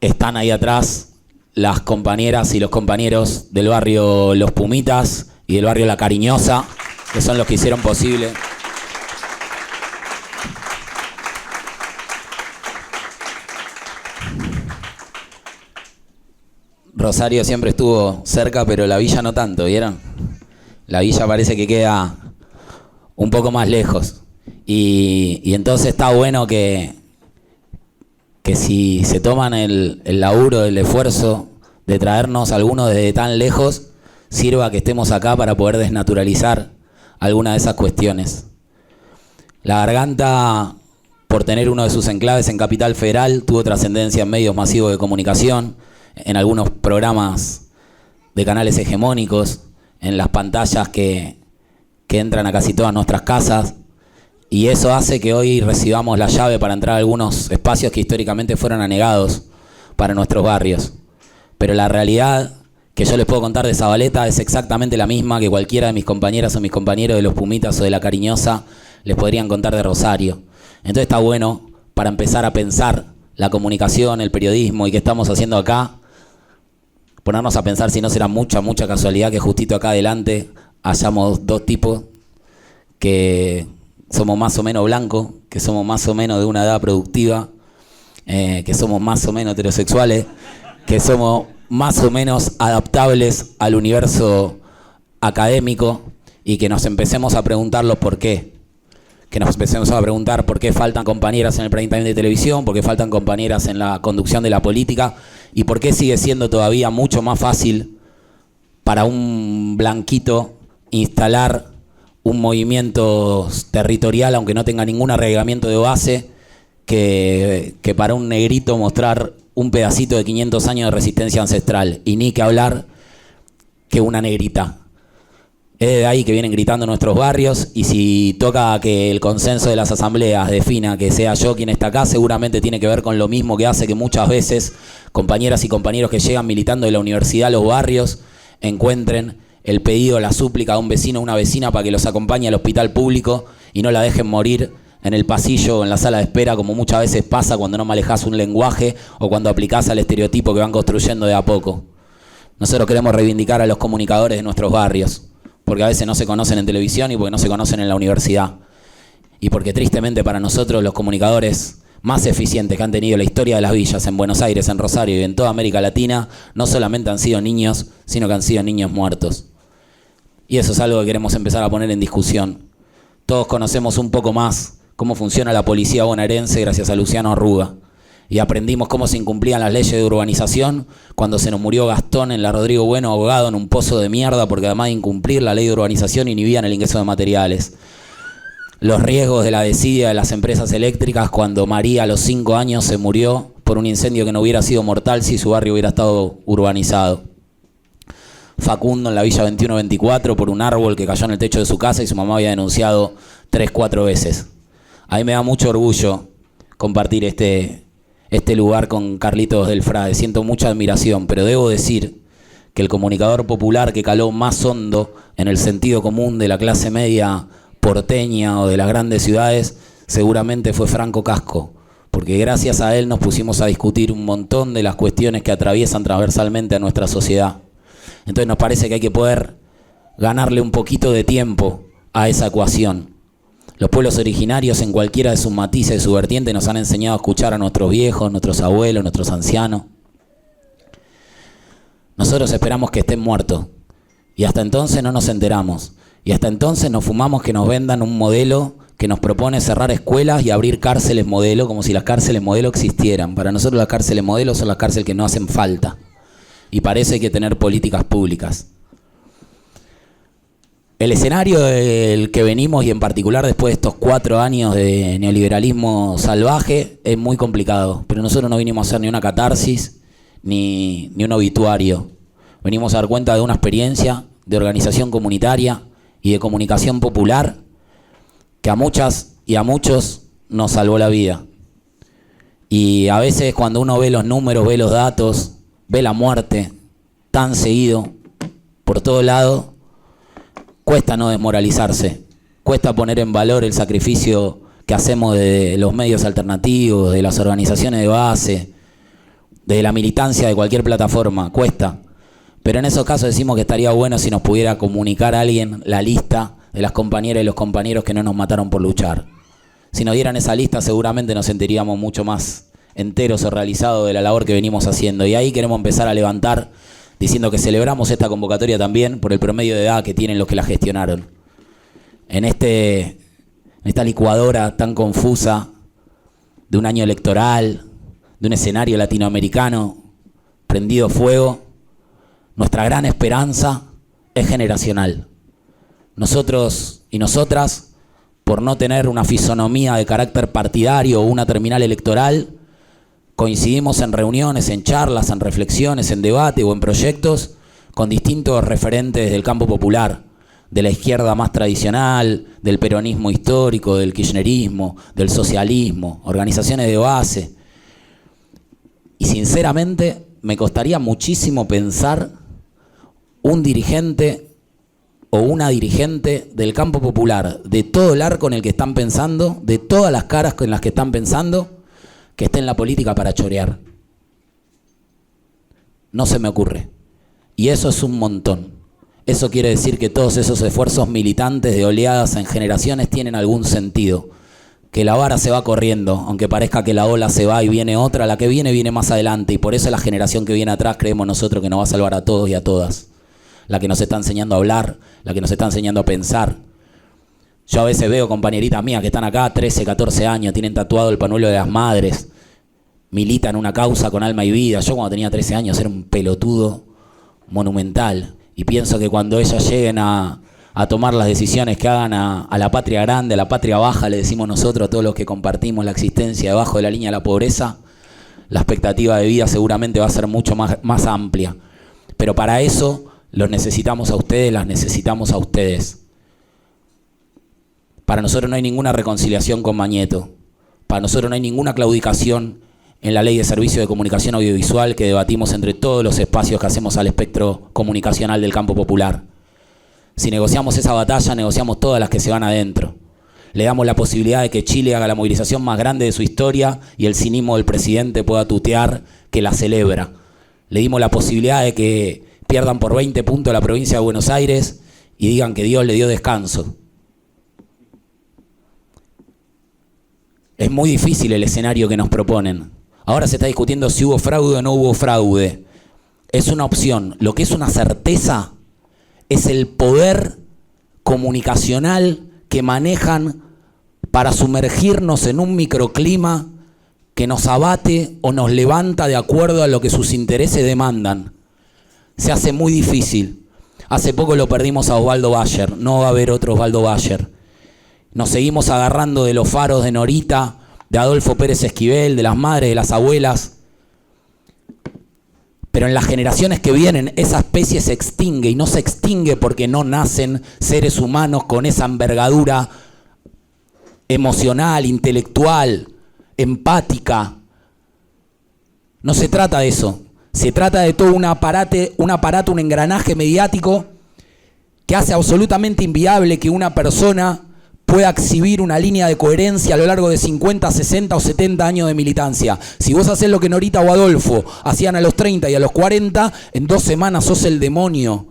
Están ahí atrás las compañeras y los compañeros del barrio Los Pumitas y del barrio La Cariñosa, que son los que hicieron posible Rosario. Siempre estuvo cerca, pero la villa no tanto, ¿vieron? La villa parece que queda un poco más lejos. Y entonces está bueno que si se toman el laburo, el esfuerzo de traernos algunos desde tan lejos, sirva que estemos acá para poder desnaturalizar alguna de esas cuestiones. La Garganta, por tener uno de sus enclaves en Capital Federal, tuvo trascendencia en medios masivos de comunicación, en algunos programas de canales hegemónicos, en las pantallas que entran a casi todas nuestras casas, y eso hace que hoy recibamos la llave para entrar a algunos espacios que históricamente fueron anegados para nuestros barrios. Pero la realidad que yo les puedo contar de Zabaleta es exactamente la misma que cualquiera de mis compañeras o mis compañeros de Los Pumitas o de La Cariñosa les podrían contar de Rosario. Entonces está bueno, para empezar a pensar la comunicación, el periodismo y qué estamos haciendo acá, ponernos a pensar si no será mucha casualidad que justito acá adelante hayamos dos tipos que somos más o menos blancos, que somos más o menos de una edad productiva, que somos más o menos heterosexuales, que somos más o menos adaptables al universo académico y que nos empecemos a preguntar los por qué. Que nos empecemos a preguntar por qué faltan compañeras en el prime time de televisión, por qué faltan compañeras en la conducción de la política y por qué sigue siendo todavía mucho más fácil para un blanquito instalar un movimiento territorial, aunque no tenga ningún arraigamiento de base, que para un negrito mostrar un pedacito de 500 años de resistencia ancestral, y ni que hablar que una negrita. Es de ahí que vienen gritando nuestros barrios, y si toca que el consenso de las asambleas defina que sea yo quien está acá, seguramente tiene que ver con lo mismo que hace que muchas veces compañeras y compañeros que llegan militando de la universidad a los barrios encuentren el pedido, la súplica de un vecino o una vecina para que los acompañe al hospital público y no la dejen morir en el pasillo o en la sala de espera, como muchas veces pasa cuando no manejás un lenguaje o cuando aplicás al estereotipo que van construyendo de a poco. Nosotros queremos reivindicar a los comunicadores de nuestros barrios, porque a veces no se conocen en televisión y porque no se conocen en la universidad. Y porque tristemente para nosotros los comunicadores más eficientes que han tenido la historia de las villas en Buenos Aires, en Rosario y en toda América Latina, no solamente han sido niños, sino que han sido niños muertos. Y eso es algo que queremos empezar a poner en discusión. Todos conocemos un poco más cómo funciona la policía bonaerense gracias a Luciano Arruga. Y aprendimos cómo se incumplían las leyes de urbanización cuando se nos murió Gastón en la Rodrigo Bueno ahogado en un pozo de mierda porque además de incumplir la ley de urbanización inhibían el ingreso de materiales. Los riesgos de la desidia de las empresas eléctricas cuando María a los 5 años se murió por un incendio que no hubiera sido mortal si su barrio hubiera estado urbanizado. Facundo en la Villa 2124 por un árbol que cayó en el techo de su casa y su mamá había denunciado 3-4 veces. A mí me da mucho orgullo compartir este lugar con Carlitos del Frade. Siento mucha admiración, pero debo decir que el comunicador popular que caló más hondo en el sentido común de la clase media porteña o de las grandes ciudades seguramente fue Franco Casco, porque gracias a él nos pusimos a discutir un montón de las cuestiones que atraviesan transversalmente a nuestra sociedad. Entonces nos parece que hay que poder ganarle un poquito de tiempo a esa ecuación. Los pueblos originarios en cualquiera de sus matices, de su vertiente, nos han enseñado a escuchar a nuestros viejos, nuestros abuelos, nuestros ancianos. Nosotros esperamos que estén muertos y hasta entonces no nos enteramos. Y hasta entonces nos fumamos que nos vendan un modelo que nos propone cerrar escuelas y abrir cárceles modelo, como si las cárceles modelo existieran. Para nosotros las cárceles modelo son las cárceles que no hacen falta. Y parece que hay que tener políticas públicas. El escenario del que venimos, y en particular después de estos 4 años de neoliberalismo salvaje, es muy complicado. Pero nosotros no vinimos a hacer ni una catarsis, ni un obituario. Venimos a dar cuenta de una experiencia de organización comunitaria y de comunicación popular que a muchas y a muchos nos salvó la vida. Y a veces cuando uno ve los números, ve los datos, ve la muerte tan seguido por todo lado, cuesta no desmoralizarse, cuesta poner en valor el sacrificio que hacemos de los medios alternativos, de las organizaciones de base, desde la militancia de cualquier plataforma, cuesta. Pero en esos casos decimos que estaría bueno si nos pudiera comunicar a alguien la lista de las compañeras y los compañeros que no nos mataron por luchar. Si nos dieran esa lista seguramente nos sentiríamos mucho más enteros o realizados de la labor que venimos haciendo. Y ahí queremos empezar a levantar diciendo que celebramos esta convocatoria también por el promedio de edad que tienen los que la gestionaron. En esta licuadora tan confusa de un año electoral, de un escenario latinoamericano prendido fuego, nuestra gran esperanza es generacional. Nosotros y nosotras, por no tener una fisonomía de carácter partidario o una terminal electoral, coincidimos en reuniones, en charlas, en reflexiones, en debate o en proyectos con distintos referentes del campo popular, de la izquierda más tradicional, del peronismo histórico, del kirchnerismo, del socialismo, organizaciones de base. Y sinceramente me costaría muchísimo pensar un dirigente o una dirigente del campo popular, de todo el arco en el que están pensando, de todas las caras en las que están pensando, que esté en la política para chorear. No se me ocurre. Y eso es un montón. Eso quiere decir que todos esos esfuerzos militantes de oleadas en generaciones tienen algún sentido. Que la vara se va corriendo, aunque parezca que la ola se va y viene otra, la que viene más adelante. Y por eso la generación que viene atrás creemos nosotros que nos va a salvar a todos y a todas. La que nos está enseñando a hablar, la que nos está enseñando a pensar. Yo a veces veo compañeritas mías que están acá, 13, 14 años, tienen tatuado el pañuelo de las madres, militan una causa con alma y vida. Yo cuando tenía 13 años era un pelotudo monumental. Y pienso que cuando ellas lleguen a tomar las decisiones que hagan a la patria grande, a la patria baja, le decimos nosotros a todos los que compartimos la existencia debajo de la línea de la pobreza, la expectativa de vida seguramente va a ser mucho más amplia. Pero para eso los necesitamos a ustedes, las necesitamos a ustedes. Para nosotros no hay ninguna reconciliación con Mañeto. Para nosotros no hay ninguna claudicación en la Ley de Servicio de Comunicación Audiovisual que debatimos entre todos los espacios que hacemos al espectro comunicacional del campo popular. Si negociamos esa batalla, negociamos todas las que se van adentro. Le damos la posibilidad de que Chile haga la movilización más grande de su historia y el cinismo del presidente pueda tutear que la celebra. Le dimos la posibilidad de que pierdan por 20 puntos la provincia de Buenos Aires y digan que Dios le dio descanso. Es muy difícil el escenario que nos proponen. Ahora se está discutiendo si hubo fraude o no hubo fraude. Es una opción. Lo que es una certeza es el poder comunicacional que manejan para sumergirnos en un microclima que nos abate o nos levanta de acuerdo a lo que sus intereses demandan. Se hace muy difícil. Hace poco lo perdimos a Osvaldo Bayer. No va a haber otro Osvaldo Bayer. Nos seguimos agarrando de los faros de Norita, de Adolfo Pérez Esquivel, de las madres, de las abuelas. Pero en las generaciones que vienen esa especie se extingue, y no se extingue porque no nacen seres humanos con esa envergadura emocional, intelectual, empática. No se trata de eso. Se trata de todo un aparato, un engranaje mediático que hace absolutamente inviable que una persona pueda exhibir una línea de coherencia a lo largo de 50, 60 o 70 años de militancia. Si vos hacés lo que Norita o Adolfo hacían a los 30 y a los 40, en 2 semanas sos el demonio,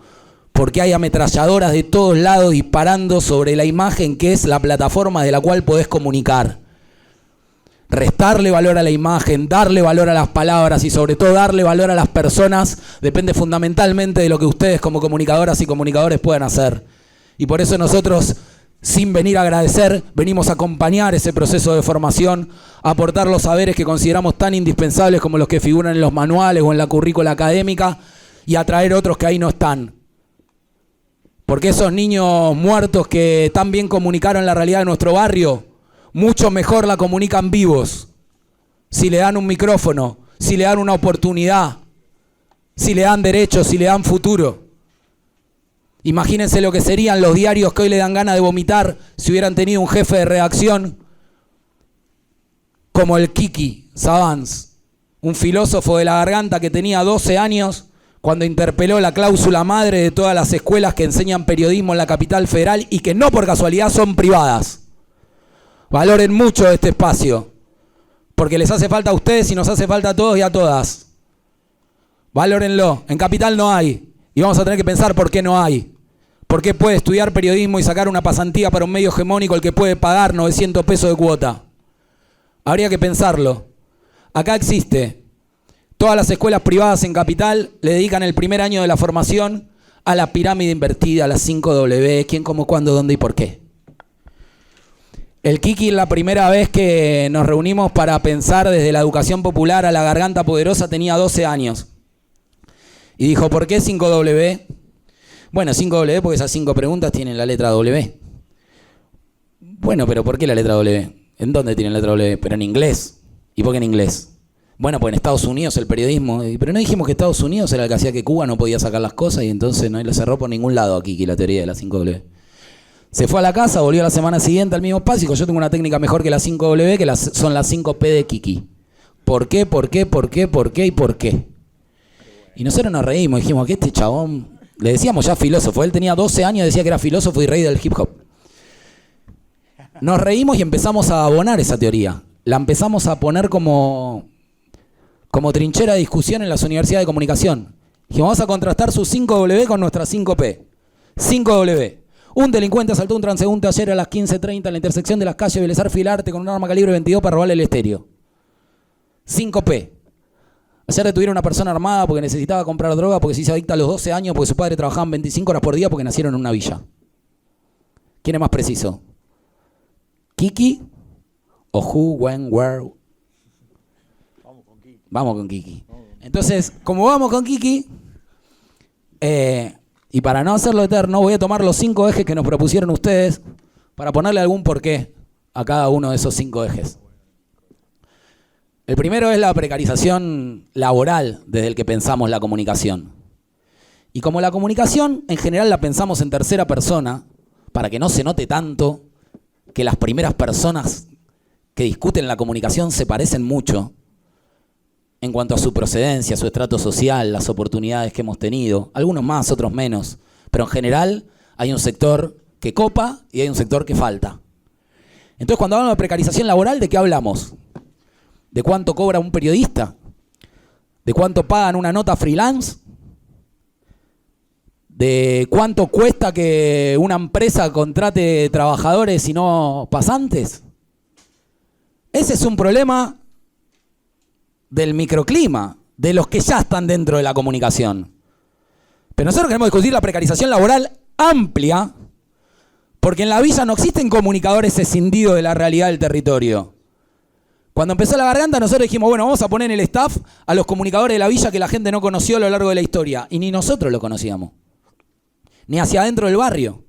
porque hay ametralladoras de todos lados disparando sobre la imagen que es la plataforma de la cual podés comunicar. Restarle valor a la imagen, darle valor a las palabras y sobre todo darle valor a las personas depende fundamentalmente de lo que ustedes como comunicadoras y comunicadores puedan hacer. Y por eso nosotros, sin venir a agradecer, venimos a acompañar ese proceso de formación, a aportar los saberes que consideramos tan indispensables como los que figuran en los manuales o en la currícula académica y a traer otros que ahí no están. Porque esos niños muertos que tan bien comunicaron la realidad de nuestro barrio, mucho mejor la comunican vivos, si le dan un micrófono, si le dan una oportunidad, si le dan derechos, si le dan futuro. Imagínense lo que serían los diarios que hoy le dan ganas de vomitar si hubieran tenido un jefe de redacción como el Kiki Sabans, un filósofo de la garganta que tenía 12 años cuando interpeló la cláusula madre de todas las escuelas que enseñan periodismo en la capital federal y que no por casualidad son privadas. Valoren mucho este espacio, porque les hace falta a ustedes y nos hace falta a todos y a todas. Valórenlo. En Capital no hay. Y vamos a tener que pensar por qué no hay. ¿Por qué puede estudiar periodismo y sacar una pasantía para un medio hegemónico el que puede pagar 900 pesos de cuota? Habría que pensarlo. Acá existe. Todas las escuelas privadas en Capital le dedican el primer año de la formación a la pirámide invertida, a las 5W, quién, cómo, cuándo, dónde y por qué. El Kiki, la primera vez que nos reunimos para pensar desde la educación popular a la garganta poderosa, tenía 12 años. Y dijo, ¿por qué 5W? Bueno, 5W porque esas 5 preguntas tienen la letra W. Bueno, pero ¿por qué la letra W? ¿En dónde tienen la letra W? Pero en inglés. ¿Y por qué en inglés? Bueno, pues en Estados Unidos el periodismo. Pero no dijimos que Estados Unidos era el que hacía que Cuba no podía sacar las cosas y entonces no le cerró por ningún lado a Kiki la teoría de la 5W. Se fue a la casa, volvió a la semana siguiente al mismo espacio y dijo, yo tengo una técnica mejor que la 5W, que son las 5P de Kiki. ¿Por qué, por qué, por qué, por qué y por qué? Y nosotros nos reímos, dijimos que este chabón, le decíamos ya filósofo, él tenía 12 años y decía que era filósofo y rey del hip hop. Nos reímos y empezamos a abonar esa teoría. La empezamos a poner como trinchera de discusión en las universidades de comunicación. Dijimos, vamos a contrastar su 5W con nuestra 5P. 5W. Un delincuente asaltó un transeúnte ayer a las 15:30 en la intersección de las calles Vélez Arfiel y Arte con un arma calibre 22 para robarle el estéreo. 5P. Ayer detuvieron a una persona armada porque necesitaba comprar droga porque se hizo adicta a los 12 años porque su padre trabajaban 25 horas por día porque nacieron en una villa. ¿Quién es más preciso? ¿Kiki o who, when, where? Vamos con Kiki. Entonces, como vamos con Kiki, y para no hacerlo eterno, voy a tomar los 5 ejes que nos propusieron ustedes para ponerle algún porqué a cada uno de esos 5 ejes. El primero es la precarización laboral desde el que pensamos la comunicación. Y como la comunicación en general la pensamos en tercera persona, para que no se note tanto que las primeras personas que discuten la comunicación se parecen mucho en cuanto a su procedencia, su estrato social, las oportunidades que hemos tenido, algunos más, otros menos, pero en general hay un sector que copa y hay un sector que falta. Entonces, cuando hablamos de precarización laboral, ¿de qué hablamos? ¿De cuánto cobra un periodista? ¿De cuánto pagan una nota freelance? ¿De cuánto cuesta que una empresa contrate trabajadores y no pasantes? Ese es un problema del microclima, de los que ya están dentro de la comunicación. Pero nosotros queremos discutir la precarización laboral amplia, porque en la villa no existen comunicadores escindidos de la realidad del territorio. Cuando empezó la garganta, nosotros dijimos, bueno, vamos a poner en el staff a los comunicadores de la villa que la gente no conoció a lo largo de la historia. Y ni nosotros lo conocíamos. Ni hacia adentro del barrio.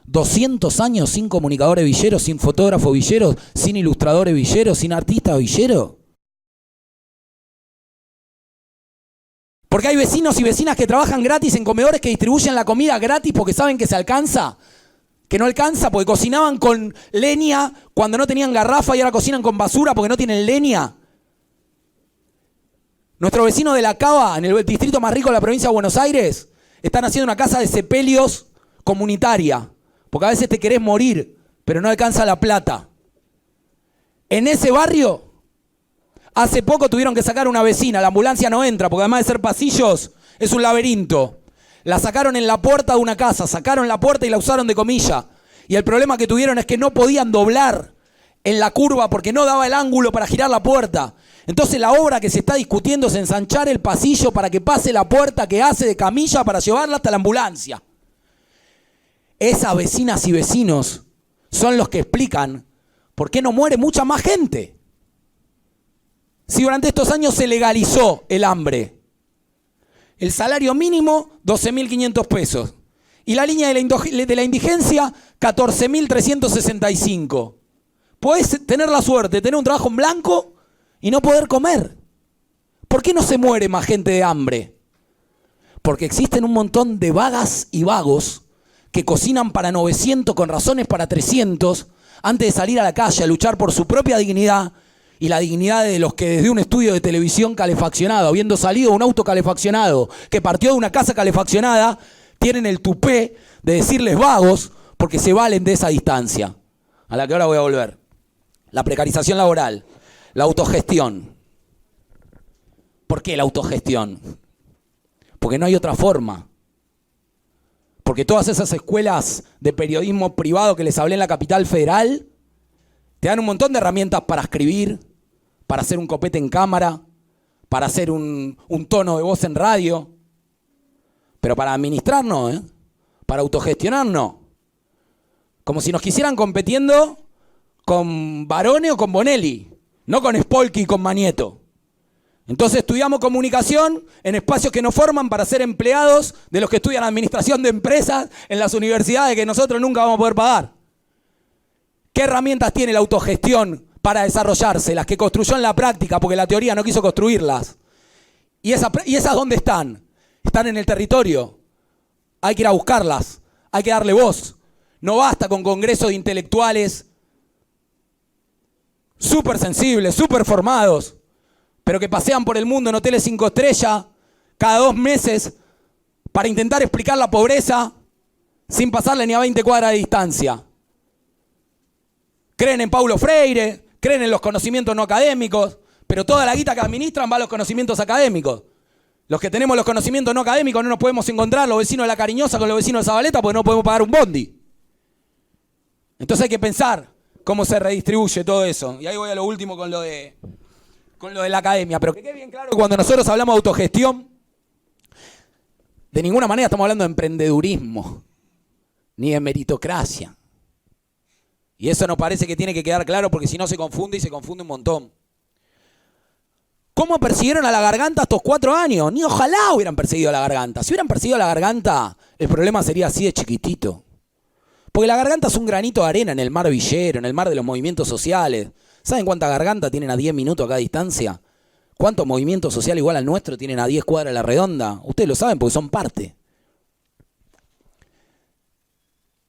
200 años sin comunicadores villeros, sin fotógrafos villeros, sin ilustradores villeros, sin artistas villeros. Porque hay vecinos y vecinas que trabajan gratis en comedores que distribuyen la comida gratis porque saben que se alcanza. Que no alcanza porque cocinaban con leña cuando no tenían garrafa y ahora cocinan con basura porque no tienen leña. Nuestros vecinos de La Cava, en el distrito más rico de la provincia de Buenos Aires, están haciendo una casa de sepelios comunitaria. Porque a veces te querés morir, pero no alcanza la plata. En ese barrio, hace poco tuvieron que sacar una vecina. La ambulancia no entra porque además de ser pasillos, es un laberinto. La sacaron en la puerta de una casa, sacaron la puerta y la usaron de comilla. Y el problema que tuvieron es que no podían doblar en la curva porque no daba el ángulo para girar la puerta. Entonces la obra que se está discutiendo es ensanchar el pasillo para que pase la puerta que hace de camilla para llevarla hasta la ambulancia. Esas vecinas y vecinos son los que explican por qué no muere mucha más gente. Si durante estos años se legalizó el hambre. El salario mínimo, 12.500 pesos. Y la línea de la indigencia, 14.365. Podés tener la suerte de tener un trabajo en blanco y no poder comer. ¿Por qué no se muere más gente de hambre? Porque existen un montón de vagas y vagos que cocinan para 900 con razones para 300 antes de salir a la calle a luchar por su propia dignidad y la dignidad de los que desde un estudio de televisión calefaccionado, habiendo salido de un auto calefaccionado, que partió de una casa calefaccionada, tienen el tupé de decirles vagos porque se valen de esa distancia, a la que ahora voy a volver. La precarización laboral, la autogestión. ¿Por qué la autogestión? Porque no hay otra forma. Porque todas esas escuelas de periodismo privado que les hablé en la capital federal te dan un montón de herramientas para escribir, para hacer un copete en cámara, para hacer un tono de voz en radio. Pero para administrar no, ¿eh? Para autogestionar no. Como si nos quisieran compitiendo con Barone o con Bonelli, no con Spolky y con Magneto. Entonces estudiamos comunicación en espacios que nos forman para ser empleados de los que estudian administración de empresas en las universidades que nosotros nunca vamos a poder pagar. ¿Qué herramientas tiene la autogestión para desarrollarse? Las que construyó en la práctica, porque la teoría no quiso construirlas. ¿Y esas dónde están? Están en el territorio. Hay que ir a buscarlas, hay que darle voz. No basta con congresos de intelectuales súper sensibles, súper formados, pero que pasean por el mundo en hoteles 5 estrellas cada 2 meses para intentar explicar la pobreza sin pasarle ni a 20 cuadras de distancia. Creen en Paulo Freire, creen en los conocimientos no académicos, pero toda la guita que administran va a los conocimientos académicos. Los que tenemos los conocimientos no académicos no nos podemos encontrar los vecinos de La Cariñosa con los vecinos de Zabaleta porque no podemos pagar un bondi. Entonces hay que pensar cómo se redistribuye todo eso. Y ahí voy a lo último con lo de la academia. Pero que quede bien claro que cuando nosotros hablamos de autogestión, de ninguna manera estamos hablando de emprendedurismo, ni de meritocracia. Y eso nos parece que tiene que quedar claro porque si no se confunde y se confunde un montón. ¿Cómo persiguieron a La Garganta estos 4 años? Ni ojalá hubieran perseguido a La Garganta. Si hubieran perseguido a La Garganta, el problema sería así de chiquitito. Porque La Garganta es un granito de arena en el mar villero, en el mar de los movimientos sociales. ¿Saben cuántas gargantas tienen a 10 minutos acá a distancia? ¿Cuántos movimientos sociales igual al nuestro tienen a 10 cuadras a la redonda? Ustedes lo saben porque son parte.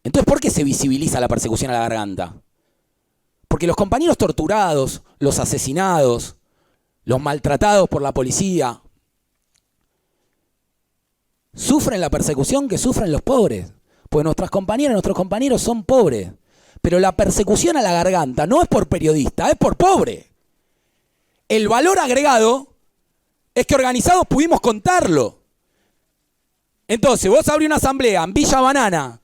Entonces, ¿por qué se visibiliza la persecución a La Garganta? Porque los compañeros torturados, los asesinados, los maltratados por la policía, sufren la persecución que sufren los pobres. Pues nuestras compañeras, nuestros compañeros son pobres. Pero la persecución a La Garganta no es por periodista, es por pobre. El valor agregado es que organizados pudimos contarlo. Entonces, vos abrís una asamblea en Villa Banana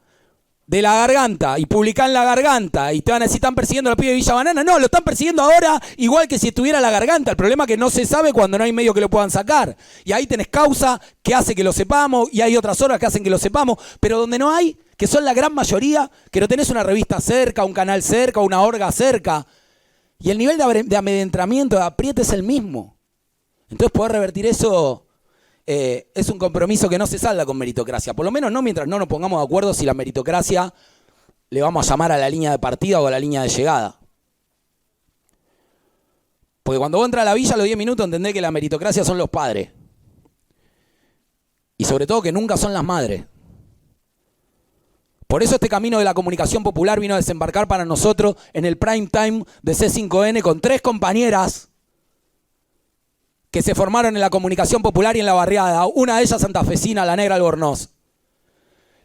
de La Garganta y publicás en La Garganta y te van a decir, ¿están persiguiendo a los pibes de Villa Banana? No, lo están persiguiendo ahora igual que si estuviera La Garganta. El problema es que no se sabe cuando no hay medios que lo puedan sacar. Y ahí tenés causa que hace que lo sepamos y hay otras horas que hacen que lo sepamos. Pero donde no hay, que son la gran mayoría, que no tenés una revista cerca, un canal cerca, una orga cerca. Y el nivel de amedrentamiento, de apriete es el mismo. Entonces poder revertir eso es un compromiso que no se salda con meritocracia. Por lo menos no mientras no nos pongamos de acuerdo si la meritocracia le vamos a llamar a la línea de partida o a la línea de llegada. Porque cuando vos entras a la villa a los 10 minutos entendés que la meritocracia son los padres. Y sobre todo que nunca son las madres. Por eso este camino de la comunicación popular vino a desembarcar para nosotros en el prime time de C5N con 3 compañeras que se formaron en la comunicación popular y en la barriada. Una de ellas santafesina, la Negra Albornoz.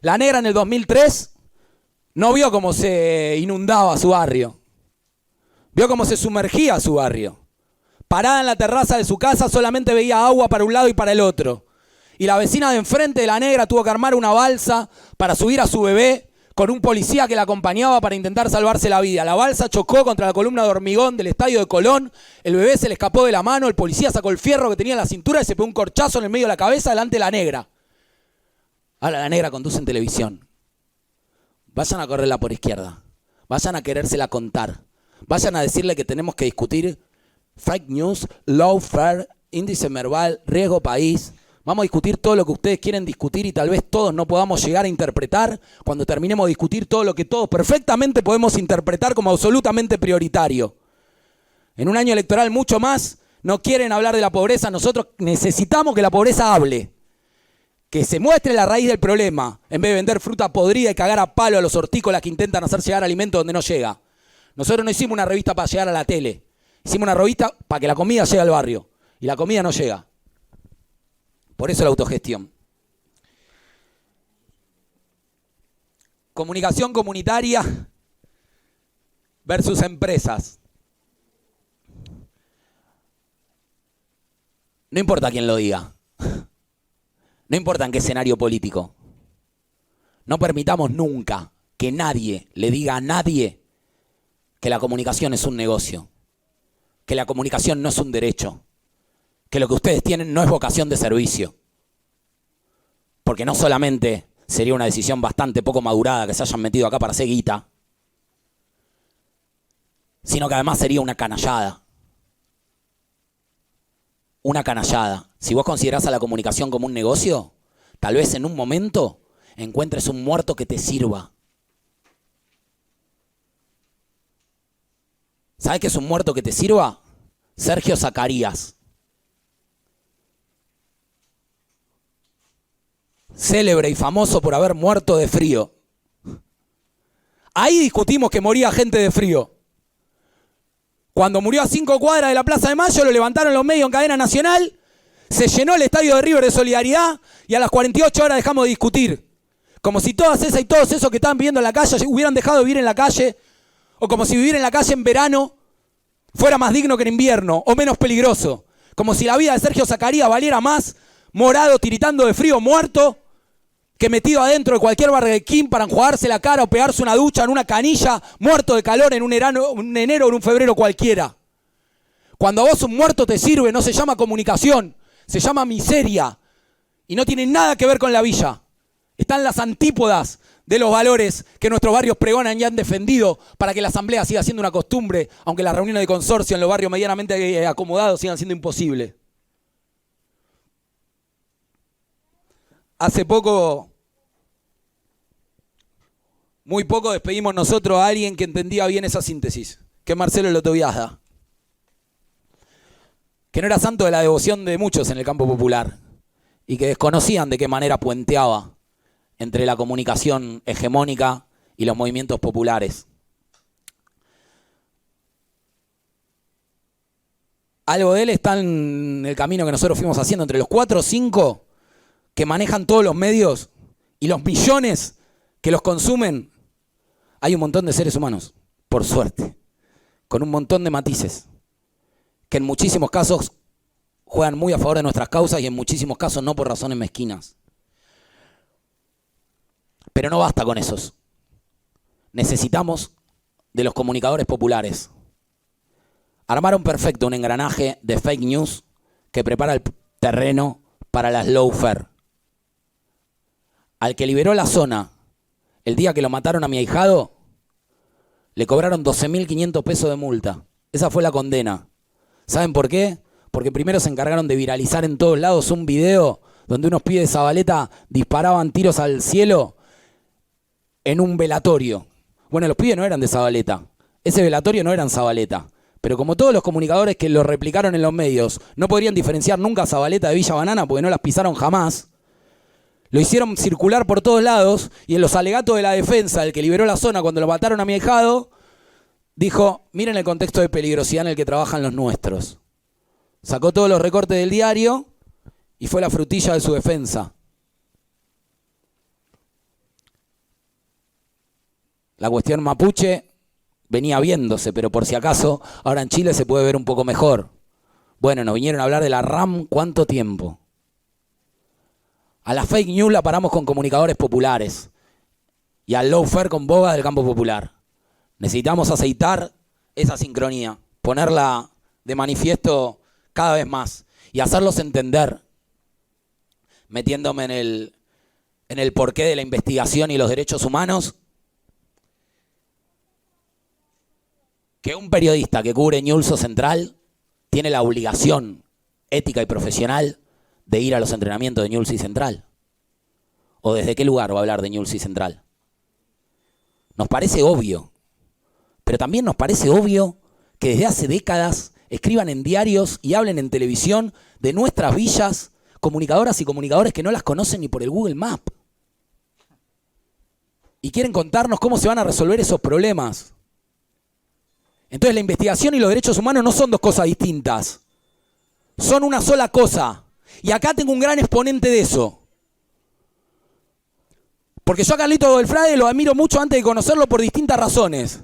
La Negra en el 2003 no vio cómo se inundaba su barrio. Vio cómo se sumergía su barrio. Parada en la terraza de su casa solamente veía agua para un lado y para el otro. Y la vecina de enfrente de la Negra tuvo que armar una balsa para subir a su bebé con un policía que la acompañaba para intentar salvarse la vida. La balsa chocó contra la columna de hormigón del estadio de Colón, el bebé se le escapó de la mano, el policía sacó el fierro que tenía en la cintura y se pegó un corchazo en el medio de la cabeza delante de la Negra. Ahora la Negra conduce en televisión. Vayan a correrla por izquierda, vayan a querérsela contar, vayan a decirle que tenemos que discutir fake news, lawfare, índice Merval, riesgo país. Vamos a discutir todo lo que ustedes quieren discutir y tal vez todos no podamos llegar a interpretar cuando terminemos de discutir todo lo que todos perfectamente podemos interpretar como absolutamente prioritario. En un año electoral mucho más, no quieren hablar de la pobreza, nosotros necesitamos que la pobreza hable. Que se muestre la raíz del problema, en vez de vender fruta podrida y cagar a palo a los hortícolas que intentan hacer llegar alimento donde no llega. Nosotros no hicimos una revista para llegar a la tele, hicimos una revista para que la comida llegue al barrio. Y la comida no llega. Por eso la autogestión. Comunicación comunitaria versus empresas. No importa quién lo diga. No importa en qué escenario político. No permitamos nunca que nadie le diga a nadie que la comunicación es un negocio, que la comunicación no es un derecho, que lo que ustedes tienen no es vocación de servicio. Porque no solamente sería una decisión bastante poco madurada que se hayan metido acá para hacer guita, sino que además sería una canallada. Una canallada. Si vos considerás a la comunicación como un negocio, tal vez en un momento encuentres un muerto que te sirva. ¿Sabés qué es un muerto que te sirva? Sergio Zacarías. Célebre y famoso por haber muerto de frío. Ahí discutimos que moría gente de frío. Cuando murió a 5 cuadras de la Plaza de Mayo, lo levantaron los medios en cadena nacional, se llenó el estadio de River de solidaridad y a las 48 horas dejamos de discutir. Como si todas esas y todos esos que estaban viviendo en la calle hubieran dejado de vivir en la calle, o como si vivir en la calle en verano fuera más digno que en invierno, o menos peligroso. Como si la vida de Sergio Zacarías valiera más, morado, tiritando de frío, muerto, que metido adentro de cualquier Burger King para enjuagarse la cara o pegarse una ducha en una canilla, muerto de calor en un enero o en un febrero cualquiera. Cuando a vos un muerto te sirve, no se llama comunicación, se llama miseria. Y no tiene nada que ver con la villa. Están las antípodas de los valores que nuestros barrios pregonan y han defendido para que la asamblea siga siendo una costumbre, aunque las reuniones de consorcio en los barrios medianamente acomodados sigan siendo imposibles. Hace poco, muy poco, despedimos nosotros a alguien que entendía bien esa síntesis, que es Marcelo Lotoviazda, que no era santo de la devoción de muchos en el campo popular y que desconocían de qué manera puenteaba entre la comunicación hegemónica y los movimientos populares. Algo de él está en el camino que nosotros fuimos haciendo entre los 4 o 5 que manejan todos los medios y los millones que los consumen. Hay un montón de seres humanos, por suerte, con un montón de matices, que en muchísimos casos juegan muy a favor de nuestras causas y en muchísimos casos no por razones mezquinas. Pero no basta con esos. Necesitamos de los comunicadores populares. Armaron perfecto un engranaje de fake news que prepara el terreno para la lawfare. Al que liberó la zona el día que lo mataron a mi ahijado, le cobraron 12.500 pesos de multa. Esa fue la condena. ¿Saben por qué? Porque primero se encargaron de viralizar en todos lados un video donde unos pibes de Zabaleta disparaban tiros al cielo en un velatorio. Bueno, los pibes no eran de Zabaleta. Ese velatorio no era en Zabaleta. Pero como todos los comunicadores que lo replicaron en los medios no podrían diferenciar nunca a Zabaleta de Villa Banana porque no las pisaron jamás, lo hicieron circular por todos lados y en los alegatos de la defensa, el que liberó la zona cuando lo mataron a mi ahijado, dijo, miren el contexto de peligrosidad en el que trabajan los nuestros. Sacó todos los recortes del diario y fue la frutilla de su defensa. La cuestión mapuche venía viéndose, pero por si acaso, ahora en Chile se puede ver un poco mejor. Bueno, nos vinieron a hablar de la RAM, ¿cuánto tiempo? A la fake news la paramos con comunicadores populares y al lawfare con bogas del campo popular. Necesitamos aceitar esa sincronía, ponerla de manifiesto cada vez más y hacerlos entender, metiéndome en el porqué de la investigación y los derechos humanos, que un periodista que cubre Ñulso Central tiene la obligación ética y profesional de ir a los entrenamientos de Ñulso y Central. ¿O desde qué lugar va a hablar de Ñulso y Central? Nos parece obvio, pero también nos parece obvio que desde hace décadas escriban en diarios y hablen en televisión de nuestras villas comunicadoras y comunicadores que no las conocen ni por el Google Map. Y quieren contarnos cómo se van a resolver esos problemas. Entonces la investigación y los derechos humanos no son dos cosas distintas. Son una sola cosa. Y acá tengo un gran exponente de eso. Porque yo a Carlito Goldfrade lo admiro mucho antes de conocerlo por distintas razones.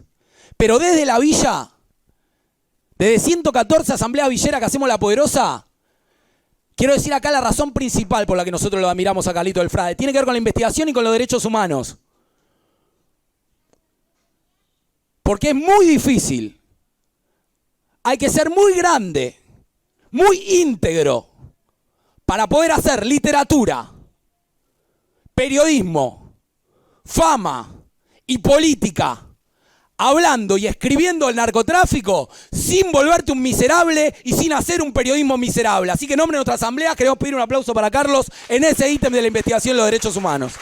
Pero desde la villa, desde 114 asambleas villeras que hacemos La Poderosa, Quiero decir acá la razón principal por la que nosotros lo admiramos a Carlito del Frade. Tiene que ver con la investigación y con los derechos humanos. Porque es muy difícil. Hay que ser muy grande, muy íntegro, para poder hacer literatura, periodismo, fama y política, hablando y escribiendo el narcotráfico sin volverte un miserable y sin hacer un periodismo miserable. Así que en nombre de nuestra asamblea queremos pedir un aplauso para Carlos en ese ítem de la investigación de los derechos humanos.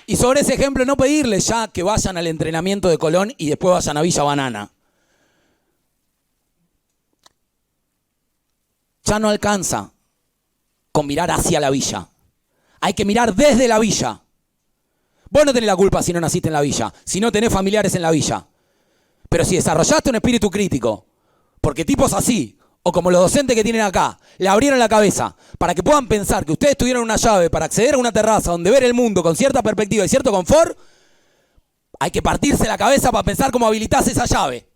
Y sobre ese ejemplo no pedirles ya que vayan al entrenamiento de Colón y después vayan a Villa Banana. Ya no alcanza con mirar hacia la villa. Hay que mirar desde la villa. Vos no tenés la culpa si no naciste en la villa, si no tenés familiares en la villa. Pero si desarrollaste un espíritu crítico, porque tipos así, o como los docentes que tienen acá, le abrieron la cabeza para que puedan pensar que ustedes tuvieron una llave para acceder a una terraza donde ver el mundo con cierta perspectiva y cierto confort, hay que partirse la cabeza para pensar cómo habilitarse esa llave.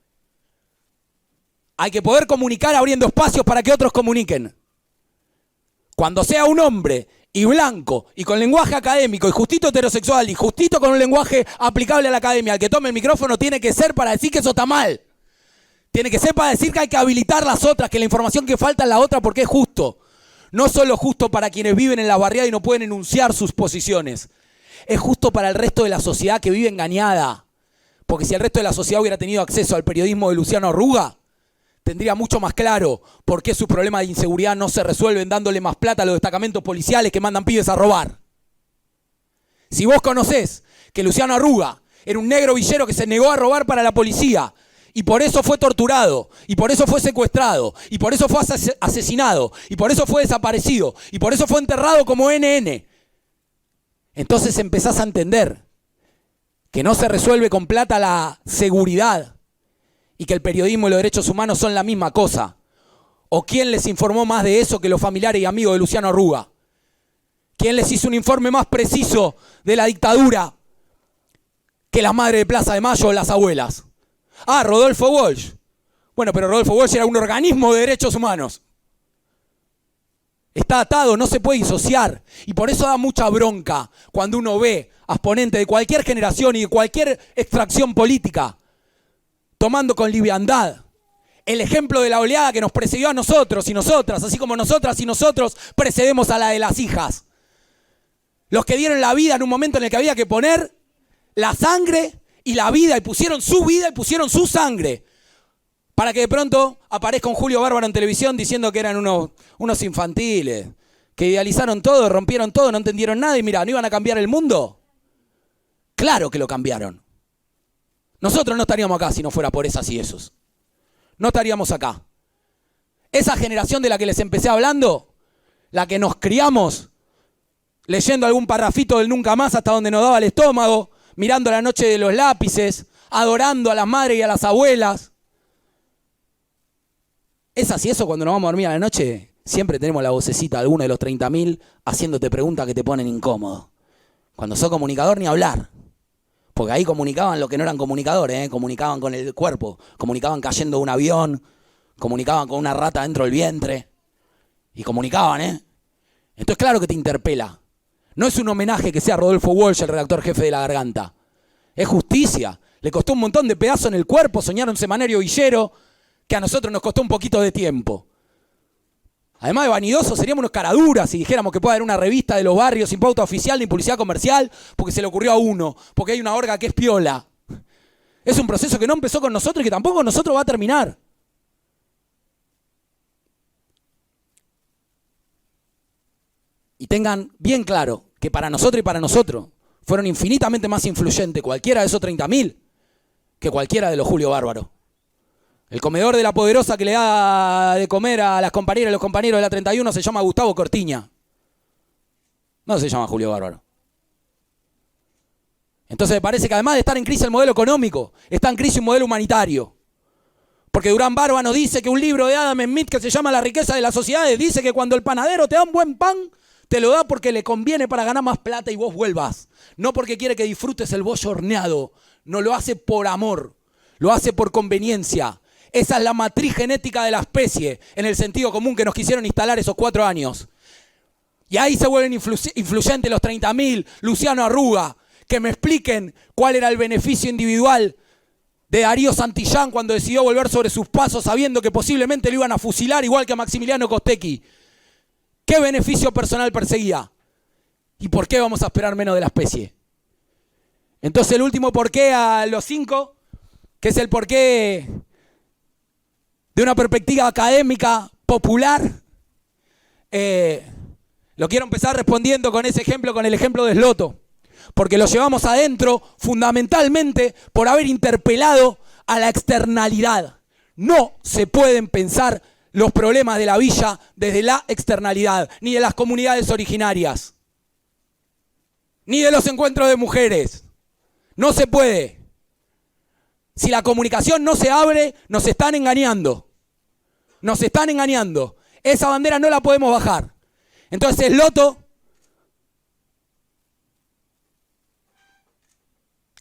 Hay que poder comunicar abriendo espacios para que otros comuniquen. Cuando sea un hombre y blanco y con lenguaje académico y justito heterosexual y justito con un lenguaje aplicable a la academia, el que tome el micrófono tiene que ser para decir que eso está mal. Tiene que ser para decir que hay que habilitar las otras, que la información que falta es la otra porque es justo. No solo justo para quienes viven en la barriada y no pueden enunciar sus posiciones. Es justo para el resto de la sociedad que vive engañada. Porque si el resto de la sociedad hubiera tenido acceso al periodismo de Luciano Arruga, tendría mucho más claro por qué sus problemas de inseguridad no se resuelven dándole más plata a los destacamentos policiales que mandan pibes a robar. Si vos conocés que Luciano Arruga era un negro villero que se negó a robar para la policía, y por eso fue torturado, y por eso fue secuestrado, y por eso fue asesinado, y por eso fue desaparecido, y por eso fue enterrado como NN. Entonces empezás a entender que no se resuelve con plata la seguridad, y que el periodismo y los derechos humanos son la misma cosa. ¿O quién les informó más de eso que los familiares y amigos de Luciano Arruga? ¿Quién les hizo un informe más preciso de la dictadura que las madres de Plaza de Mayo o las abuelas? Ah, Rodolfo Walsh. Bueno, pero Rodolfo Walsh era un organismo de derechos humanos. Está atado, no se puede disociar. Y por eso da mucha bronca cuando uno ve a exponentes de cualquier generación y de cualquier extracción política tomando con liviandad el ejemplo de la oleada que nos precedió a nosotros y nosotras, así como nosotras y nosotros precedemos a la de las hijas. Los que dieron la vida en un momento en el que había que poner la sangre y la vida, y pusieron su vida y pusieron su sangre, para que de pronto aparezca un Julio Bárbaro en televisión diciendo que eran unos infantiles, que idealizaron todo, rompieron todo, no entendieron nada y mira, ¿no iban a cambiar el mundo? Claro que lo cambiaron. Nosotros no estaríamos acá si no fuera por esas y esos. No estaríamos acá. Esa generación de la que les empecé hablando, la que nos criamos leyendo algún parrafito del Nunca Más hasta donde nos daba el estómago, mirando la noche de los lápices, adorando a las madres y a las abuelas. Es así eso cuando nos vamos a dormir a la noche, siempre tenemos la vocecita de alguno de los 30.000 haciéndote preguntas que te ponen incómodo. Cuando sos comunicador ni hablar. Porque ahí comunicaban lo que no eran comunicadores, comunicaban con el cuerpo, comunicaban cayendo de un avión, comunicaban con una rata dentro del vientre. Y comunicaban, Entonces claro que te interpela. No es un homenaje que sea Rodolfo Walsh, el redactor jefe de La Garganta. Es justicia. Le costó un montón de pedazos en el cuerpo soñar un semanario villero que a nosotros nos costó un poquito de tiempo. Además de vanidosos, seríamos unos caraduras si dijéramos que puede haber una revista de los barrios sin pauta oficial ni publicidad comercial porque se le ocurrió a uno, porque hay una orga que es piola. Es un proceso que no empezó con nosotros y que tampoco con nosotros va a terminar. Y tengan bien claro que para nosotros y para nosotros fueron infinitamente más influyentes cualquiera de esos 30.000 que cualquiera de los Julio Bárbaro. El comedor de la Poderosa que le da de comer a las compañeras y los compañeros de la 31 se llama Gustavo Cortiña. No se llama Julio Bárbaro. Entonces me parece que además de estar en crisis el modelo económico, está en crisis un modelo humanitario. Porque Durán Bárbaro dice que un libro de Adam Smith que se llama La riqueza de las sociedades dice que cuando el panadero te da un buen pan, te lo da porque le conviene para ganar más plata y vos vuelvas. No porque quiere que disfrutes el bollo horneado. No lo hace por amor, lo hace por conveniencia. Esa es la matriz genética de la especie, en el sentido común que nos quisieron instalar esos 4 años. Y ahí se vuelven influyentes los 30.000, Luciano Arruga, que me expliquen cuál era el beneficio individual de Darío Santillán cuando decidió volver sobre sus pasos sabiendo que posiblemente lo iban a fusilar igual que a Maximiliano Costecchi. ¿Qué beneficio personal perseguía? ¿Y por qué vamos a esperar menos de la especie? Entonces el último porqué a los 5, que es el porqué de una perspectiva académica popular, lo quiero empezar respondiendo con ese ejemplo, con el ejemplo de Sloto. Porque lo llevamos adentro fundamentalmente por haber interpelado a la externalidad. No se pueden pensar los problemas de la villa desde la externalidad, ni de las comunidades originarias, ni de los encuentros de mujeres. No se puede. Si la comunicación no se abre, nos están engañando. Nos están engañando. Esa bandera no la podemos bajar. Entonces Sloto,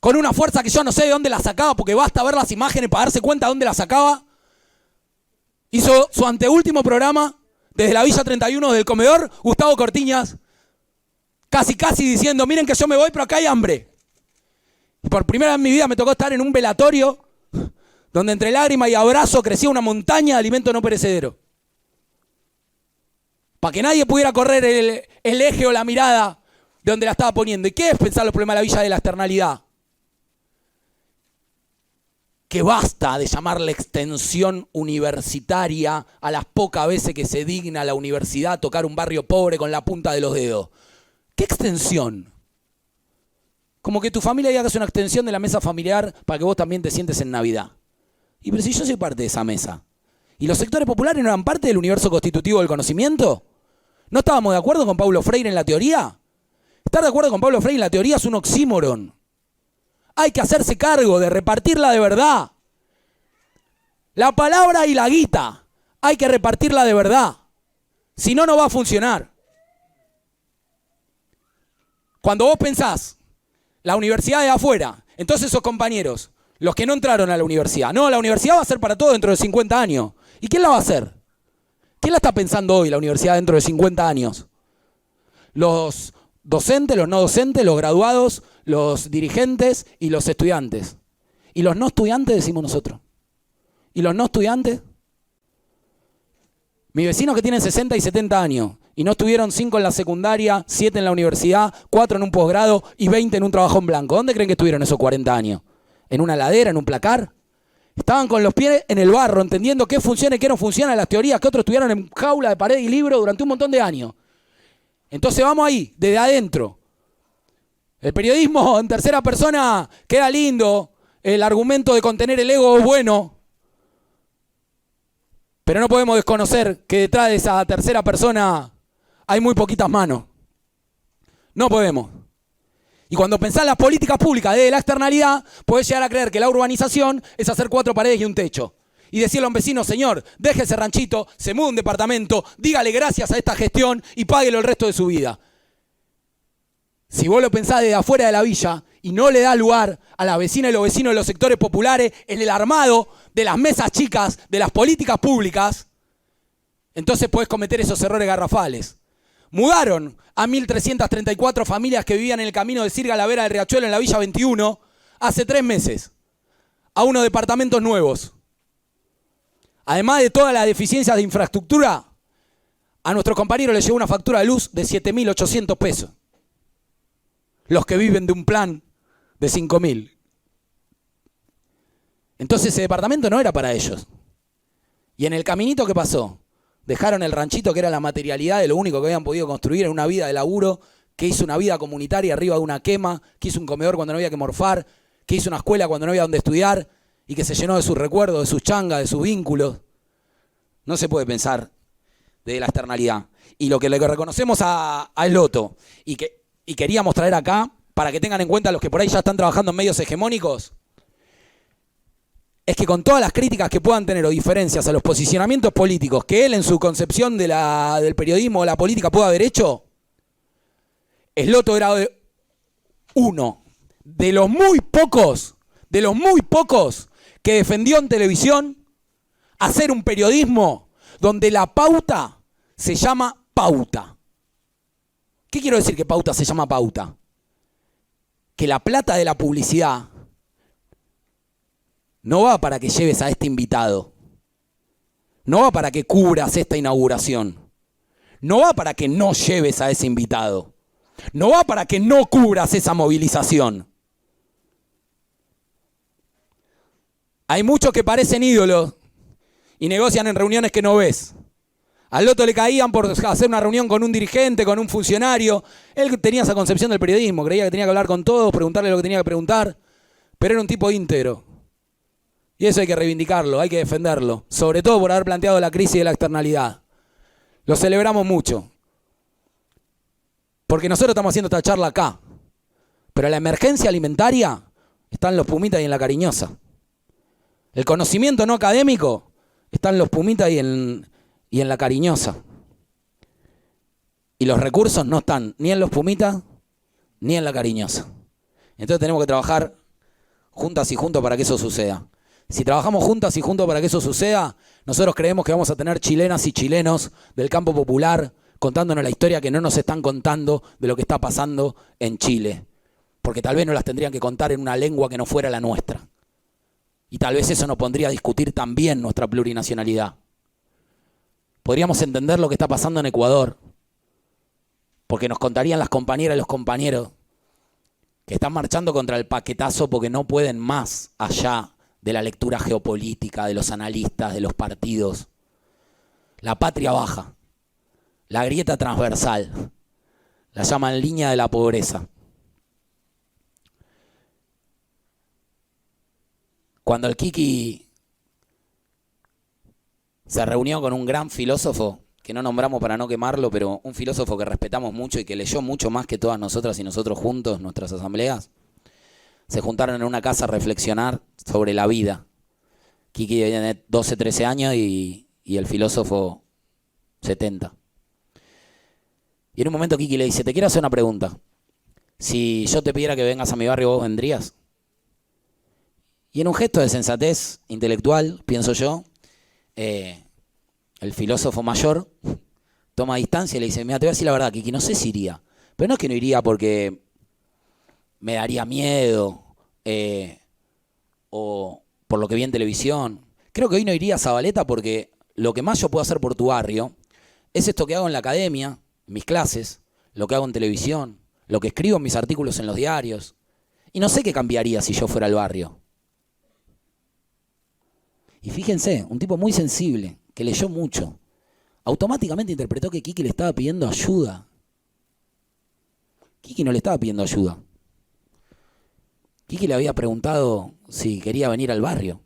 con una fuerza que yo no sé de dónde la sacaba, porque basta ver las imágenes para darse cuenta de dónde la sacaba, hizo su anteúltimo programa desde la Villa 31 del comedor, Gustavo Cortiñas, casi diciendo, miren que yo me voy, pero acá hay hambre. Y por primera vez en mi vida me tocó estar en un velatorio donde entre lágrima y abrazo crecía una montaña de alimento no perecedero. Para que nadie pudiera correr el eje o la mirada de donde la estaba poniendo. ¿Y qué es pensar los problemas de la villa de la externalidad? Que basta de llamarle extensión universitaria a las pocas veces que se digna la universidad a tocar un barrio pobre con la punta de los dedos. ¿Qué extensión? Como que tu familia diga que es una extensión de la mesa familiar para que vos también te sientes en Navidad. Y pero si yo soy parte de esa mesa. ¿Y los sectores populares no eran parte del universo constitutivo del conocimiento? ¿No estábamos de acuerdo con Paulo Freire en la teoría? Estar de acuerdo con Paulo Freire en la teoría es un oxímoron. Hay que hacerse cargo de repartirla de verdad. La palabra y la guita, hay que repartirla de verdad. Si no, no va a funcionar. Cuando vos pensás, la universidad de afuera, entonces esos compañeros, los que no entraron a la universidad. No, la universidad va a ser para todos dentro de 50 años. ¿Y quién la va a hacer? ¿Quién la está pensando hoy, la universidad, dentro de 50 años? Los docentes, los no docentes, los graduados, los dirigentes y los estudiantes. Y los no estudiantes, decimos nosotros. ¿Y los no estudiantes? Mis vecinos que tienen 60 y 70 años y no estuvieron 5 en la secundaria, 7 en la universidad, 4 en un posgrado y 20 en un trabajo en blanco. ¿Dónde creen que estuvieron esos 40 años? ¿En una ladera, en un placar? Estaban con los pies en el barro, entendiendo qué funciona y qué no funciona, las teorías que otros estuvieron en jaula de pared y libro durante un montón de años. Entonces vamos ahí, desde adentro. El periodismo en tercera persona queda lindo, el argumento de contener el ego es bueno, pero no podemos desconocer que detrás de esa tercera persona hay muy poquitas manos. No podemos. Y cuando pensás las políticas públicas desde la externalidad, podés llegar a creer que la urbanización es hacer 4 paredes y un techo. Y decirle a un vecino, señor, deje ese ranchito, se mude un departamento, dígale gracias a esta gestión y páguelo el resto de su vida. Si vos lo pensás desde afuera de la villa y no le das lugar a las vecinas y los vecinos de los sectores populares en el armado de las mesas chicas de las políticas públicas, entonces podés cometer esos errores garrafales. Mudaron a 1.334 familias que vivían en el camino de Sirga a la vera del Riachuelo en la Villa 21 hace 3 meses a unos departamentos nuevos. Además de todas las deficiencias de infraestructura, a nuestros compañeros les llegó una factura de luz de 7.800 pesos. Los que viven de un plan de 5.000. Entonces ese departamento no era para ellos. Y en el caminito, ¿qué pasó? Dejaron el ranchito, que era la materialidad de lo único que habían podido construir en una vida de laburo, que hizo una vida comunitaria arriba de una quema, que hizo un comedor cuando no había que morfar, que hizo una escuela cuando no había donde estudiar y que se llenó de sus recuerdos, de sus changas, de sus vínculos. No se puede pensar de la externalidad. Y lo que le reconocemos a Sloto y queríamos traer acá, para que tengan en cuenta los que por ahí ya están trabajando en medios hegemónicos, es que con todas las críticas que puedan tener o diferencias a los posicionamientos políticos que él en su concepción del periodismo o la política pueda haber hecho, Sloto era uno de los muy pocos que defendió en televisión hacer un periodismo donde la pauta se llama pauta. ¿Qué quiero decir que pauta se llama pauta? Que la plata de la publicidad no va para que lleves a este invitado, no va para que cubras esta inauguración, no va para que no lleves a ese invitado, no va para que no cubras esa movilización. Hay muchos que parecen ídolos y negocian en reuniones que no ves. Al Loto le caían por hacer una reunión con un dirigente, con un funcionario. Él tenía esa concepción del periodismo, creía que tenía que hablar con todos, preguntarle lo que tenía que preguntar, pero era un tipo íntegro. Y eso hay que reivindicarlo, hay que defenderlo, sobre todo por haber planteado la crisis de la externalidad. Lo celebramos mucho, porque nosotros estamos haciendo esta charla acá, pero la emergencia alimentaria está en los Pumitas y en la Cariñosa. El conocimiento no académico está en los Pumitas y en la Cariñosa. Y los recursos no están ni en los Pumitas ni en la Cariñosa. Entonces tenemos que trabajar juntas y juntos para que eso suceda. Si trabajamos juntas y juntos para que eso suceda, nosotros creemos que vamos a tener chilenas y chilenos del campo popular contándonos la historia que no nos están contando de lo que está pasando en Chile. Porque tal vez nos las tendrían que contar en una lengua que no fuera la nuestra. Y tal vez eso nos pondría a discutir también nuestra plurinacionalidad. Podríamos entender lo que está pasando en Ecuador, porque nos contarían las compañeras y los compañeros que están marchando contra el paquetazo porque no pueden más allá de la lectura geopolítica, de los analistas, de los partidos. La patria baja, la grieta transversal, la llaman línea de la pobreza. Cuando el Kiki se reunió con un gran filósofo, que no nombramos para no quemarlo, pero un filósofo que respetamos mucho y que leyó mucho más que todas nosotras y nosotros juntos, nuestras asambleas, se juntaron en una casa a reflexionar sobre la vida. Kiki tiene 12, 13 años y el filósofo 70. Y en un momento Kiki le dice, te quiero hacer una pregunta. Si yo te pidiera que vengas a mi barrio, ¿vos vendrías? Y en un gesto de sensatez intelectual, pienso yo, el filósofo mayor toma distancia y le dice, mira, te voy a decir la verdad, Kiki, no sé si iría. Pero no es que no iría porque me daría miedo o por lo que vi en televisión. Creo que hoy no iría a Zabaleta porque lo que más yo puedo hacer por tu barrio es esto que hago en la academia, en mis clases, lo que hago en televisión, lo que escribo en mis artículos en los diarios. Y no sé qué cambiaría si yo fuera al barrio. Y fíjense, un tipo muy sensible, que leyó mucho, automáticamente interpretó que Kiki le estaba pidiendo ayuda. Kiki no le estaba pidiendo ayuda. Kiki le había preguntado si quería venir al barrio.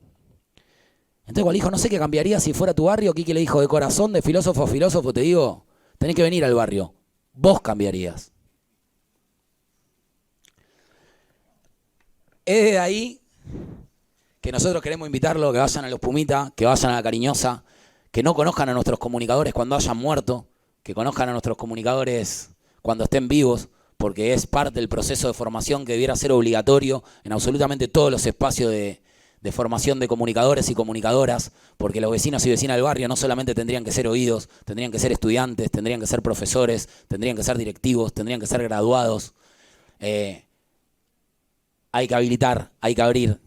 Entonces cuando dijo, no sé qué cambiaría si fuera tu barrio, Kiki le dijo, de corazón, de filósofo a filósofo, te digo, tenés que venir al barrio. Vos cambiarías. Es de ahí que nosotros queremos invitarlo, que vayan a los Pumitas, que vayan a la Cariñosa, que no conozcan a nuestros comunicadores cuando hayan muerto, que conozcan a nuestros comunicadores cuando estén vivos, porque es parte del proceso de formación que debiera ser obligatorio en absolutamente todos los espacios de formación de comunicadores y comunicadoras, porque los vecinos y vecinas del barrio no solamente tendrían que ser oídos, tendrían que ser estudiantes, tendrían que ser profesores, tendrían que ser directivos, tendrían que ser graduados. Hay que habilitar, hay que abrir,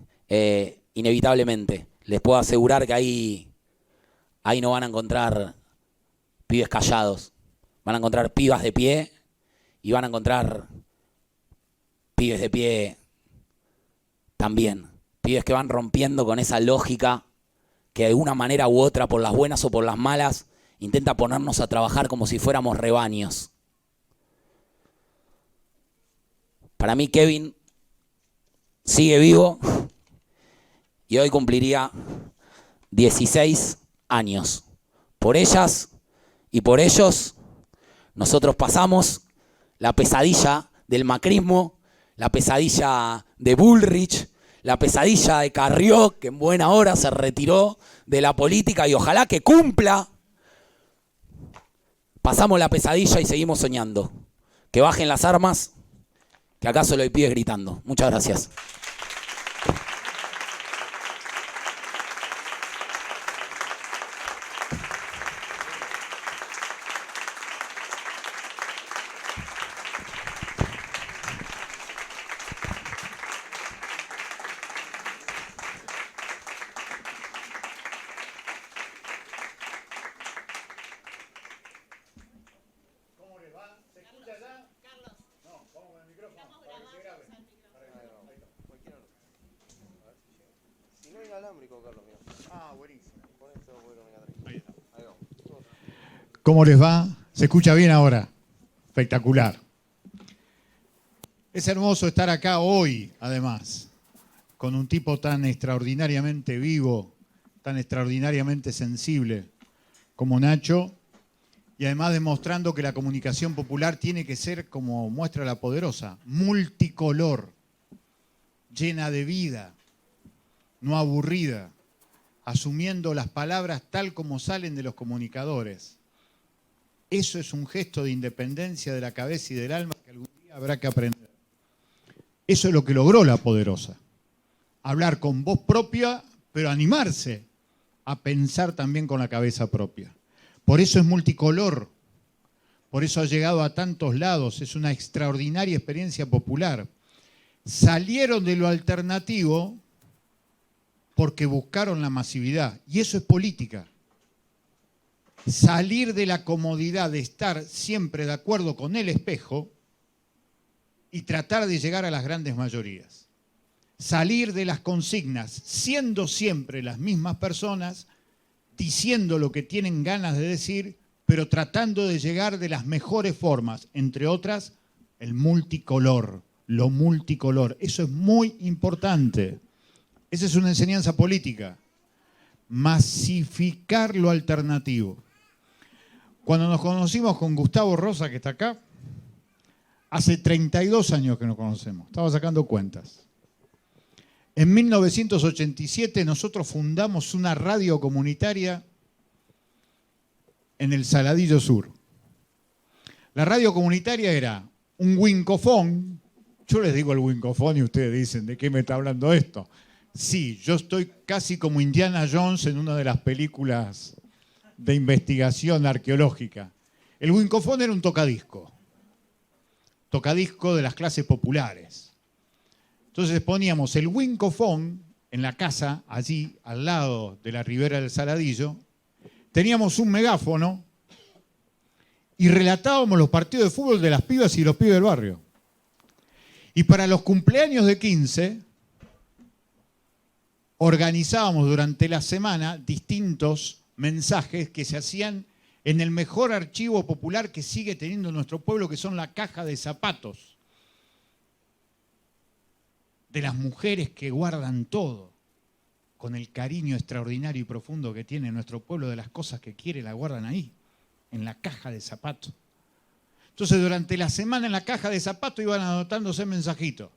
inevitablemente. Les puedo asegurar que ahí no van a encontrar pibes callados, van a encontrar pibas de pie y van a encontrar pibes de pie también. Pibes que van rompiendo con esa lógica que de alguna manera u otra, por las buenas o por las malas, intenta ponernos a trabajar como si fuéramos rebaños. Para mí Kevin sigue vivo y hoy cumpliría 16 años. Por ellas y por ellos, nosotros pasamos la pesadilla del macrismo, la pesadilla de Bullrich, la pesadilla de Carrió, que en buena hora se retiró de la política y ojalá que cumpla. Pasamos la pesadilla y seguimos soñando. Que bajen las armas, que acá solo hay pibes gritando. Muchas gracias. ¿Cómo les va? ¿Se escucha bien ahora? Espectacular. Es hermoso estar acá hoy, además, con un tipo tan extraordinariamente vivo, tan extraordinariamente sensible como Nacho, y además demostrando que la comunicación popular tiene que ser, como muestra La Poderosa, multicolor, llena de vida, no aburrida, asumiendo las palabras tal como salen de los comunicadores. Eso es un gesto de independencia de la cabeza y del alma que algún día habrá que aprender. Eso es lo que logró La Poderosa. Hablar con voz propia, pero animarse a pensar también con la cabeza propia. Por eso es multicolor, por eso ha llegado a tantos lados, es una extraordinaria experiencia popular. Salieron de lo alternativo porque buscaron la masividad, y eso es política. Salir de la comodidad de estar siempre de acuerdo con el espejo y tratar de llegar a las grandes mayorías. Salir de las consignas, siendo siempre las mismas personas, diciendo lo que tienen ganas de decir, pero tratando de llegar de las mejores formas, entre otras, el multicolor, lo multicolor. Eso es muy importante. Esa es una enseñanza política. Masificar lo alternativo. Cuando nos conocimos con Gustavo Rosa, que está acá, hace 32 años que nos conocemos, estaba sacando cuentas. En 1987 nosotros fundamos una radio comunitaria en el Saladillo Sur. La radio comunitaria era un wincofón. Yo les digo el wincofón y ustedes dicen, ¿de qué me está hablando esto? Sí, yo estoy casi como Indiana Jones en una de las películas de investigación arqueológica. El wincofón era un tocadisco de las clases populares. Entonces poníamos el wincofón en la casa, allí al lado de la ribera del Saladillo, teníamos un megáfono y relatábamos los partidos de fútbol de las pibas y los pibes del barrio. Y para los cumpleaños de 15, organizábamos durante la semana distintos mensajes que se hacían en el mejor archivo popular que sigue teniendo nuestro pueblo, que son la caja de zapatos de las mujeres que guardan todo, con el cariño extraordinario y profundo que tiene nuestro pueblo de las cosas que quiere, la guardan ahí, en la caja de zapatos. Entonces durante la semana en la caja de zapatos iban anotándose mensajitos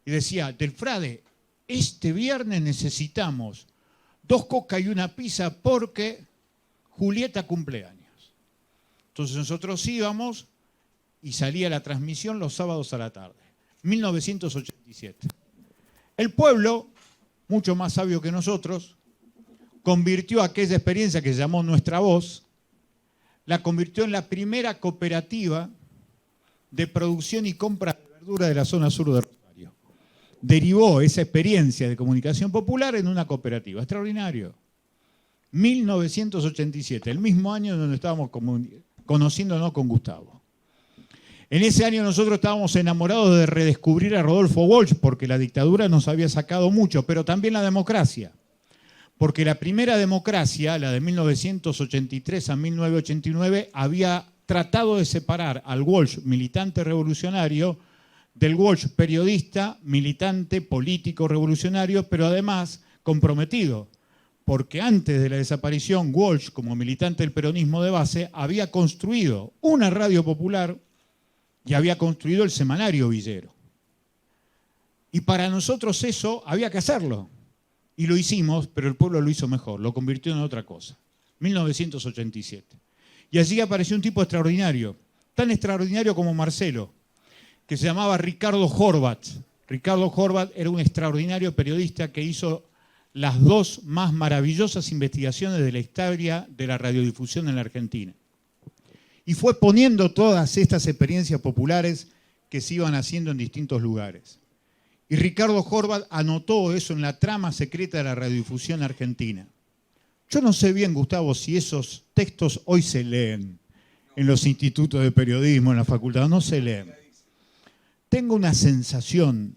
y decía, del Frade, este viernes necesitamos 2 coca y una pizza porque Julieta cumpleaños. Entonces nosotros íbamos y salía la transmisión los sábados a la tarde. 1987. El pueblo, mucho más sabio que nosotros, convirtió aquella experiencia que se llamó Nuestra Voz, la convirtió en la primera cooperativa de producción y compra de verdura de la zona sur de Rosario. Derivó esa experiencia de comunicación popular en una cooperativa. Extraordinario. 1987, el mismo año en donde estábamos conociéndonos con Gustavo. En ese año nosotros estábamos enamorados de redescubrir a Rodolfo Walsh porque la dictadura nos había sacado mucho, pero también la democracia. Porque la primera democracia, la de 1983 a 1989, había tratado de separar al Walsh militante revolucionario del Walsh periodista, militante político revolucionario, pero además comprometido. Porque antes de la desaparición, Walsh, como militante del peronismo de base, había construido una radio popular y había construido el semanario Villero. Y para nosotros eso había que hacerlo. Y lo hicimos, pero el pueblo lo hizo mejor, lo convirtió en otra cosa. 1987. Y allí apareció un tipo extraordinario, tan extraordinario como Marcelo, que se llamaba Ricardo Horvat. Ricardo Horvat era un extraordinario periodista que hizo las dos más maravillosas investigaciones de la historia de la radiodifusión en la Argentina. Y fue poniendo todas estas experiencias populares que se iban haciendo en distintos lugares. Y Ricardo Horvat anotó eso en la trama secreta de la radiodifusión argentina. Yo no sé bien, Gustavo, si esos textos hoy se leen en los institutos de periodismo, en la facultad, no se leen. Tengo una sensación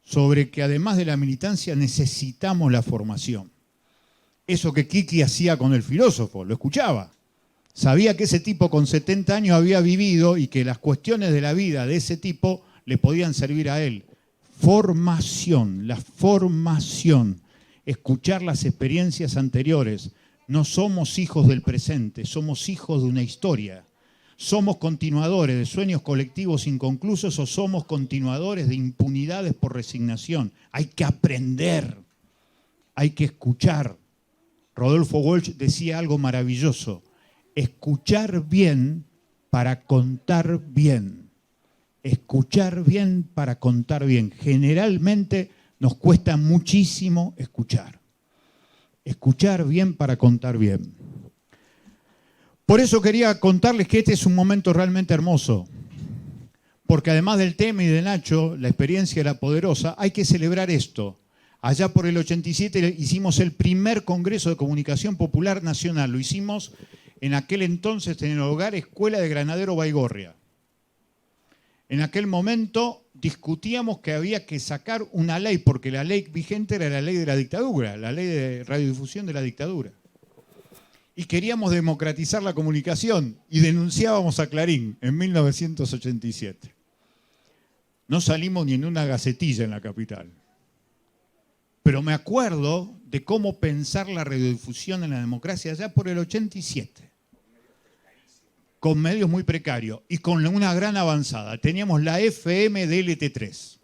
sobre que además de la militancia necesitamos la formación. Eso que Kiki hacía con el filósofo, lo escuchaba. Sabía que ese tipo con 70 años había vivido y que las cuestiones de la vida de ese tipo le podían servir a él. Formación, la formación. Escuchar las experiencias anteriores. No somos hijos del presente, somos hijos de una historia. ¿Somos continuadores de sueños colectivos inconclusos o somos continuadores de impunidades por resignación? Hay que aprender, hay que escuchar. Rodolfo Walsh decía algo maravilloso: escuchar bien para contar bien. Escuchar bien para contar bien. Generalmente nos cuesta muchísimo escuchar. Escuchar bien para contar bien. Por eso quería contarles que este es un momento realmente hermoso, porque además del tema y de Nacho, la experiencia era poderosa, hay que celebrar esto. Allá por el 87 hicimos el primer Congreso de Comunicación Popular Nacional, lo hicimos en aquel entonces en el Hogar Escuela de Granadero Baigorria. En aquel momento discutíamos que había que sacar una ley, porque la ley vigente era la ley de la dictadura, la ley de radiodifusión de la dictadura. Y queríamos democratizar la comunicación y denunciábamos a Clarín en 1987. No salimos ni en una gacetilla en la capital. Pero me acuerdo de cómo pensar la radiodifusión en la democracia allá por el 87. Con medios muy precarios y con una gran avanzada. Teníamos la FM DLT3.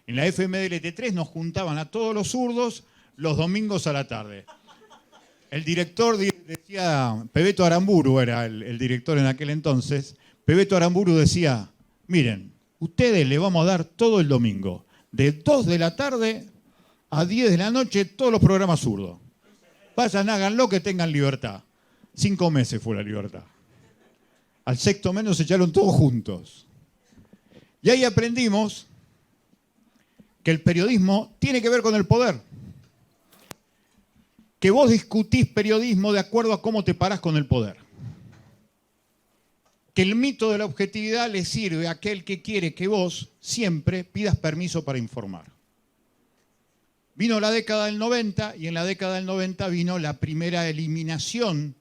En la FM DLT3 nos juntaban a todos los zurdos los domingos a la tarde. El director decía, Pebeto Aramburu era el director en aquel entonces, Pebeto Aramburu decía, miren, ustedes le vamos a dar todo el domingo, de 2 de la tarde a 10 de la noche, todos los programas zurdos. Vayan, háganlo, que tengan libertad. 5 meses fue la libertad. Al sexto mes nos echaron todos juntos. Y ahí aprendimos que el periodismo tiene que ver con el poder. Que vos discutís periodismo de acuerdo a cómo te parás con el poder. Que el mito de la objetividad le sirve a aquel que quiere que vos siempre pidas permiso para informar. Vino la década del 90 y en la década del 90 vino la primera eliminación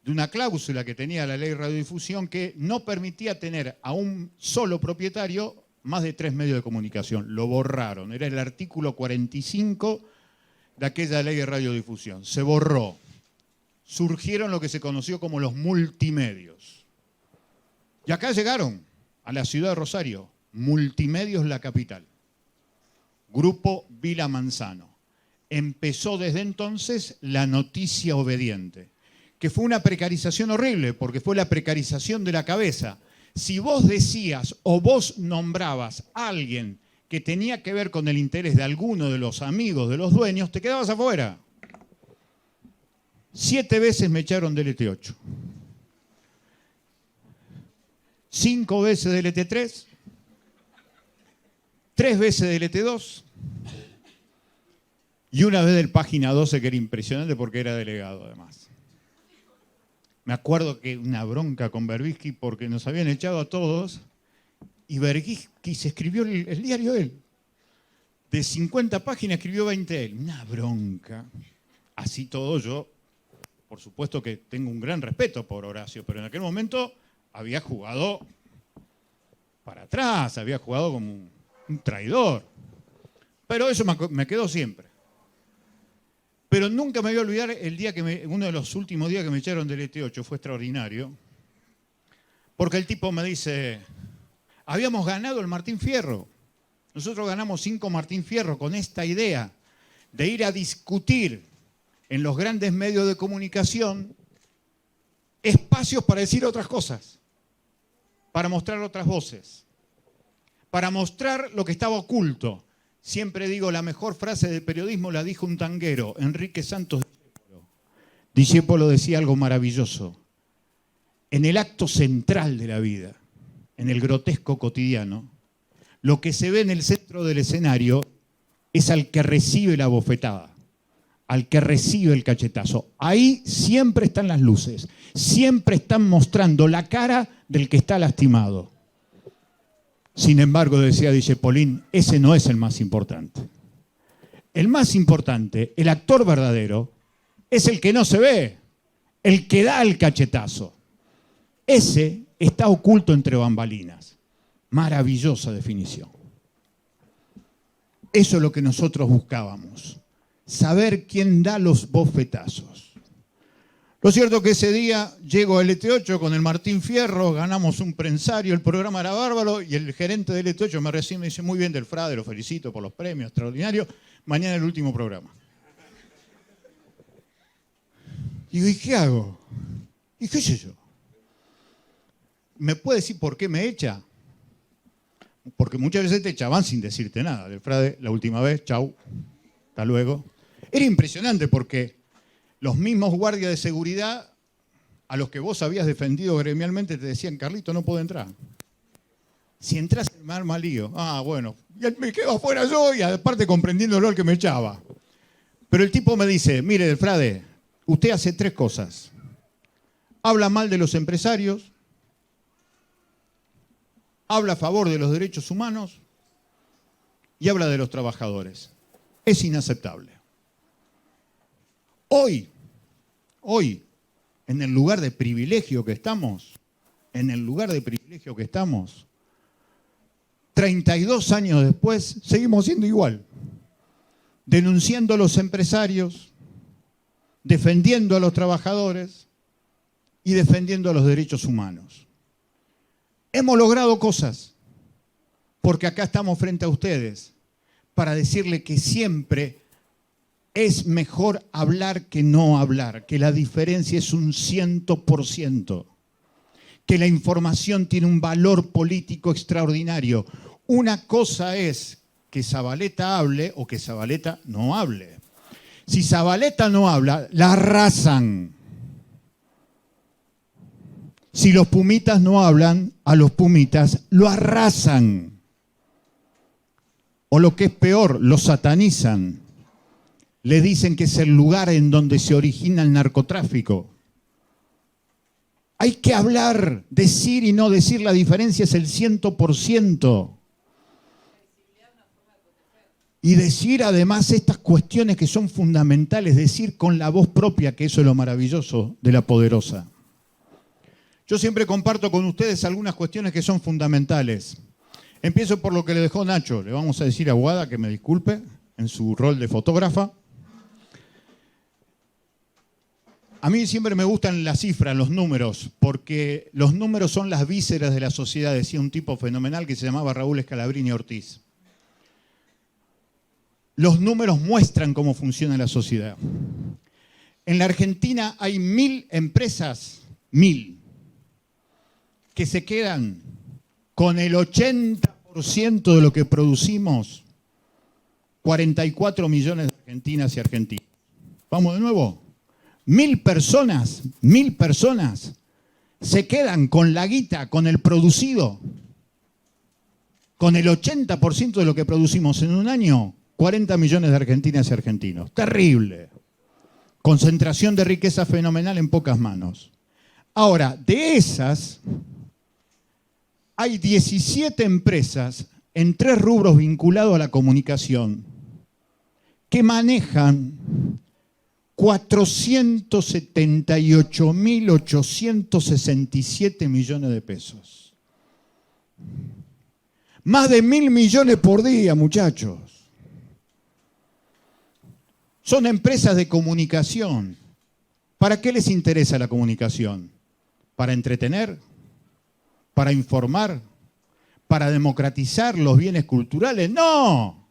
de una cláusula que tenía la ley de radiodifusión que no permitía tener a un solo propietario más de 3 medios de comunicación. Lo borraron. Era el artículo 45 de aquella ley de radiodifusión. Se borró. Surgieron lo que se conoció como los multimedios. Y acá llegaron a la ciudad de Rosario. Multimedios La Capital. Grupo Vila Manzano. Empezó desde entonces la noticia obediente, que fue una precarización horrible, porque fue la precarización de la cabeza. Si vos decías o vos nombrabas a alguien que tenía que ver con el interés de alguno de los amigos de los dueños, te quedabas afuera. 7 veces me echaron del LT8. 5 veces del LT3. 3 veces del LT2. Y una vez del Página 12, que era impresionante porque era delegado además. Me acuerdo que una bronca con Berbisky porque nos habían echado a todos y Berbisky se escribió el diario él. De 50 páginas escribió 20 él. Una bronca. Así todo yo, por supuesto que tengo un gran respeto por Horacio, pero en aquel momento había jugado para atrás, había jugado como un traidor. Pero eso me quedó siempre. Pero nunca me voy a olvidar el día uno de los últimos días que me echaron del ET8, fue extraordinario, porque el tipo me dice, habíamos ganado el Martín Fierro Nosotros ganamos 5 Martín Fierro con esta idea de ir a discutir en los grandes medios de comunicación espacios para decir otras cosas, para mostrar otras voces, para mostrar lo que estaba oculto. Siempre digo, la mejor frase del periodismo la dijo un tanguero, Enrique Santos Discépolo. Discépolo decía algo maravilloso. En el acto central de la vida, en el grotesco cotidiano, lo que se ve en el centro del escenario es al que recibe la bofetada, al que recibe el cachetazo. Ahí siempre están las luces, siempre están mostrando la cara del que está lastimado. Sin embargo, decía Discépolín, ese no es el más importante. El más importante, el actor verdadero, es el que no se ve, el que da el cachetazo. Ese está oculto entre bambalinas. Maravillosa definición. Eso es lo que nosotros buscábamos, saber quién da los bofetazos. Lo cierto es que ese día llego a LT8 con el Martín Fierro, ganamos un prensario, el programa era bárbaro y el gerente de LT8 me recibe y me dice, muy bien Delfrade, lo felicito por los premios, extraordinarios, mañana el último programa. Y digo, ¿y qué hago? ¿Y qué sé yo? ¿Me puede decir por qué me echa? Porque muchas veces te echaban sin decirte nada. Delfrade, la última vez, chau, hasta luego. Era impresionante porque los mismos guardias de seguridad a los que vos habías defendido gremialmente te decían, Carlito, no puedo entrar. Si entras me arma lío. Ah, bueno, y me quedo afuera yo y aparte comprendiéndolo el que me echaba. Pero el tipo me dice, mire, Delfrade, usted hace 3 cosas. Habla mal de los empresarios, habla a favor de los derechos humanos y habla de los trabajadores. Es inaceptable. Hoy, en el lugar de privilegio que estamos, 32 años después, seguimos siendo igual. Denunciando a los empresarios, defendiendo a los trabajadores y defendiendo a los derechos humanos. Hemos logrado cosas, porque acá estamos frente a ustedes, para decirle que siempre es mejor hablar que no hablar, que la diferencia es un 100%, que la información tiene un valor político extraordinario. Una cosa es que Zabaleta hable o que Zabaleta no hable. Si Zabaleta no habla, la arrasan. Si los pumitas no hablan, a los pumitas lo arrasan. O lo que es peor, lo satanizan. Le dicen que es el lugar en donde se origina el narcotráfico. Hay que hablar, decir y no decir, la diferencia es el 100%. Y decir además estas cuestiones que son fundamentales, decir con la voz propia, que eso es lo maravilloso de la Poderosa. Yo siempre comparto con ustedes algunas cuestiones que son fundamentales. Empiezo por lo que le dejó Nacho. Le vamos a decir a Guada que me disculpe en su rol de fotógrafa. A mí siempre me gustan las cifras, los números, porque los números son las vísceras de la sociedad, decía un tipo fenomenal que se llamaba Raúl Scalabrini Ortiz. Los números muestran cómo funciona la sociedad. En la Argentina hay 1000 empresas, 1000, que se quedan con el 80% de lo que producimos, 44 millones de argentinas y argentinos. Vamos de nuevo. 1000 personas se quedan con la guita, con el producido, con el 80% de lo que producimos en un año, 40 millones de argentinas y argentinos. Terrible. Concentración de riqueza fenomenal en pocas manos. Ahora, de esas, hay 17 empresas en 3 rubros vinculados a la comunicación que manejan 478.867 millones de pesos. Más de 1.000 millones por día, muchachos. Son empresas de comunicación. ¿Para qué les interesa la comunicación? ¿Para entretener? ¿Para informar? para democratizar los bienes culturales. ¡No!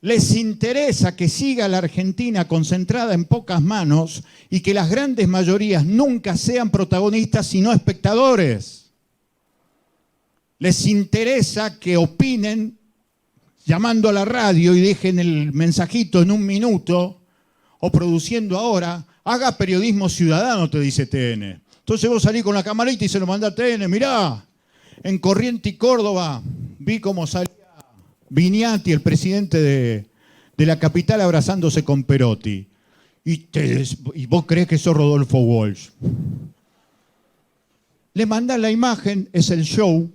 Les interesa que siga la Argentina concentrada en pocas manos y que las grandes mayorías nunca sean protagonistas sino espectadores. Les interesa que opinen llamando a la radio y dejen el mensajito en 1 minuto o produciendo ahora. Haga periodismo ciudadano, te dice TN. Entonces vos salís con la camarita y se lo mandás a TN. Mirá, en Corrientes y Córdoba vi cómo salía Vignati, el presidente de la capital, abrazándose con Perotti. Y vos creés que sos Rodolfo Walsh. Le mandás la imagen, es el show.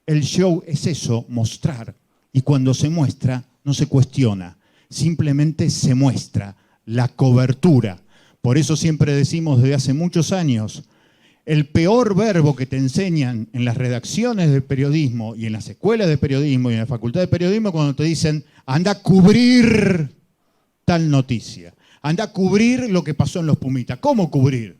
El show es eso, mostrar. Y cuando se muestra, no se cuestiona. Simplemente se muestra la cobertura. Por eso siempre decimos desde hace muchos años, el peor verbo que te enseñan en las redacciones de periodismo y en las escuelas de periodismo y en la facultad de periodismo cuando te dicen, anda a cubrir tal noticia, anda a cubrir lo que pasó en los Pumitas. ¿Cómo cubrir?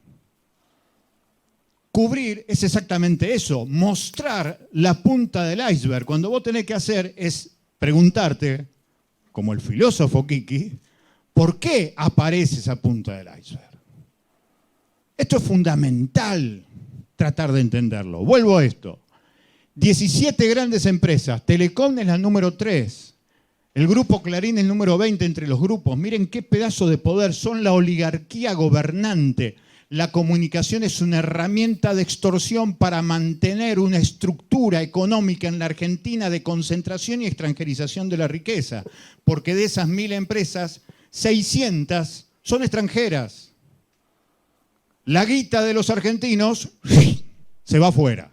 Cubrir es exactamente eso, mostrar la punta del iceberg. Cuando vos tenés que hacer es preguntarte, como el filósofo Kiki, ¿por qué aparece esa punta del iceberg? Esto es fundamental tratar de entenderlo. Vuelvo a esto. 17 grandes empresas. Telecom es la número 3. El Grupo Clarín es el número 20 entre los grupos. Miren qué pedazo de poder. Son la oligarquía gobernante. La comunicación es una herramienta de extorsión para mantener una estructura económica en la Argentina de concentración y extranjerización de la riqueza. Porque de esas 1000 empresas, 600 son extranjeras. La guita de los argentinos se va afuera.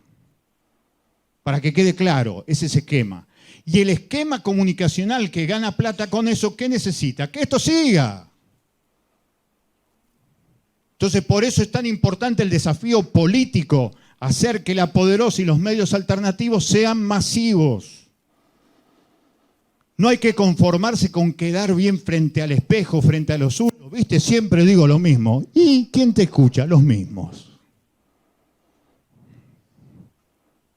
Para que quede claro, es ese esquema. Y el esquema comunicacional que gana plata con eso, ¿qué necesita? Que esto siga. Entonces, por eso es tan importante el desafío político, hacer que la Poderosa y los medios alternativos sean masivos. No hay que conformarse con quedar bien frente al espejo, frente a los suyos. ¿Viste? Siempre digo lo mismo. ¿Y quién te escucha? Los mismos.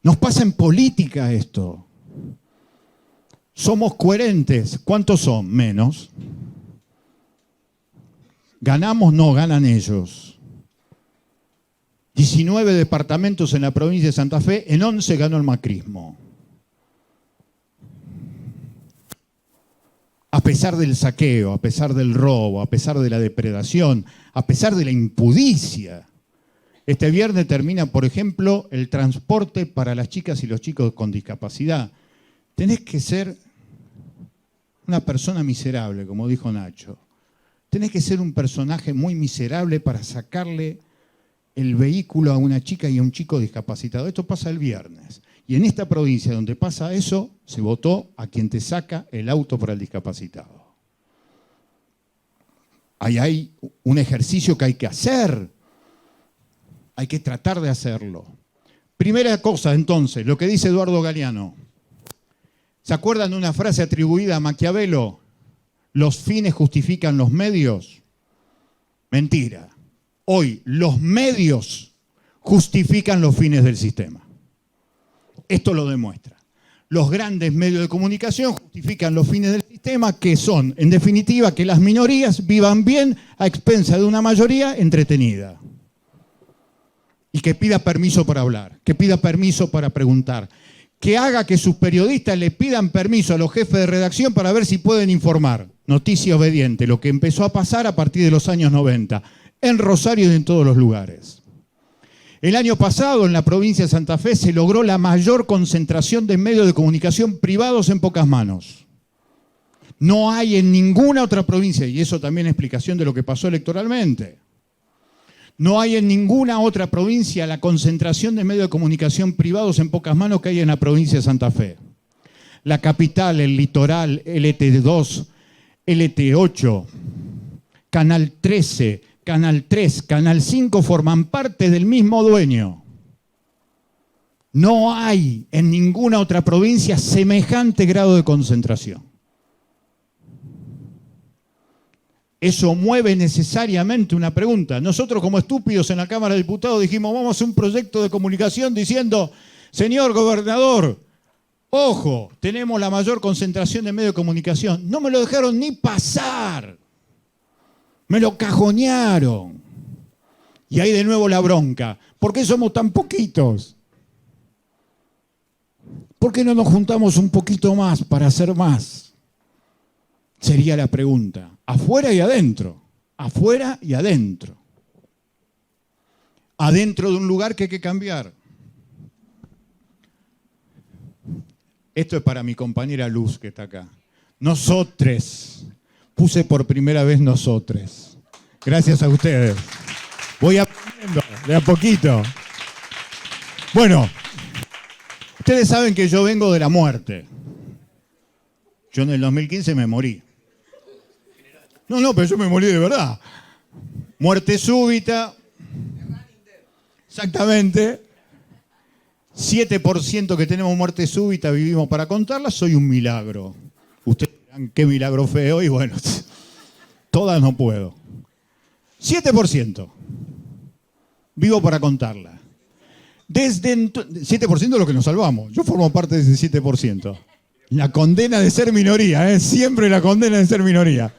Nos pasa en política esto. Somos coherentes. ¿Cuántos son? Menos. Ganamos, no, ganan ellos. 19 departamentos en la provincia de Santa Fe, en 11 ganó el macrismo. A pesar del saqueo, a pesar del robo, a pesar de la depredación, a pesar de la impudicia. Este viernes termina, por ejemplo, el transporte para las chicas y los chicos con discapacidad. Tenés que ser una persona miserable, como dijo Nacho. Tenés que ser un personaje muy miserable para sacarle el vehículo a una chica y a un chico discapacitado. Esto pasa el viernes. Y en esta provincia donde pasa eso, se votó a quien te saca el auto para el discapacitado. Ahí hay un ejercicio que hay que hacer. Hay que tratar de hacerlo. Primera cosa, entonces, lo que dice Eduardo Galeano. ¿Se acuerdan de una frase atribuida a Maquiavelo? ¿Los fines justifican los medios? Mentira. Hoy los medios justifican los fines del sistema. Esto lo demuestra. Los grandes medios de comunicación justifican los fines del sistema, que son, en definitiva, que las minorías vivan bien a expensas de una mayoría entretenida. Y que pida permiso para hablar, que pida permiso para preguntar, que haga que sus periodistas le pidan permiso a los jefes de redacción para ver si pueden informar. Noticia obediente, lo que empezó a pasar a partir de los años 90, en Rosario y en todos los lugares. El año pasado, en la provincia de Santa Fe, se logró la mayor concentración de medios de comunicación privados en pocas manos. No hay en ninguna otra provincia, y eso también es explicación de lo que pasó electoralmente. No hay en ninguna otra provincia la concentración de medios de comunicación privados en pocas manos que hay en la provincia de Santa Fe. La capital, el litoral, LT2, LT8, Canal 13, Canal 3, Canal 5 forman parte del mismo dueño. No hay en ninguna otra provincia semejante grado de concentración. Eso mueve necesariamente una pregunta. Nosotros como estúpidos en la Cámara de Diputados dijimos, vamos a hacer un proyecto de comunicación diciendo, Señor gobernador, ojo, tenemos la mayor concentración de medios de comunicación. No me lo dejaron ni pasar. Me lo cajonearon. Y ahí de nuevo la bronca. ¿Por qué somos tan poquitos? ¿Por qué no nos juntamos un poquito más para hacer más? Sería la pregunta. Afuera y adentro. Afuera y adentro. Adentro de un lugar que hay que cambiar. Esto es para mi compañera Luz que está acá. Nosotres. Puse por primera vez nosotres. Gracias a ustedes. Voy aprendiendo de a poquito. Bueno, ustedes saben que yo vengo de la muerte. Yo en el 2015 me morí. No, pero yo me morí de verdad. Muerte súbita. Exactamente. 7% que tenemos muerte súbita vivimos para contarla, soy un milagro. Ustedes dirán, qué milagro feo, y bueno, todas no puedo. 7%. Vivo para contarla. 7% de lo que nos salvamos. Yo formo parte de ese 7%. La condena de ser minoría, siempre la condena de ser minoría.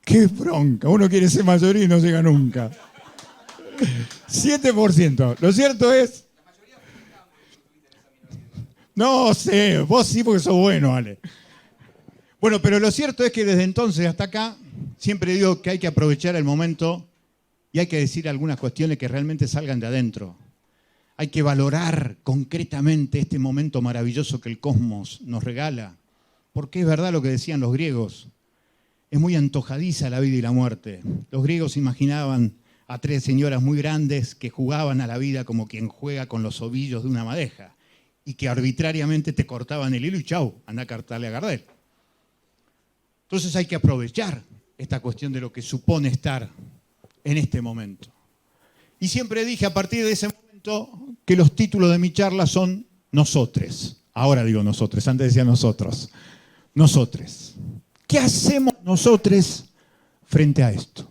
Qué bronca. Uno quiere ser mayoría y no llega nunca. 7%. Lo cierto es... No sé, vos sí porque sos bueno, Ale. Bueno, pero lo cierto es que desde entonces hasta acá siempre digo que hay que aprovechar el momento y hay que decir algunas cuestiones que realmente salgan de adentro. Hay que valorar concretamente este momento maravilloso que el cosmos nos regala. Porque es verdad lo que decían los griegos. Es muy antojadiza la vida y la muerte. Los griegos imaginaban a 3 señoras muy grandes que jugaban a la vida como quien juega con los ovillos de una madeja y que arbitrariamente te cortaban el hilo y chau, anda a cartarle a Gardel. Entonces hay que aprovechar esta cuestión de lo que supone estar en este momento. Y siempre dije a partir de ese momento que los títulos de mi charla son nosotres. Ahora digo nosotros, antes decía nosotros. Nosotres. ¿Qué hacemos nosotros frente a esto?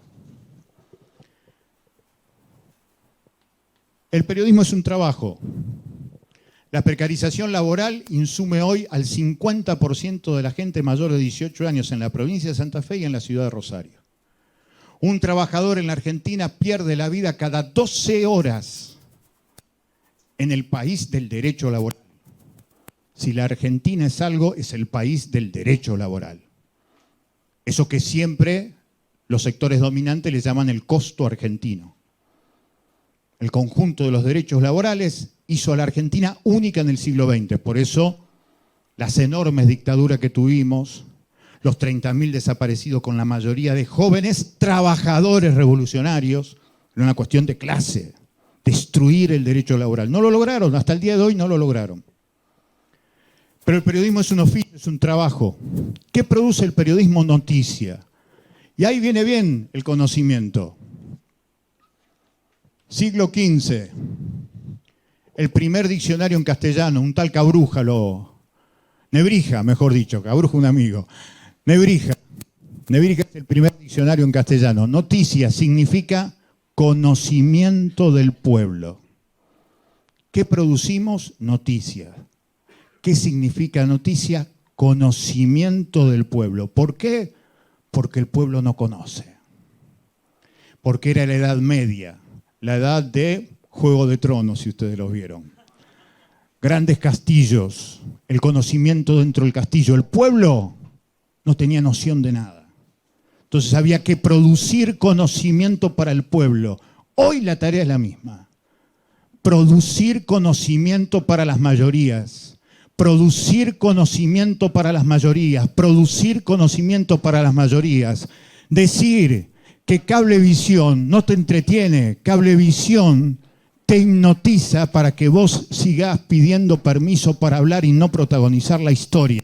El periodismo es un trabajo. La precarización laboral insume hoy al 50% de la gente mayor de 18 años en la provincia de Santa Fe y en la ciudad de Rosario. Un trabajador en la Argentina pierde la vida cada 12 horas en el país del derecho laboral. Si la Argentina es algo, es el país del derecho laboral. Eso que siempre los sectores dominantes le llaman el costo argentino. El conjunto de los derechos laborales hizo a la Argentina única en el siglo XX. Por eso, las enormes dictaduras que tuvimos, los 30.000 desaparecidos con la mayoría de jóvenes trabajadores revolucionarios, era una cuestión de clase, destruir el derecho laboral. No lo lograron, hasta el día de hoy no lo lograron. Pero el periodismo es un oficio, es un trabajo. ¿Qué produce el periodismo? Noticia. Y ahí viene bien el conocimiento. Siglo XV, el primer diccionario en castellano, un tal Cabruja, Nebrija, mejor dicho, Cabruja un amigo. Nebrija es el primer diccionario en castellano. Noticia significa conocimiento del pueblo. ¿Qué producimos? Noticia. ¿Qué significa noticia? Conocimiento del pueblo. ¿Por qué? Porque el pueblo no conoce. Porque era la Edad Media. La edad de Juego de Tronos, si ustedes los vieron. Grandes castillos, el conocimiento dentro del castillo. El pueblo no tenía noción de nada. Entonces había que producir conocimiento para el pueblo. Hoy la tarea es la misma. Producir conocimiento para las mayorías. Producir conocimiento para las mayorías. Producir conocimiento para las mayorías. Decir que Cablevisión no te entretiene, Cablevisión te hipnotiza para que vos sigas pidiendo permiso para hablar y no protagonizar la historia.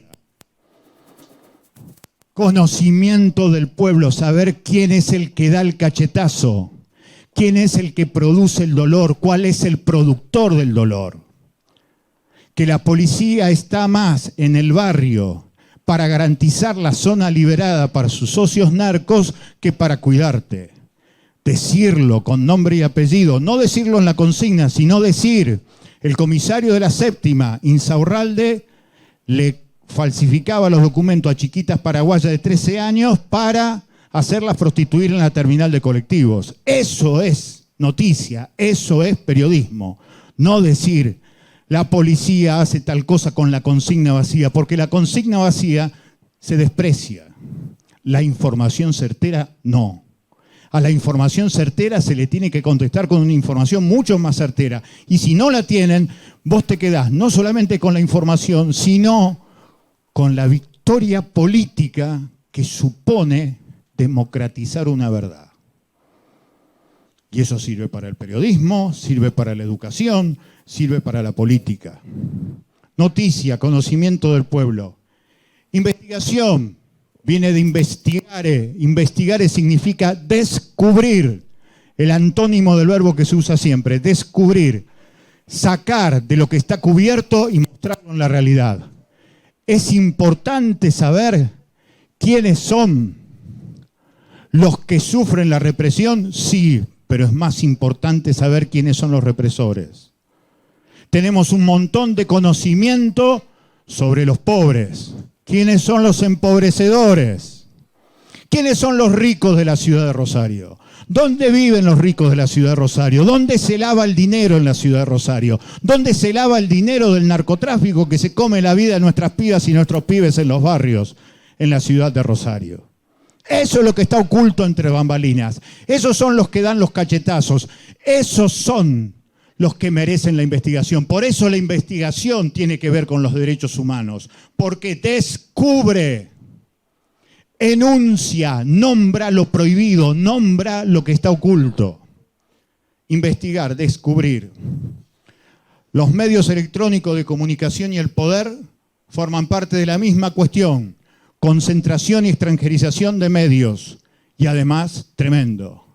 Conocimiento del pueblo, saber quién es el que da el cachetazo, quién es el que produce el dolor, cuál es el productor del dolor. Que la policía está más en el barrio para garantizar la zona liberada para sus socios narcos que para cuidarte. decirlo con nombre y apellido, no decirlo en la consigna, sino decir, el comisario de la séptima, Insaurralde, le falsificaba los documentos a chiquitas paraguayas de 13 años para hacerlas prostituir en la terminal de colectivos. Eso es noticia, eso es periodismo. No decir, la policía hace tal cosa con la consigna vacía, porque la consigna vacía se desprecia. La información certera, no. A la información certera se le tiene que contestar con una información mucho más certera. Y si no la tienen, vos te quedás no solamente con la información, sino con la victoria política que supone democratizar una verdad. Y eso sirve para el periodismo, sirve para la educación, sirve para la política. Noticia, conocimiento del pueblo. Investigación. Viene de investigare. Investigare significa descubrir. El antónimo del verbo que se usa siempre, descubrir. Sacar de lo que está cubierto y mostrarlo en la realidad. Es importante saber quiénes son los que sufren la represión, sí, pero es más importante saber quiénes son los represores. Tenemos un montón de conocimiento sobre los pobres. ¿Quiénes son los empobrecedores? ¿Quiénes son los ricos de la ciudad de Rosario? ¿Dónde viven los ricos de la ciudad de Rosario? ¿Dónde se lava el dinero en la ciudad de Rosario? ¿Dónde se lava el dinero del narcotráfico que se come la vida de nuestras pibas y nuestros pibes en los barrios en la ciudad de Rosario? Eso es lo que está oculto entre bambalinas. Esos son los que dan los cachetazos. Esos son los que merecen la investigación. Por eso la investigación tiene que ver con los derechos humanos, porque descubre, enuncia, nombra lo prohibido, nombra lo que está oculto. Investigar, descubrir. Los medios electrónicos de comunicación y el poder forman parte de la misma cuestión. Concentración y extranjerización de medios. Y además, tremendo.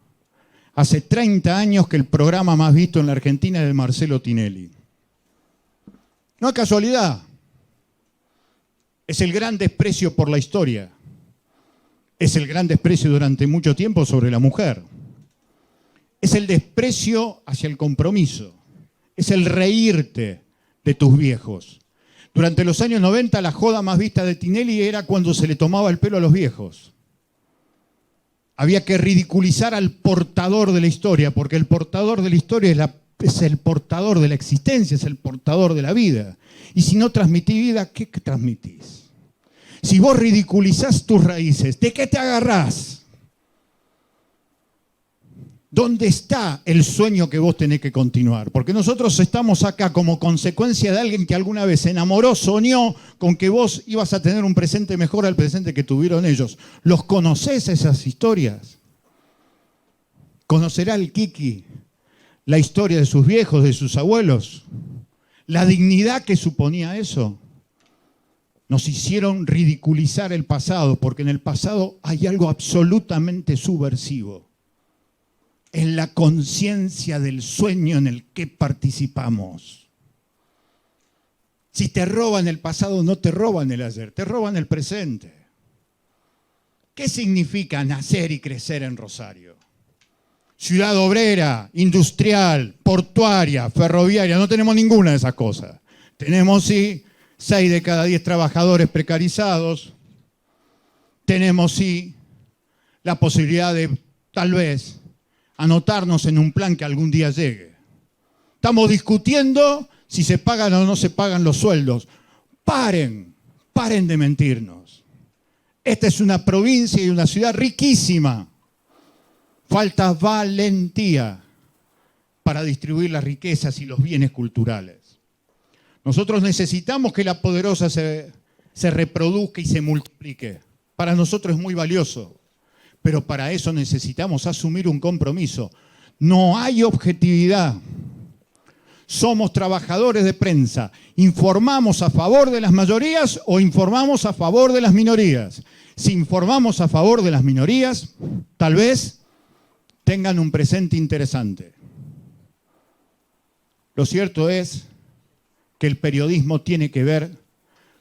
Hace 30 años que el programa más visto en la Argentina es de Marcelo Tinelli. No es casualidad. Es el gran desprecio por la historia. Es el gran desprecio durante mucho tiempo sobre la mujer. Es el desprecio hacia el compromiso. Es el reírte de tus viejos. Durante los años 90 la joda más vista de Tinelli era cuando se le tomaba el pelo a los viejos. Había que ridiculizar al portador de la historia, porque el portador de la historia es el portador de la existencia, es el portador de la vida. Y si no transmitís vida, ¿qué transmitís? Si vos ridiculizás tus raíces, ¿de qué te agarrás? ¿Dónde está el sueño que vos tenés que continuar? Porque nosotros estamos acá como consecuencia de alguien que alguna vez se enamoró, soñó con que vos ibas a tener un presente mejor al presente que tuvieron ellos. ¿Los conocés esas historias? ¿Conocerá el Kiki la historia de sus viejos, de sus abuelos? ¿La dignidad que suponía eso? Nos hicieron ridiculizar el pasado, porque en el pasado hay algo absolutamente subversivo. En la conciencia del sueño en el que participamos. Si te roban el pasado, no te roban el ayer, te roban el presente. ¿Qué significa nacer y crecer en Rosario? Ciudad obrera, industrial, portuaria, ferroviaria, no tenemos ninguna de esas cosas. Tenemos, sí, 6 de cada 10 trabajadores precarizados. Tenemos, sí, la posibilidad de, tal vez, anotarnos en un plan que algún día llegue. Estamos discutiendo si se pagan o no se pagan los sueldos. Paren de mentirnos. Esta es una provincia y una ciudad riquísima. Falta valentía para distribuir las riquezas y los bienes culturales. Nosotros necesitamos que la poderosa se reproduzca y se multiplique. Para nosotros es muy valioso. Pero para eso necesitamos asumir un compromiso. No hay objetividad. Somos trabajadores de prensa. ¿Informamos a favor de las mayorías o informamos a favor de las minorías? Si informamos a favor de las minorías, tal vez tengan un presente interesante. Lo cierto es que el periodismo tiene que ver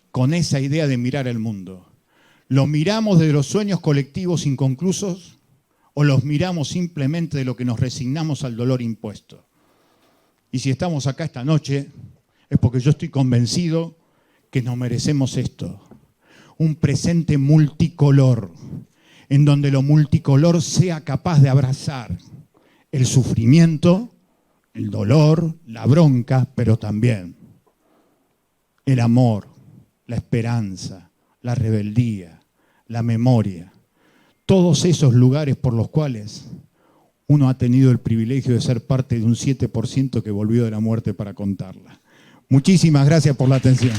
con esa idea de mirar el mundo. ¿Lo miramos desde los sueños colectivos inconclusos o los miramos simplemente de lo que nos resignamos al dolor impuesto. Y si estamos acá esta noche, es porque yo estoy convencido que nos merecemos esto. Un presente multicolor, en donde lo multicolor sea capaz de abrazar el sufrimiento, el dolor, la bronca, pero también el amor, la esperanza, la rebeldía, la memoria. Todos esos lugares por los cuales uno ha tenido el privilegio de ser parte de un 7% que volvió de la muerte para contarla. Muchísimas gracias por la atención.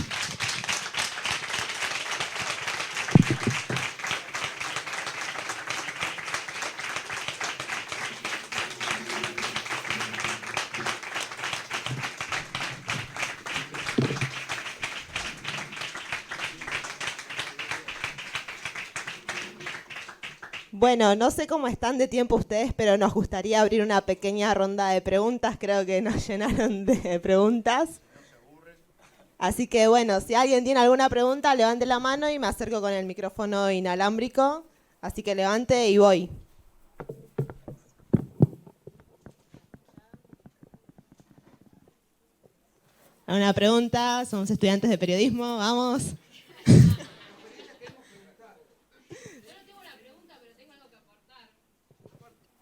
Bueno, no sé cómo están de tiempo ustedes, pero nos gustaría abrir una pequeña ronda de preguntas. Creo que nos llenaron de preguntas. Así que bueno, si alguien tiene alguna pregunta, levante la mano y me acerco con el micrófono inalámbrico. Así que levante y voy. ¿Alguna pregunta? Somos estudiantes de periodismo, vamos.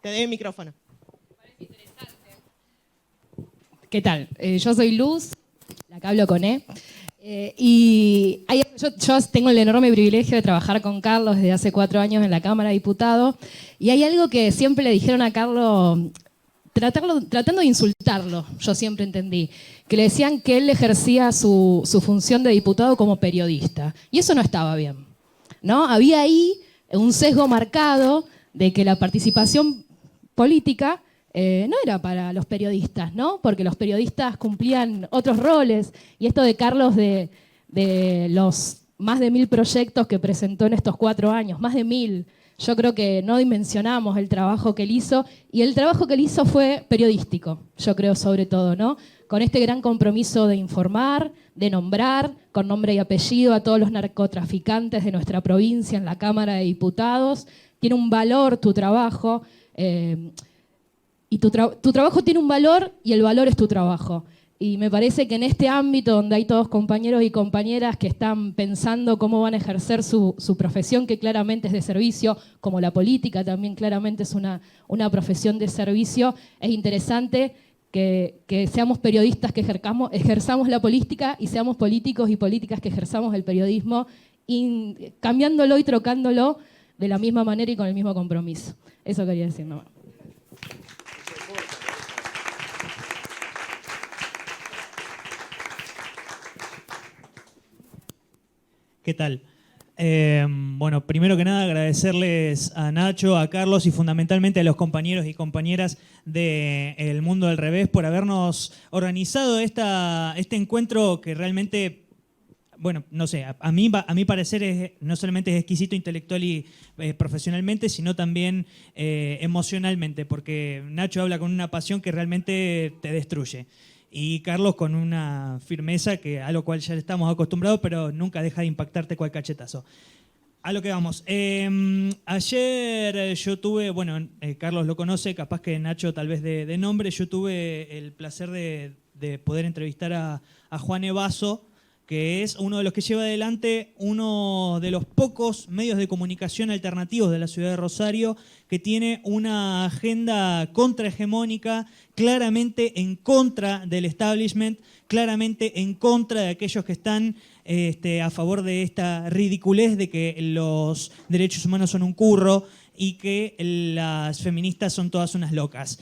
Te doy el micrófono. ¿Qué tal? Yo soy Luz, la que hablo con E. Yo tengo el enorme privilegio de trabajar con Carlos desde hace 4 años en la Cámara de Diputados. Y hay algo que siempre le dijeron a Carlos, tratando de insultarlo, yo siempre entendí, que le decían que él ejercía su función de diputado como periodista. Y eso no estaba bien, ¿no? Había ahí un sesgo marcado de que la participación política no era para los periodistas, ¿no? Porque los periodistas cumplían otros roles. Y esto de Carlos, de los más de 1000 proyectos que presentó en estos 4 años, más de 1000, yo creo que no dimensionamos el trabajo que él hizo. Y el trabajo que él hizo fue periodístico, yo creo, sobre todo, ¿no? Con este gran compromiso de informar, de nombrar con nombre y apellido a todos los narcotraficantes de nuestra provincia en la Cámara de Diputados. Tiene un valor tu trabajo. Y tu trabajo tiene un valor y el valor es tu trabajo. Y me parece que en este ámbito donde hay todos compañeros y compañeras que están pensando cómo van a ejercer su profesión, que claramente es de servicio, como la política también claramente es una profesión de servicio, es interesante que seamos periodistas que ejerzamos la política y seamos políticos y políticas que ejerzamos el periodismo, y cambiándolo y trocándolo de la misma manera y con el mismo compromiso. Eso quería decir nomás. ¿Qué tal? Bueno, primero que nada agradecerles a Nacho, a Carlos y fundamentalmente a los compañeros y compañeras del Mundo del Revés por habernos organizado este encuentro que realmente, bueno, no sé, a mi parecer no solamente es exquisito intelectual y profesionalmente, sino también emocionalmente, porque Nacho habla con una pasión que realmente te destruye. Y Carlos con una firmeza a lo cual ya estamos acostumbrados, pero nunca deja de impactarte cual cachetazo. A lo que vamos. Ayer yo tuve, bueno, Carlos lo conoce, capaz que Nacho tal vez de nombre, yo tuve el placer de poder entrevistar a Juan Evaso, que es uno de los que lleva adelante uno de los pocos medios de comunicación alternativos de la ciudad de Rosario, que tiene una agenda contrahegemónica, claramente en contra del establishment, claramente en contra de aquellos que están a favor de esta ridiculez de que los derechos humanos son un curro y que las feministas son todas unas locas.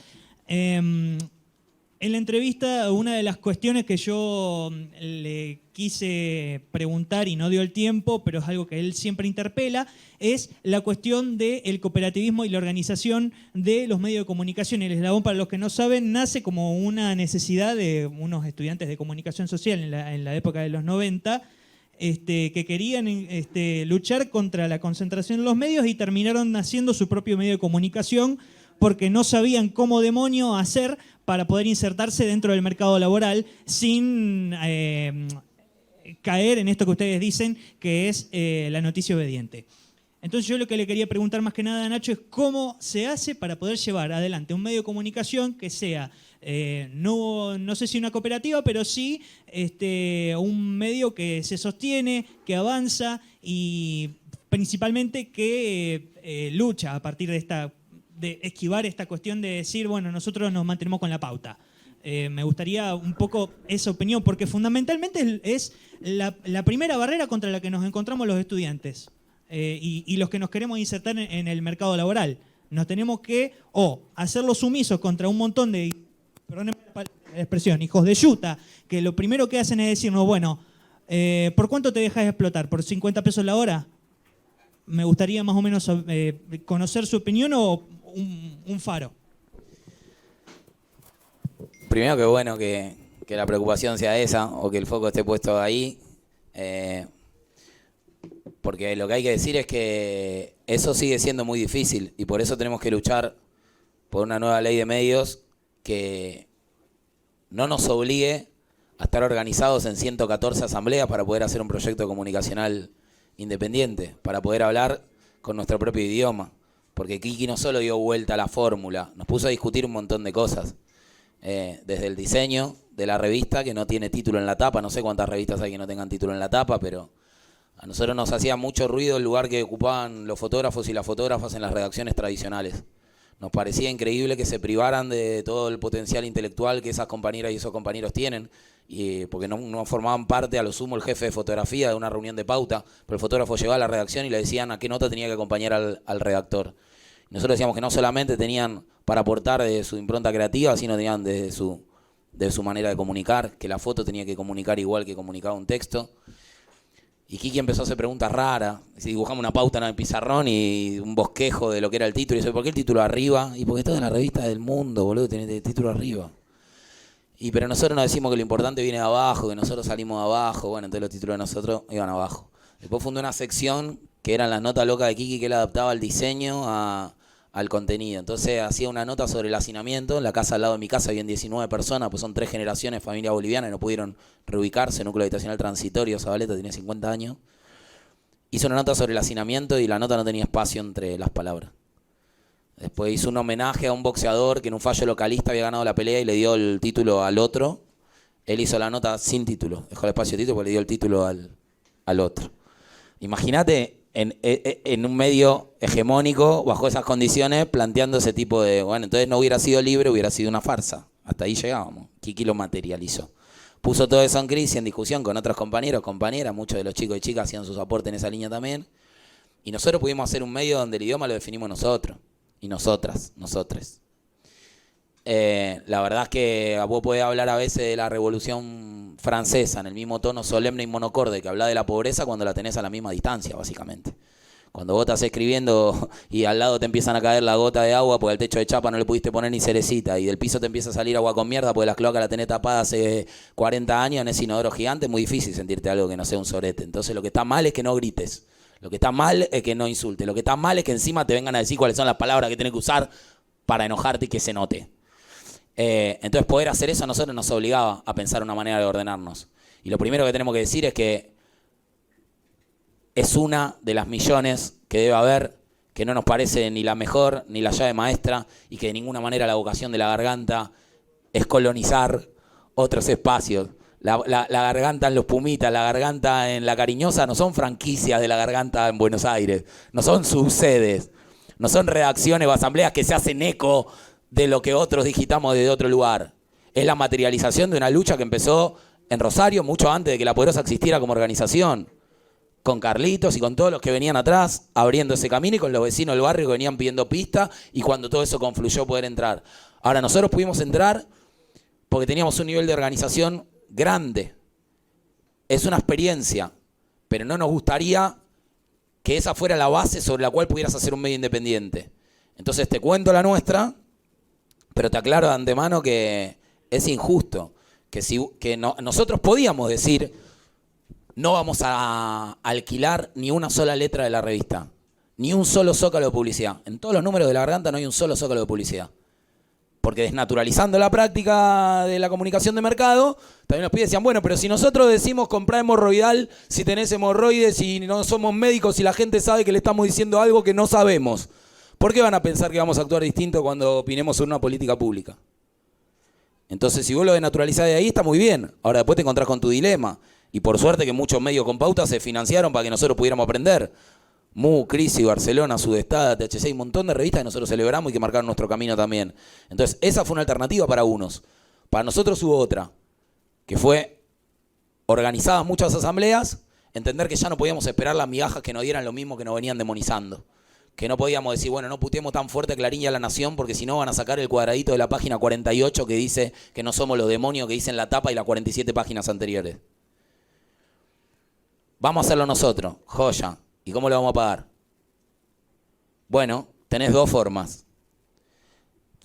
En la entrevista, una de las cuestiones que yo le quise preguntar y no dio el tiempo, pero es algo que él siempre interpela, es la cuestión del cooperativismo y la organización de los medios de comunicación. El Eslabón, para los que no saben, nace como una necesidad de unos estudiantes de comunicación social en la época de los 90, que querían luchar contra la concentración en los medios y terminaron haciendo su propio medio de comunicación porque no sabían cómo demonio hacer para poder insertarse dentro del mercado laboral sin caer en esto que ustedes dicen que es la noticia obediente. Entonces yo lo que le quería preguntar más que nada a Nacho es cómo se hace para poder llevar adelante un medio de comunicación que sea, no sé si una cooperativa, pero sí un medio que se sostiene, que avanza y principalmente que lucha a partir de esquivar esta cuestión de decir, bueno, nosotros nos mantenemos con la pauta. Me gustaría un poco esa opinión, porque fundamentalmente es la primera barrera contra la que nos encontramos los estudiantes y los que nos queremos insertar en el mercado laboral. Nos tenemos que hacerlos sumisos contra un montón de, perdónenme la expresión, hijos de yuta, que lo primero que hacen es decirnos, bueno, ¿por cuánto te dejas explotar? ¿Por 50 pesos la hora? Me gustaría más o menos conocer su opinión o un faro. Primero que bueno que la preocupación sea esa o que el foco esté puesto ahí, porque lo que hay que decir es que eso sigue siendo muy difícil y por eso tenemos que luchar por una nueva ley de medios que no nos obligue a estar organizados en 114 asambleas para poder hacer un proyecto comunicacional independiente, para poder hablar con nuestro propio idioma, porque Kiki no solo dio vuelta a la fórmula, nos puso a discutir un montón de cosas. Desde el diseño de la revista, que no tiene título en la tapa, no sé cuántas revistas hay que no tengan título en la tapa, pero a nosotros nos hacía mucho ruido el lugar que ocupaban los fotógrafos y las fotógrafas en las redacciones tradicionales. Nos parecía increíble que se privaran de todo el potencial intelectual que esas compañeras y esos compañeros tienen, porque no formaban parte, a lo sumo, el jefe de fotografía de una reunión de pauta, pero el fotógrafo llegaba a la redacción y le decían a qué nota tenía que acompañar al redactor. Nosotros decíamos que no solamente tenían para aportar de su impronta creativa, sino tenían de su manera de comunicar, que la foto tenía que comunicar igual que comunicaba un texto. Y Kiki empezó a hacer preguntas raras. Si dibujamos una pauta en el pizarrón y un bosquejo de lo que era el título. Y dice, ¿por qué el título arriba? Y porque todo en la revista del mundo, boludo, tiene el título arriba. Pero nosotros nos decimos que lo importante viene de abajo, que nosotros salimos de abajo. Bueno, entonces los títulos de nosotros iban abajo. Después fundó una sección que eran las notas locas de Kiki, que él adaptaba al diseño al contenido. Entonces hacía una nota sobre el hacinamiento. En la casa al lado de mi casa habían 19 personas, pues son 3 generaciones, familia boliviana, y no pudieron reubicarse. Núcleo habitacional transitorio, Zabaleta tenía 50 años. Hizo una nota sobre el hacinamiento y la nota no tenía espacio entre las palabras. Después hizo un homenaje a un boxeador que en un fallo localista había ganado la pelea y le dio el título al otro. Él hizo la nota sin título, dejó el espacio de título porque le dio el título al otro. Imagínate en un medio hegemónico, bajo esas condiciones, planteando ese tipo de... Bueno, entonces no hubiera sido libre, hubiera sido una farsa. Hasta ahí llegábamos. Kiki lo materializó. Puso todo eso en crisis, en discusión con otros compañeros, compañeras. Muchos de los chicos y chicas hacían sus aportes en esa línea también. Y nosotros pudimos hacer un medio donde el idioma lo definimos nosotros. Y nosotras, nosotres. La verdad es que vos podés hablar a veces de la Revolución Francesa en el mismo tono solemne y monocorde que habla de la pobreza cuando la tenés a la misma distancia, básicamente. Cuando vos estás escribiendo y al lado te empiezan a caer la gota de agua porque al techo de chapa no le pudiste poner ni cerecita y del piso te empieza a salir agua con mierda porque las cloacas la tenés tapada hace 40 años en ese inodoro gigante, es muy difícil sentirte algo que no sea un sorete. Entonces lo que está mal es que no grites, lo que está mal es que no insultes, lo que está mal es que encima te vengan a decir cuáles son las palabras que tenés que usar para enojarte y que se note. Entonces poder hacer eso a nosotros nos obligaba a pensar una manera de ordenarnos. Y lo primero que tenemos que decir es que es una de las millones que debe haber, que no nos parece ni la mejor ni la llave maestra y que de ninguna manera la vocación de la garganta es colonizar otros espacios. La garganta en Los Pumitas, la garganta en La Cariñosa no son franquicias de la garganta en Buenos Aires, no son subsedes, no son redacciones o asambleas que se hacen eco de lo que otros digitamos desde otro lugar. Es la materialización de una lucha que empezó en Rosario mucho antes de que La Poderosa existiera como organización, con Carlitos y con todos los que venían atrás abriendo ese camino y con los vecinos del barrio que venían pidiendo pista y cuando todo eso confluyó poder entrar. Ahora nosotros pudimos entrar porque teníamos un nivel de organización grande. Es una experiencia, pero no nos gustaría que esa fuera la base sobre la cual pudieras hacer un medio independiente. Entonces te cuento la nuestra, pero te aclaro de antemano que es injusto, que nosotros podíamos decir no vamos a alquilar ni una sola letra de la revista, ni un solo zócalo de publicidad. En todos los números de La Garganta no hay un solo zócalo de publicidad. Porque desnaturalizando la práctica de la comunicación de mercado, también los pibes decían, bueno, pero si nosotros decimos comprar hemorroidal, si tenés hemorroides y no somos médicos y la gente sabe que le estamos diciendo algo que no sabemos, ¿por qué van a pensar que vamos a actuar distinto cuando opinemos sobre una política pública? Entonces, si vos lo desnaturalizás de ahí, está muy bien. Ahora después te encontrás con tu dilema. Y por suerte que muchos medios con pauta se financiaron para que nosotros pudiéramos aprender. Mu, Crisis, Barcelona, Sudestada, THC, un montón de revistas que nosotros celebramos y que marcaron nuestro camino también. Entonces, esa fue una alternativa para unos. Para nosotros hubo otra, que fue organizadas muchas asambleas, entender que ya no podíamos esperar las migajas que nos dieran lo mismo que nos venían demonizando. Que no podíamos decir, bueno, no puteemos tan fuerte a Clarín y a La Nación porque si no van a sacar el cuadradito de la página 48 que dice que no somos los demonios que dicen la tapa y las 47 páginas anteriores. Vamos a hacerlo nosotros, joya. ¿Y cómo lo vamos a pagar? Bueno, tenés dos formas.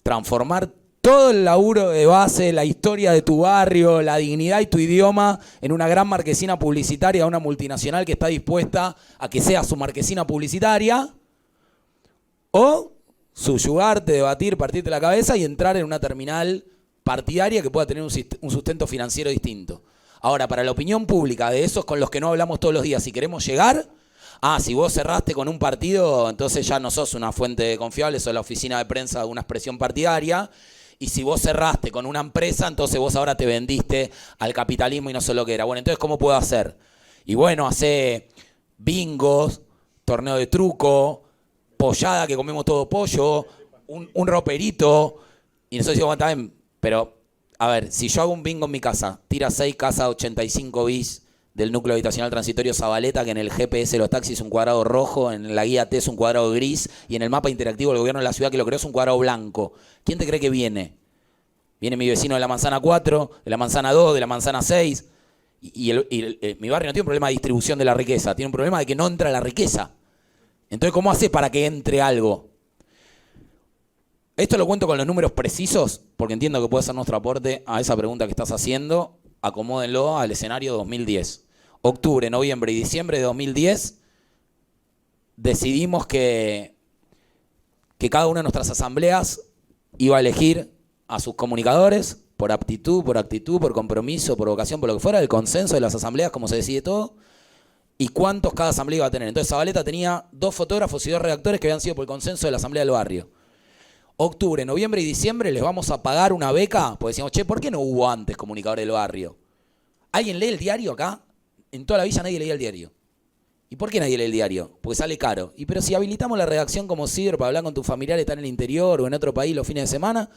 Transformar todo el laburo de base, la historia de tu barrio, la dignidad y tu idioma en una gran marquesina publicitaria de una multinacional que está dispuesta a que sea su marquesina publicitaria, o subyugarte, debatir, partirte la cabeza y entrar en una terminal partidaria que pueda tener un sustento financiero distinto. Ahora, para la opinión pública de esos con los que no hablamos todos los días, si queremos llegar... si vos cerraste con un partido, entonces ya no sos una fuente confiable, sos la oficina de prensa de una expresión partidaria. Y si vos cerraste con una empresa, entonces vos ahora te vendiste al capitalismo y no sos lo que era. Bueno, entonces, ¿cómo puedo hacer? Y bueno, hace bingos, torneo de truco, pollada, que comemos todo pollo, un roperito. Y nosotros decimos, también, pero, a ver, si yo hago un bingo en mi casa, tira 6 casas 85 bis, del núcleo habitacional transitorio Zabaleta, que en el GPS de los taxis es un cuadrado rojo, en la guía T es un cuadrado gris, y en el mapa interactivo del gobierno de la ciudad que lo creó es un cuadrado blanco. ¿Quién te cree que viene? Viene mi vecino de la manzana 4, de la manzana 2, de la manzana 6, mi barrio no tiene un problema de distribución de la riqueza, tiene un problema de que no entra la riqueza. Entonces, ¿cómo hace para que entre algo? Esto lo cuento con los números precisos, porque entiendo que puede ser nuestro aporte a esa pregunta que estás haciendo. Acomódenlo al escenario 2010. Octubre, noviembre y diciembre de 2010 decidimos que cada una de nuestras asambleas iba a elegir a sus comunicadores por aptitud, por actitud, por compromiso, por vocación, por lo que fuera, el consenso de las asambleas, como se decide todo, y cuántos cada asamblea iba a tener. Entonces Zabaleta tenía 2 fotógrafos y 2 redactores que habían sido por el consenso de la asamblea del barrio. Octubre, noviembre y diciembre les vamos a pagar una beca, porque decíamos, che, ¿por qué no hubo antes comunicadores del barrio? ¿Alguien lee el diario acá? En toda la villa nadie leía el diario. ¿Y por qué nadie lee el diario? Porque sale caro. Y pero si habilitamos la redacción como Sidro para hablar con tus familiares, están en el interior o en otro país los fines de semana,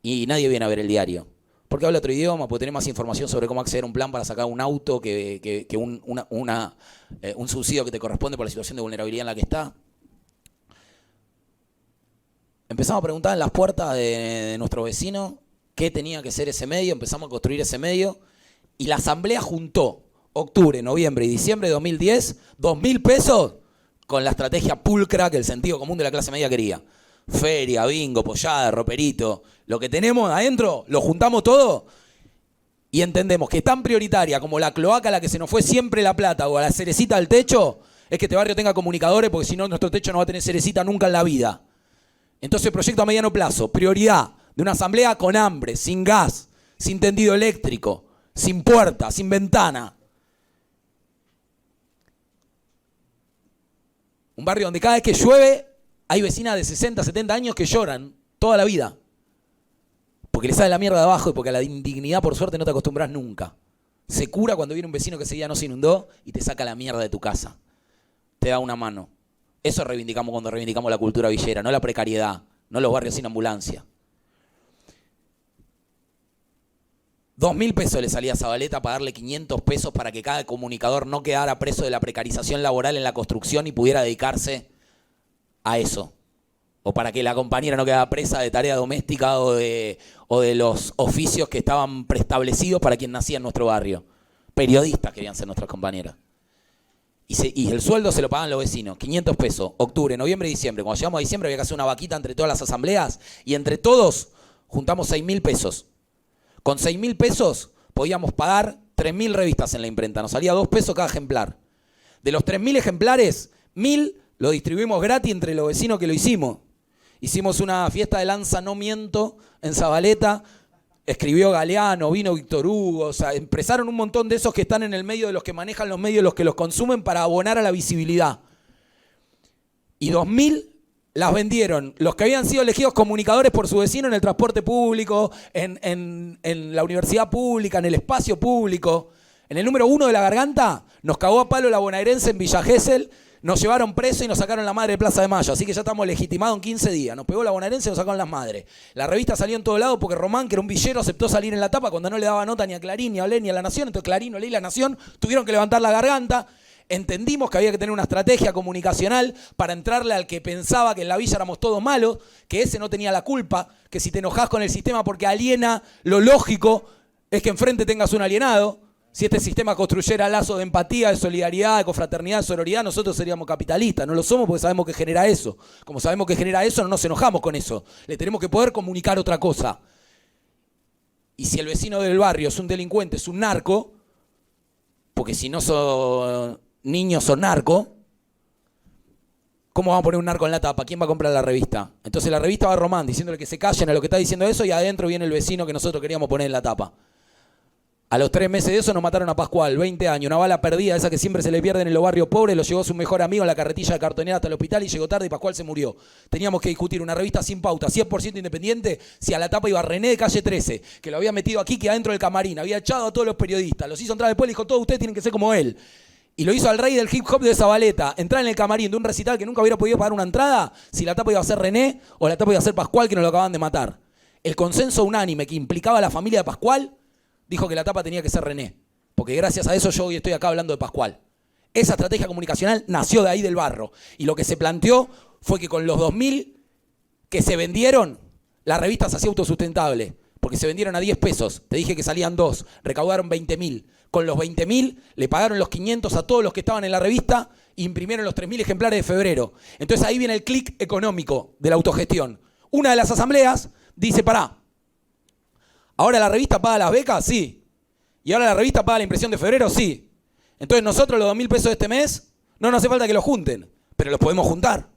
y nadie viene a ver el diario. Porque habla otro idioma, porque tiene más información sobre cómo acceder a un plan para sacar un auto que un subsidio que te corresponde por la situación de vulnerabilidad en la que está. Empezamos a preguntar en las puertas de nuestro vecino qué tenía que ser ese medio, empezamos a construir ese medio y la asamblea juntó octubre, noviembre y diciembre de 2010 2.000 pesos con la estrategia pulcra que el sentido común de la clase media quería. Feria, bingo, pollada, roperito, lo que tenemos adentro, lo juntamos todo y entendemos que tan prioritaria como la cloaca a la que se nos fue siempre la plata o a la cerecita del techo es que este barrio tenga comunicadores porque si no nuestro techo no va a tener cerecita nunca en la vida. Entonces, proyecto a mediano plazo, prioridad de una asamblea con hambre, sin gas, sin tendido eléctrico, sin puerta, sin ventana. Un barrio donde cada vez que llueve hay vecinas de 60, 70 años que lloran toda la vida. Porque le sale la mierda de abajo y porque a la indignidad, por suerte, no te acostumbras nunca. Se cura cuando viene un vecino que ese día no se inundó y te saca la mierda de tu casa. Te da una mano. Eso reivindicamos cuando reivindicamos la cultura villera, no la precariedad, no los barrios sin ambulancia. 2.000 pesos le salía a Zabaleta para darle 500 pesos para que cada comunicador no quedara preso de la precarización laboral en la construcción y pudiera dedicarse a eso. O para que la compañera no quedara presa de tarea doméstica o de los oficios que estaban preestablecidos para quien nacía en nuestro barrio. Periodistas querían ser nuestras compañeras. Y el sueldo se lo pagan los vecinos, 500 pesos, octubre, noviembre y diciembre. Cuando llegamos a diciembre había que hacer una vaquita entre todas las asambleas y entre todos juntamos 6.000 pesos. Con 6.000 pesos podíamos pagar 3.000 revistas en la imprenta, nos salía 2 pesos cada ejemplar. De los 3.000 ejemplares, 1.000 lo distribuimos gratis entre los vecinos que lo hicimos. Hicimos una fiesta de lanzamiento en Zabaleta. Escribió Galeano, vino Víctor Hugo. O sea, empezaron un montón de esos que están en el medio de los que manejan los medios, los que los consumen para abonar a la visibilidad. Y 2.000 las vendieron los que habían sido elegidos comunicadores por su vecino en el transporte público, en la universidad pública, en el espacio público. En el número 1 de La Garganta nos cagó a palo la bonaerense en Villa Gesell, nos llevaron preso y nos sacaron la madre de Plaza de Mayo. Así que ya estamos legitimados en 15 días. Nos pegó la bonaerense y nos sacaron las madres. La revista salió en todos lados porque Román, que era un villero, aceptó salir en la tapa cuando no le daba nota ni a Clarín, ni a Olé, ni a La Nación. Entonces Clarín, Olé y La Nación tuvieron que levantar La Garganta. Entendimos que había que tener una estrategia comunicacional para entrarle al que pensaba que en la villa éramos todos malos, que ese no tenía la culpa, que si te enojás con el sistema porque aliena, lo lógico es que enfrente tengas un alienado. Si este sistema construyera lazos de empatía, de solidaridad, de confraternidad, de sororidad, nosotros seríamos capitalistas. No lo somos porque sabemos que genera eso. Como sabemos que genera eso, no nos enojamos con eso. Le tenemos que poder comunicar otra cosa. Y si el vecino del barrio es un delincuente, es un narco, porque si no son niños son narco, ¿cómo vamos a poner un narco en la tapa? ¿Quién va a comprar la revista? Entonces la revista va a Román diciéndole que se callen a lo que está diciendo eso y adentro viene el vecino que nosotros queríamos poner en la tapa. A los 3 meses de eso nos mataron a Pascual, 20 años, una bala perdida, esa que siempre se le pierde en los barrios pobres, lo llevó su mejor amigo en la carretilla de cartonera hasta el hospital y llegó tarde y Pascual se murió. Teníamos que discutir una revista sin pauta, 100% independiente, si a la tapa iba René de Calle 13, que lo había metido aquí, que adentro del camarín, había echado a todos los periodistas, los hizo entrar después y dijo, todos ustedes tienen que ser como él. Y lo hizo al rey del hip hop de Zabaleta, entrar en el camarín de un recital que nunca hubiera podido pagar una entrada, si la tapa iba a ser René o la tapa iba a ser Pascual, que nos lo acaban de matar. El consenso unánime que implicaba a la familia de Pascual dijo que la tapa tenía que ser René, porque gracias a eso yo hoy estoy acá hablando de Pascual. Esa estrategia comunicacional nació de ahí del barro. Y lo que se planteó fue que con los 2.000 que se vendieron, la revista se hacía autosustentable, porque se vendieron a 10 pesos. Te dije que salían 2, recaudaron 20.000. Con los 20.000 le pagaron los 500 a todos los que estaban en la revista e imprimieron los 3.000 ejemplares de febrero. Entonces ahí viene el clic económico de la autogestión. Una de las asambleas dice, pará, ¿ahora la revista paga las becas? Sí. ¿Y ahora la revista paga la impresión de febrero? Sí. Entonces nosotros los 2.000 pesos de este mes no nos hace falta que los junten, pero los podemos juntar.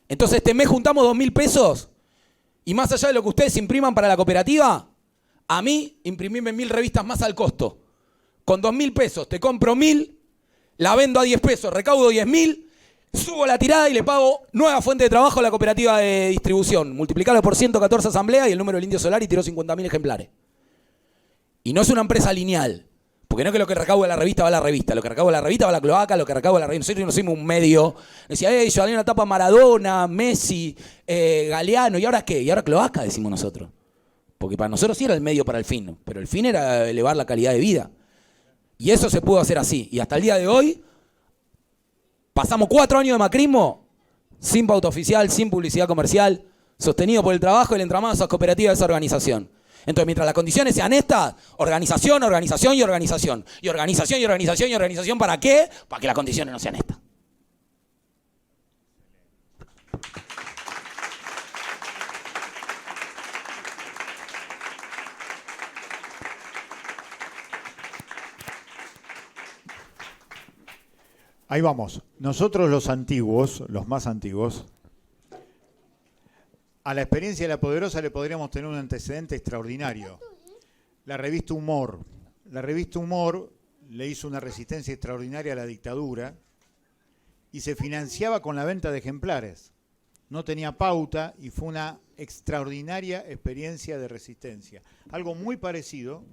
Entonces este mes juntamos 2.000 pesos y más allá de lo que ustedes impriman para la cooperativa, a mí imprimirme 1.000 revistas más al costo. Con 2.000 pesos te compro 1.000, la vendo a 10 pesos, recaudo 10.000, subo la tirada y le pago nueva fuente de trabajo a la cooperativa de distribución. Multiplicarlo por 114 asambleas y el número del Indio Solari tiró 50.000 ejemplares. Y no es una empresa lineal, porque no es que lo que recauda la revista va a la revista, lo que recauda la revista va a la cloaca, lo que recauda la revista. Nosotros no somos un medio. Decía, yo había una etapa Maradona, Messi, Galeano, ¿y ahora qué? Y ahora cloaca, decimos nosotros. Porque para nosotros sí era el medio para el fin, pero el fin era elevar la calidad de vida. Y eso se pudo hacer así. Y hasta el día de hoy pasamos 4 años de macrismo sin pauta oficial, sin publicidad comercial, sostenido por el trabajo y el entramado de esas cooperativas, de esa organización. Entonces, mientras las condiciones sean estas, organización, organización y organización. Y organización y organización y organización, ¿para qué? Para que las condiciones no sean estas. Ahí vamos. Nosotros los antiguos, los más antiguos, a la experiencia de La Poderosa le podríamos tener un antecedente extraordinario. La revista Humor. La revista Humor le hizo una resistencia extraordinaria a la dictadura y se financiaba con la venta de ejemplares. No tenía pauta y fue una extraordinaria experiencia de resistencia. Algo muy parecido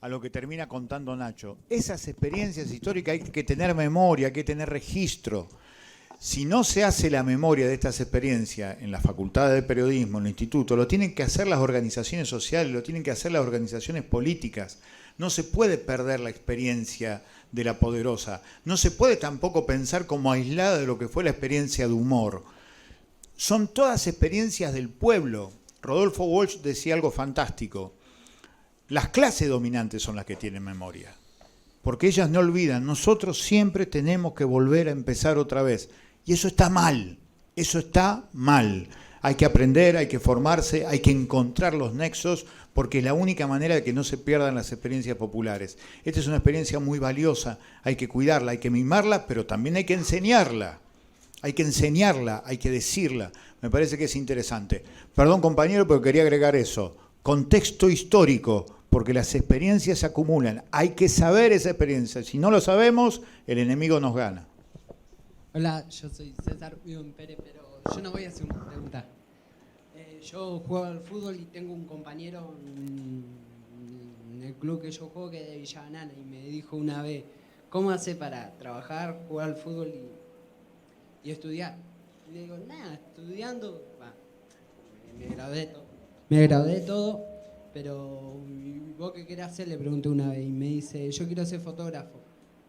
a lo que termina contando Nacho. Esas experiencias históricas hay que tener memoria, hay que tener registro. Si no se hace la memoria de estas experiencias en la Facultad de Periodismo, en el Instituto, lo tienen que hacer las organizaciones sociales, lo tienen que hacer las organizaciones políticas. No se puede perder la experiencia de La Poderosa. No se puede tampoco pensar como aislada de lo que fue la experiencia de Humor. Son todas experiencias del pueblo. Rodolfo Walsh decía algo fantástico. Las clases dominantes son las que tienen memoria, porque ellas no olvidan. Nosotros siempre tenemos que volver a empezar otra vez. Y eso está mal, eso está mal. Hay que aprender, hay que formarse, hay que encontrar los nexos, porque es la única manera de que no se pierdan las experiencias populares. Esta es una experiencia muy valiosa, hay que cuidarla, hay que mimarla, pero también hay que enseñarla. hay que enseñarla, hay que decirla. Me parece que es interesante. Perdón, compañero, pero quería agregar eso. Contexto histórico, porque las experiencias se acumulan. Hay que saber esa experiencia. Si no lo sabemos, el enemigo nos gana. Hola, yo soy César, vivo en Pérez, pero yo no voy a hacer una pregunta. Yo juego al fútbol y tengo un compañero en el club que yo juego que es de Villa Banana y me dijo una vez, ¿cómo hace para trabajar, jugar al fútbol y estudiar? Y le digo, nada, estudiando, me gradué de todo, pero ¿vos qué querés hacer? Le pregunté una vez y me dice, yo quiero ser fotógrafo,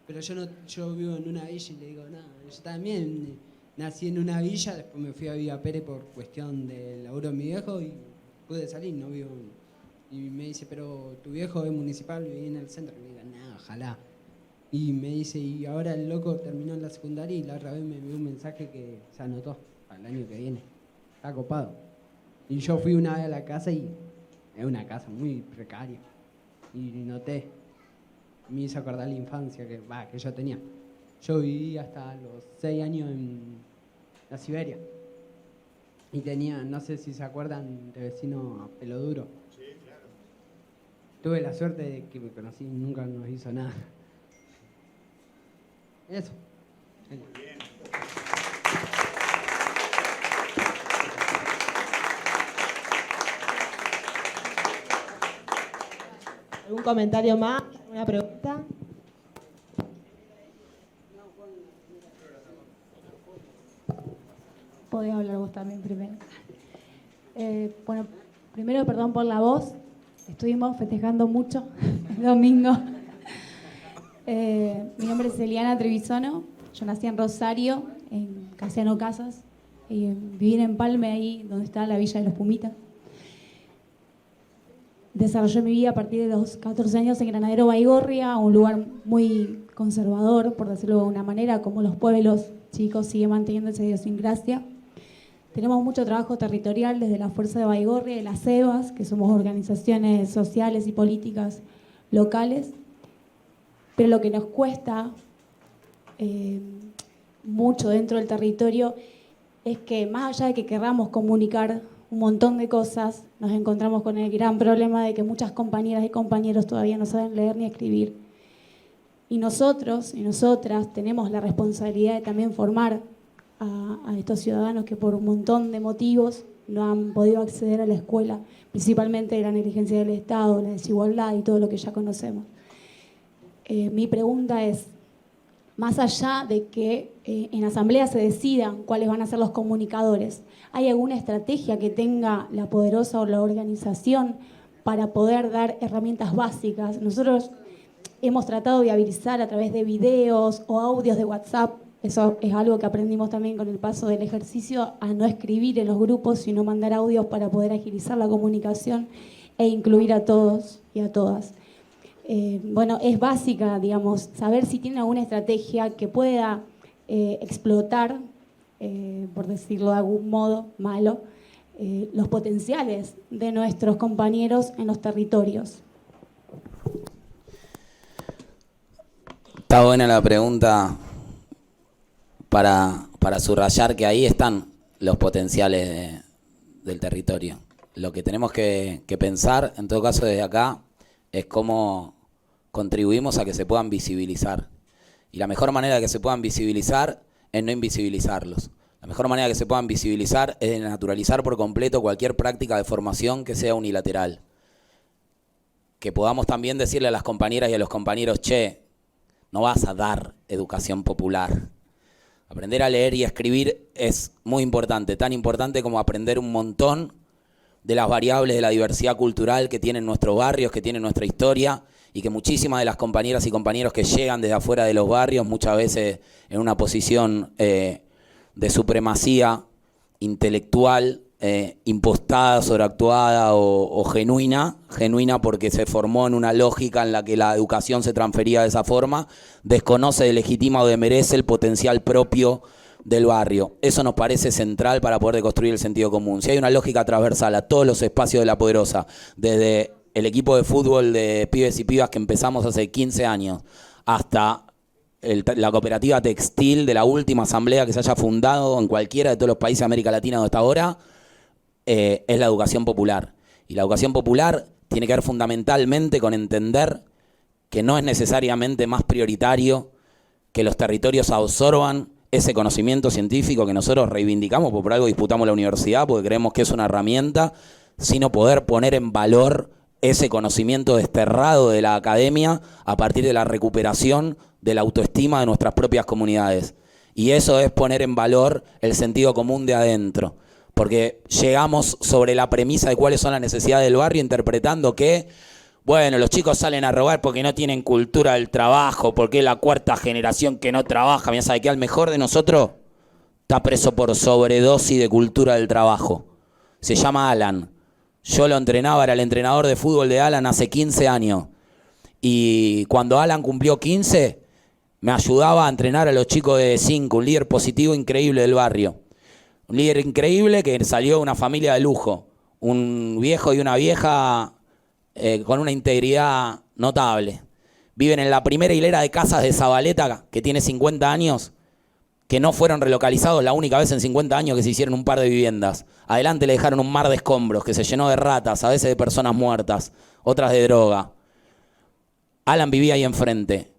pero yo vivo en una villa y le digo, nada, yo también nací en una villa, después me fui a Villa Pérez por cuestión del laburo de mi viejo y pude salir, no vivo y me dice, pero tu viejo es municipal, viví en el centro. Y le digo, nada, ojalá. Y me dice, y ahora el loco terminó en la secundaria y la otra vez me envió un mensaje que se anotó para el año que viene. Está copado. Y yo fui una vez a la casa y es una casa muy precaria. Y noté, me hizo acordar la infancia que yo tenía. Yo viví hasta los 6 años en la Siberia. Y tenía, no sé si se acuerdan, de vecino a Pelo Duro. Sí, claro. Tuve la suerte de que me conocí y nunca nos hizo nada. Eso. Muy bien. ¿Algún comentario más? ¿Una pregunta? Podés hablar vos también primero. Bueno, primero perdón por la voz. Estuvimos festejando mucho el domingo. Mi nombre es Eliana Trevisono. Yo nací en Rosario, en Casiano Casas. Viví en Empalme, ahí donde está la Villa de los Pumitas. Desarrollé mi vida a partir de los 14 años en Granadero Baigorria, un lugar muy conservador, por decirlo de alguna manera, como los pueblos chicos sigue manteniendo esa idiosincrasia. Tenemos mucho trabajo territorial desde la Fuerza de Baigorria y las EBAS, que somos organizaciones sociales y políticas locales, pero lo que nos cuesta mucho dentro del territorio es que más allá de que querramos comunicar un montón de cosas, nos encontramos con el gran problema de que muchas compañeras y compañeros todavía no saben leer ni escribir. Y nosotros y nosotras tenemos la responsabilidad de también formar a estos ciudadanos que por un montón de motivos no han podido acceder a la escuela, principalmente la negligencia del Estado, la desigualdad y todo lo que ya conocemos. Mi pregunta es, más allá de que en asamblea se decidan cuáles van a ser los comunicadores, ¿hay alguna estrategia que tenga la poderosa o la organización para poder dar herramientas básicas? Nosotros hemos tratado de viabilizar a través de videos o audios de WhatsApp. Eso es algo que aprendimos también con el paso del ejercicio, a no escribir en los grupos, sino mandar audios para poder agilizar la comunicación e incluir a todos y a todas. Bueno, es básica, digamos, saber si tiene alguna estrategia que pueda explotar, por decirlo de algún modo malo, los potenciales de nuestros compañeros en los territorios. Está buena la pregunta para subrayar que ahí están los potenciales del territorio. Lo que tenemos que pensar, en todo caso desde acá, es cómo contribuimos a que se puedan visibilizar. Y la mejor manera de que se puedan visibilizar es no invisibilizarlos. La mejor manera de que se puedan visibilizar es de naturalizar por completo cualquier práctica de formación que sea unilateral. Que podamos también decirle a las compañeras y a los compañeros, che, no vas a dar educación popular. Aprender a leer y a escribir es muy importante, tan importante como aprender un montón de las variables de la diversidad cultural que tienen nuestros barrios, que tienen nuestra historia, y que muchísimas de las compañeras y compañeros que llegan desde afuera de los barrios, muchas veces en una posición de supremacía intelectual, impostada, sobreactuada o genuina porque se formó en una lógica en la que la educación se transfería de esa forma, desconoce, delegitima o demerece el potencial propio del barrio. Eso nos parece central para poder deconstruir el sentido común. Si hay una lógica transversal a todos los espacios de La Poderosa, desde el equipo de fútbol de pibes y pibas que empezamos hace 15 años, hasta la cooperativa textil de la última asamblea que se haya fundado en cualquiera de todos los países de América Latina donde está ahora, es la educación popular. Y la educación popular tiene que ver fundamentalmente con entender que no es necesariamente más prioritario que los territorios absorban ese conocimiento científico que nosotros reivindicamos, porque por algo disputamos la universidad, porque creemos que es una herramienta, sino poder poner en valor ese conocimiento desterrado de la academia a partir de la recuperación de la autoestima de nuestras propias comunidades. Y eso es poner en valor el sentido común de adentro, porque llegamos sobre la premisa de cuáles son las necesidades del barrio, interpretando que, bueno, los chicos salen a robar porque no tienen cultura del trabajo, porque es la cuarta generación que no trabaja. Mira, ¿sabe qué? Al mejor de nosotros está preso por sobredosis de cultura del trabajo. Se llama Alan. Yo lo entrenaba, era el entrenador de fútbol de Alan hace 15 años. Y cuando Alan cumplió 15, me ayudaba a entrenar a los chicos de 5, un líder positivo increíble del barrio. Un líder increíble que salió de una familia de lujo. Un viejo y una vieja con una integridad notable. Viven en la primera hilera de casas de Zabaleta, que tiene 50 años, que no fueron relocalizados la única vez en 50 años que se hicieron un par de viviendas. Adelante le dejaron un mar de escombros que se llenó de ratas, a veces de personas muertas, otras de droga. Alan vivía ahí enfrente.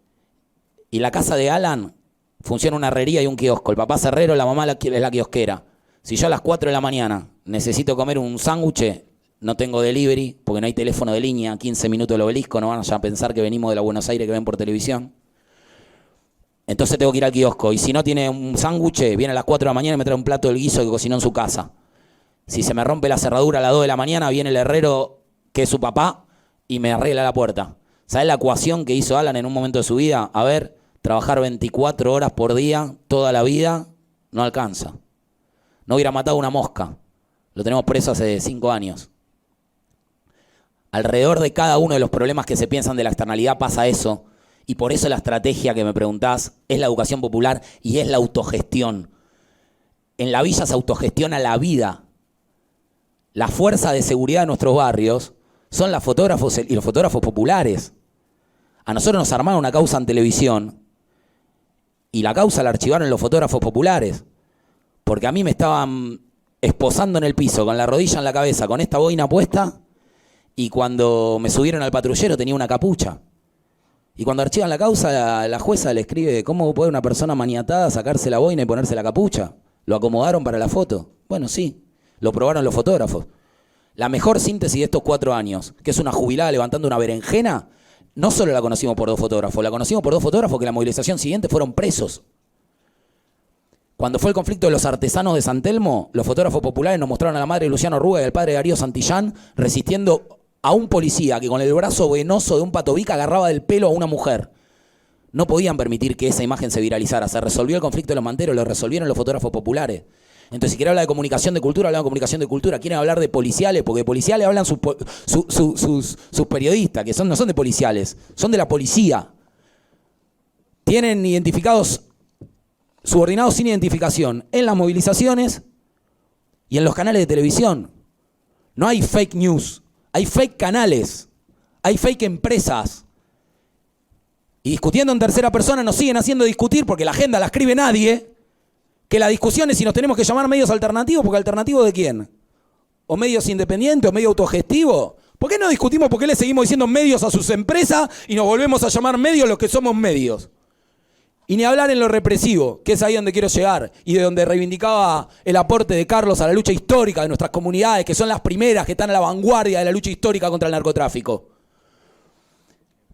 Y la casa de Alan funciona una herrería y un kiosco. El papá es herrero, la mamá es la kiosquera. Si yo a las 4 de la mañana necesito comer un sándwich, no tengo delivery, porque no hay teléfono de línea, 15 minutos del Obelisco, no van a pensar que venimos de la Buenos Aires que ven por televisión. Entonces tengo que ir al kiosco. Y si no tiene un sándwich, viene a las 4 de la mañana y me trae un plato del guiso que cocinó en su casa. Si se me rompe la cerradura a las 2 de la mañana, viene el herrero, que es su papá, y me arregla la puerta. ¿Sabes la ecuación que hizo Alan en un momento de su vida? A ver, trabajar 24 horas por día, toda la vida, no alcanza. No hubiera matado una mosca. Lo tenemos preso hace 5 años. Alrededor de cada uno de los problemas que se piensan de la externalidad pasa eso. Y por eso la estrategia que me preguntás es la educación popular y es la autogestión. En la villa se autogestiona la vida. La fuerza de seguridad de nuestros barrios son los fotógrafos y los fotógrafos populares. A nosotros nos armaron una causa en televisión y la causa la archivaron los fotógrafos populares. Porque a mí me estaban esposando en el piso, con la rodilla en la cabeza, con esta boina puesta, y cuando me subieron al patrullero tenía una capucha. Y cuando archivan la causa, la jueza le escribe: ¿cómo puede una persona maniatada sacarse la boina y ponerse la capucha? ¿Lo acomodaron para la foto? Bueno, sí, lo probaron los fotógrafos. La mejor síntesis de estos 4 años, que es una jubilada levantando una berenjena, no solo la conocimos por 2 fotógrafos, la conocimos por 2 fotógrafos que en la movilización siguiente fueron presos. Cuando fue el conflicto de los artesanos de San Telmo, los fotógrafos populares nos mostraron a la madre de Luciano Ruga y al padre de Darío Santillán resistiendo a un policía que con el brazo venoso de un patobica agarraba del pelo a una mujer. No podían permitir que esa imagen se viralizara. Se resolvió el conflicto de los manteros, lo resolvieron los fotógrafos populares. Entonces, si quieren hablar de comunicación de cultura, hablan de comunicación de cultura. Quieren hablar de policiales, porque de policiales hablan sus periodistas, que no son de policiales, son de la policía. Tienen identificados, subordinados sin identificación, en las movilizaciones y en los canales de televisión. No hay fake news. Hay fake canales, hay fake empresas. Y discutiendo en tercera persona nos siguen haciendo discutir, porque la agenda la escribe nadie, que la discusión es si nos tenemos que llamar medios alternativos, porque ¿alternativos de quién? ¿O medios independientes o medio autogestivos? ¿Por qué no discutimos por qué le seguimos diciendo medios a sus empresas y nos volvemos a llamar medios los que somos medios? Y ni hablar en lo represivo, que es ahí donde quiero llegar, y de donde reivindicaba el aporte de Carlos a la lucha histórica de nuestras comunidades, que son las primeras que están a la vanguardia de la lucha histórica contra el narcotráfico.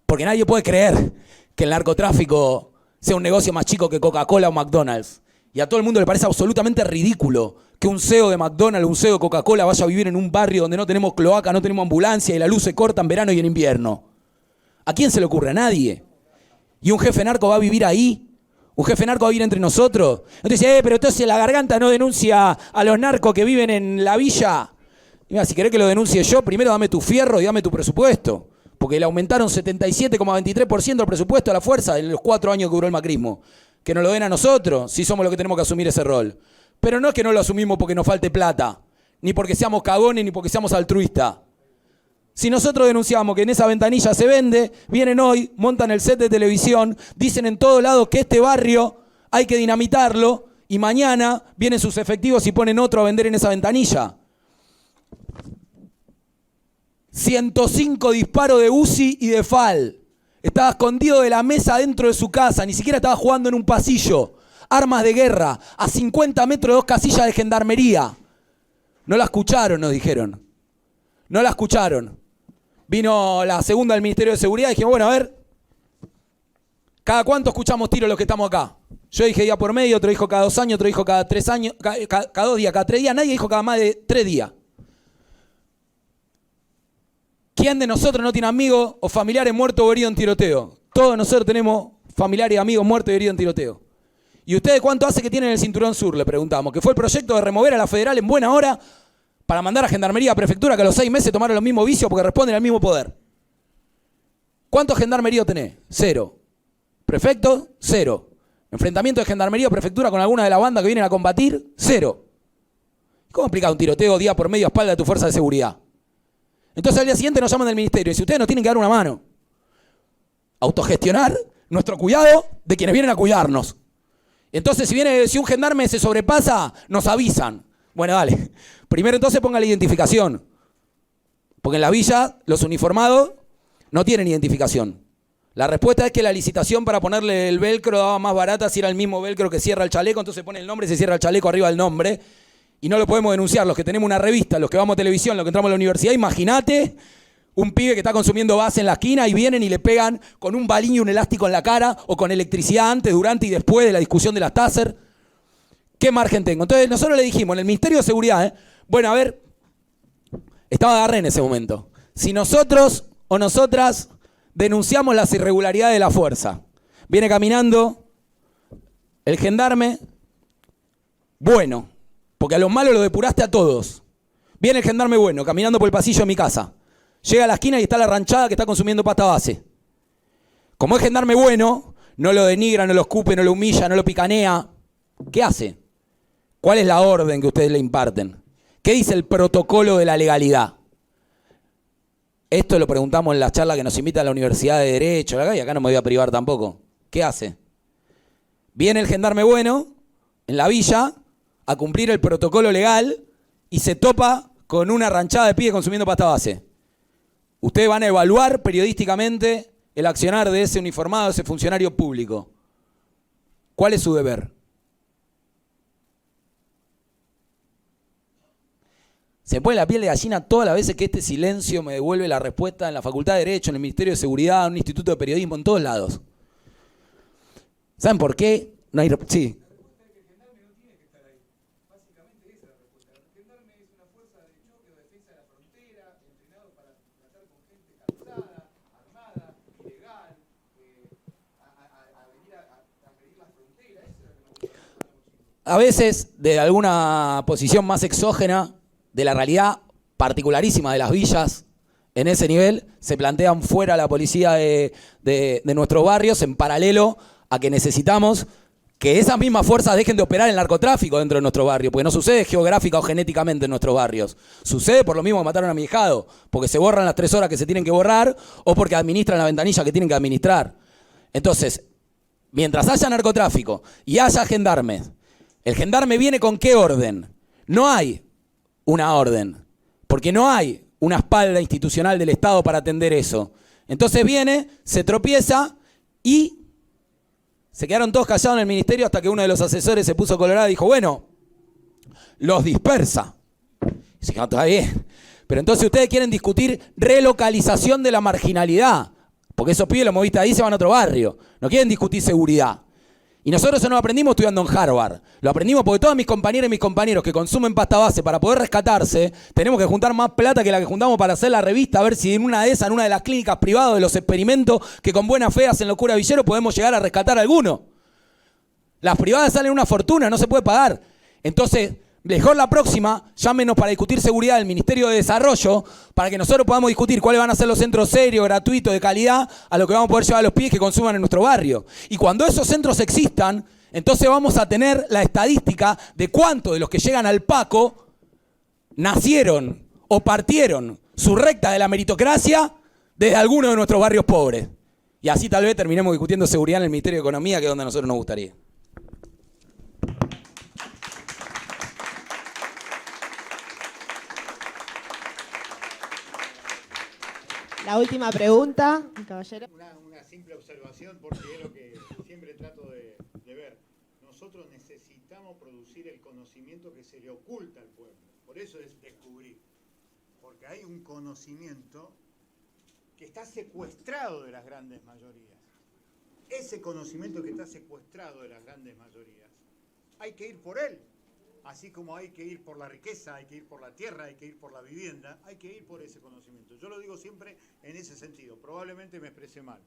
Porque nadie puede creer que el narcotráfico sea un negocio más chico que Coca-Cola o McDonald's. Y a todo el mundo le parece absolutamente ridículo que un CEO de McDonald's o un CEO de Coca-Cola vaya a vivir en un barrio donde no tenemos cloaca, no tenemos ambulancia y la luz se corta en verano y en invierno. ¿A quién se le ocurre? A nadie. ¿Y un jefe narco va a vivir ahí? ¿Un jefe narco va a vivir entre nosotros? Entonces dice, pero entonces la Garganta no denuncia a los narcos que viven en la villa. Y mira, si querés que lo denuncie yo, primero dame tu fierro y dame tu presupuesto. Porque le aumentaron 77,23% el presupuesto a la fuerza en los 4 años que duró el macrismo. Que nos lo den a nosotros, si somos los que tenemos que asumir ese rol. Pero no es que no lo asumimos porque nos falte plata, ni porque seamos cagones, ni porque seamos altruistas. Si nosotros denunciamos que en esa ventanilla se vende, vienen hoy, montan el set de televisión, dicen en todo lado que este barrio hay que dinamitarlo y mañana vienen sus efectivos y ponen otro a vender en esa ventanilla. 105 disparos de UCI y de FAL. Estaba escondido de la mesa dentro de su casa, ni siquiera estaba jugando en un pasillo. Armas de guerra, a 50 metros de 2 casillas de gendarmería. No la escucharon, nos dijeron. No la escucharon. Vino la segunda del Ministerio de Seguridad y dijimos, bueno, a ver, ¿cada cuánto escuchamos tiros los que estamos acá? Yo dije día por medio, otro dijo cada 2 años, otro dijo cada 3 años, cada 2 días, cada 3 días. Nadie dijo cada más de 3 días. ¿Quién de nosotros no tiene amigos o familiares muertos o heridos en tiroteo? Todos nosotros tenemos familiares y amigos muertos y heridos en tiroteo. ¿Y ustedes cuánto hace que tienen el Cinturón Sur? Le preguntamos. Que fue el proyecto de remover a la Federal en buena hora para mandar a Gendarmería a Prefectura que a los 6 meses tomaron los mismos vicios porque responden al mismo poder. ¿Cuántos gendarmeríos tenés? 0. Prefecto, 0. Enfrentamiento de Gendarmería o Prefectura con alguna de las bandas que vienen a combatir, 0. ¿Cómo explicar un tiroteo día por medio a espalda de tu fuerza de seguridad? Entonces al día siguiente nos llaman del ministerio y si ustedes nos tienen que dar una mano, autogestionar nuestro cuidado de quienes vienen a cuidarnos. Entonces si un gendarme se sobrepasa, nos avisan. Bueno, dale. Primero entonces ponga la identificación. Porque en la villa los uniformados no tienen identificación. La respuesta es que la licitación para ponerle el velcro daba más barata si era el mismo velcro que cierra el chaleco, entonces pone el nombre y se cierra el chaleco arriba del nombre. Y no lo podemos denunciar, los que tenemos una revista, los que vamos a televisión, los que entramos a la universidad. Imagínate un pibe que está consumiendo base en la esquina y vienen y le pegan con un balín y un elástico en la cara o con electricidad antes, durante y después de la discusión de las Taser. ¿Qué margen tengo? Entonces nosotros le dijimos en el Ministerio de Seguridad, bueno, a ver, estaba Garré en ese momento. Si nosotros o nosotras denunciamos las irregularidades de la fuerza, viene caminando el gendarme, bueno, porque a los malos lo depuraste a todos. Viene el gendarme bueno, caminando por el pasillo de mi casa. Llega a la esquina y está la ranchada que está consumiendo pasta base. Como es gendarme bueno, no lo denigra, no lo escupe, no lo humilla, no lo picanea. ¿Qué hace? ¿Cuál es la orden que ustedes le imparten? ¿Qué dice el protocolo de la legalidad? Esto lo preguntamos en la charla que nos invita a la Universidad de Derecho, y acá no me voy a privar tampoco. ¿Qué hace? Viene el gendarme bueno en la villa a cumplir el protocolo legal y se topa con una ranchada de pibes consumiendo pasta base. Ustedes van a evaluar periodísticamente el accionar de ese uniformado, de ese funcionario público. ¿Cuál es su deber? Se me pone la piel de gallina todas las veces que este silencio me devuelve la respuesta en la Facultad de Derecho, en el Ministerio de Seguridad, en un instituto de periodismo, en todos lados. ¿Saben por qué? No hay... Sí. A veces, de alguna posición más exógena de la realidad particularísima de las villas, en ese nivel, se plantean fuera la policía de nuestros barrios en paralelo a que necesitamos que esas mismas fuerzas dejen de operar el narcotráfico dentro de nuestro barrio, porque no sucede geográfica o genéticamente en nuestros barrios. Sucede por lo mismo que mataron a mi hijado, porque se borran las 3 horas que se tienen que borrar o porque administran la ventanilla que tienen que administrar. Entonces, mientras haya narcotráfico y haya gendarmes, ¿el gendarme viene con qué orden? No hay una orden, porque no hay una espalda institucional del Estado para atender eso. Entonces viene, se tropieza y se quedaron todos callados en el ministerio hasta que uno de los asesores se puso colorado y dijo, bueno, los dispersa. Y se quedó, está bien. Pero entonces ustedes quieren discutir relocalización de la marginalidad, porque esos pibes los moviste ahí y se van a otro barrio. No quieren discutir seguridad. Y nosotros eso no lo aprendimos estudiando en Harvard. Lo aprendimos porque todas mis compañeras y mis compañeros que consumen pasta base para poder rescatarse, tenemos que juntar más plata que la que juntamos para hacer la revista, a ver si en una de esas, en una de las clínicas privadas de los experimentos que con buena fe hacen locura Villero, podemos llegar a rescatar a alguno. Las privadas salen una fortuna, no se puede pagar. Entonces, mejor la próxima, llámenos para discutir seguridad del Ministerio de Desarrollo, para que nosotros podamos discutir cuáles van a ser los centros serios, gratuitos, de calidad, a lo que vamos a poder llevar a los pibes que consuman en nuestro barrio. Y cuando esos centros existan, entonces vamos a tener la estadística de cuántos de los que llegan al Paco nacieron o partieron surrecta de la meritocracia desde algunos de nuestros barrios pobres. Y así tal vez terminemos discutiendo seguridad en el Ministerio de Economía, que es donde a nosotros nos gustaría. La última pregunta, caballero. Una simple observación, porque es lo que siempre trato de ver. Nosotros necesitamos producir el conocimiento que se le oculta al pueblo. Por eso es descubrir. Porque hay un conocimiento que está secuestrado de las grandes mayorías. Ese conocimiento que está secuestrado de las grandes mayorías, hay que ir por él. Así como hay que ir por la riqueza, hay que ir por la tierra, hay que ir por la vivienda, hay que ir por ese conocimiento. Yo lo digo siempre en ese sentido. Probablemente me expresé mal.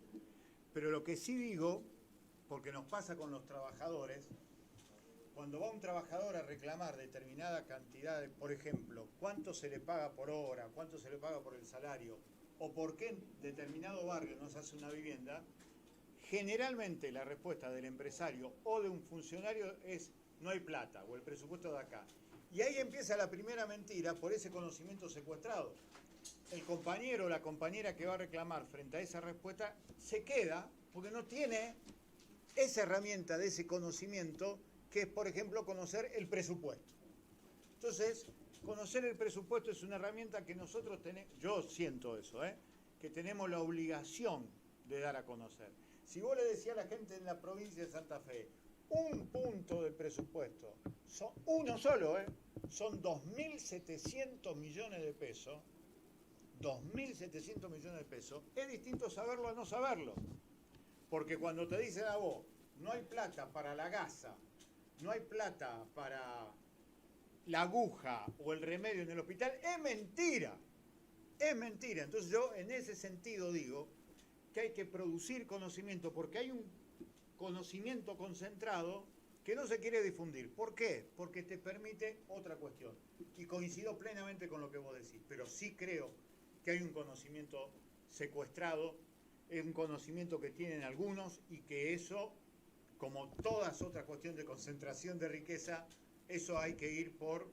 Pero lo que sí digo, porque nos pasa con los trabajadores, cuando va un trabajador a reclamar determinada cantidad, por ejemplo, cuánto se le paga por hora, cuánto se le paga por el salario, o por qué en determinado barrio no se hace una vivienda, generalmente la respuesta del empresario o de un funcionario es: no hay plata, o el presupuesto de acá. Y ahí empieza la primera mentira por ese conocimiento secuestrado. El compañero o la compañera que va a reclamar frente a esa respuesta se queda porque no tiene esa herramienta de ese conocimiento, que es, por ejemplo, conocer el presupuesto. Entonces, conocer el presupuesto es una herramienta que nosotros tenemos, yo siento eso, que tenemos la obligación de dar a conocer. Si vos le decías a la gente en la provincia de Santa Fe, un punto del presupuesto, uno solo, son 2.700 millones de pesos, 2.700 millones de pesos, es distinto saberlo a no saberlo. Porque cuando te dicen a vos, no hay plata para la gasa, no hay plata para la aguja o el remedio en el hospital, es mentira. Es mentira. Entonces yo en ese sentido digo que hay que producir conocimiento, porque hay un conocimiento concentrado que no se quiere difundir. ¿Por qué? Porque te permite otra cuestión. Y coincido plenamente con lo que vos decís, pero sí creo que hay un conocimiento secuestrado, es un conocimiento que tienen algunos, y que eso, como todas otras cuestiones de concentración de riqueza, eso hay que ir por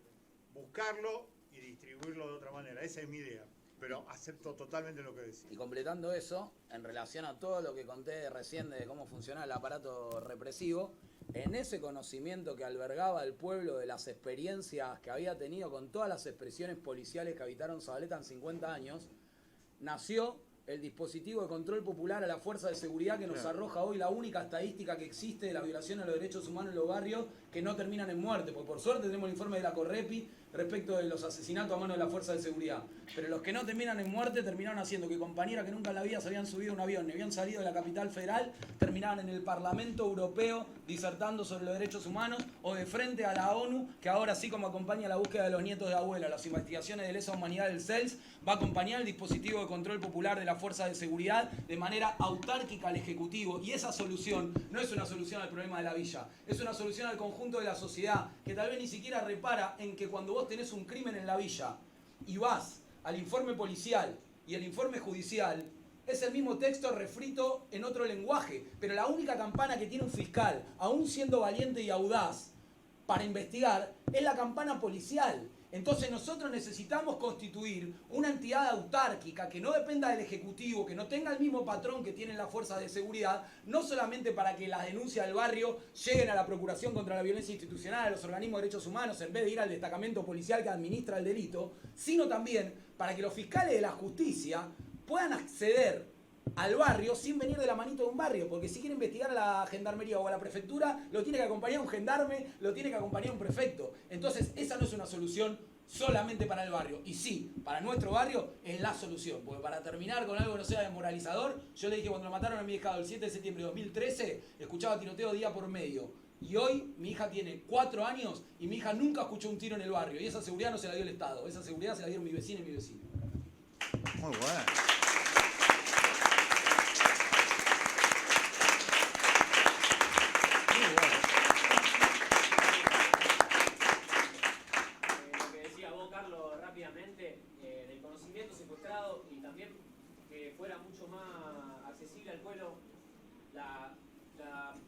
buscarlo y distribuirlo de otra manera. Esa es mi idea. Pero acepto totalmente lo que decís. Y completando eso, en relación a todo lo que conté recién de cómo funciona el aparato represivo, en ese conocimiento que albergaba el pueblo de las experiencias que había tenido con todas las expresiones policiales que habitaron Zabaleta en 50 años, nació el dispositivo de control popular a la fuerza de seguridad, que nos arroja hoy la única estadística que existe de la violación a los derechos humanos en los barrios que no terminan en muerte. Porque por suerte tenemos el informe de la Correpi respecto de los asesinatos a mano de la fuerza de seguridad. Pero los que no terminan en muerte terminaron haciendo que compañeras que nunca en la vida se habían subido a un avión ni habían salido de la capital federal terminaban en el Parlamento Europeo disertando sobre los derechos humanos, o de frente a la ONU, que ahora sí, como acompaña la búsqueda de los nietos de abuela, las investigaciones de lesa humanidad del CELS, va a acompañar el dispositivo de control popular de la fuerza de seguridad de manera autárquica al Ejecutivo. Y esa solución no es una solución al problema de la villa, es una solución al conjunto de la sociedad, que tal vez ni siquiera repara en que cuando vos tenés un crimen en la villa y vas al informe policial y el informe judicial, es el mismo texto refrito en otro lenguaje, pero la única campana que tiene un fiscal, aún siendo valiente y audaz, para investigar, es la campana policial. Entonces nosotros necesitamos constituir una entidad autárquica que no dependa del Ejecutivo, que no tenga el mismo patrón que tienen las fuerzas de seguridad, no solamente para que las denuncias del barrio lleguen a la Procuración contra la Violencia Institucional, a los organismos de derechos humanos, en vez de ir al destacamento policial que administra el delito, sino también para que los fiscales de la justicia puedan acceder al barrio sin venir de la manito de un barrio, porque si quiere investigar a la gendarmería o a la prefectura, lo tiene que acompañar un gendarme, lo tiene que acompañar un prefecto. Entonces esa no es una solución solamente para el barrio, y sí, para nuestro barrio es la solución, porque para terminar con algo que no sea desmoralizador, yo le dije cuando lo mataron a mi hija el 7 de septiembre de 2013, escuchaba tiroteo día por medio. Y hoy mi hija tiene 4 años y mi hija nunca escuchó un tiro en el barrio, y esa seguridad no se la dio el Estado, esa seguridad se la dieron mi vecina y mi vecino. Muy bueno. Del conocimiento secuestrado, y también que fuera mucho más accesible al pueblo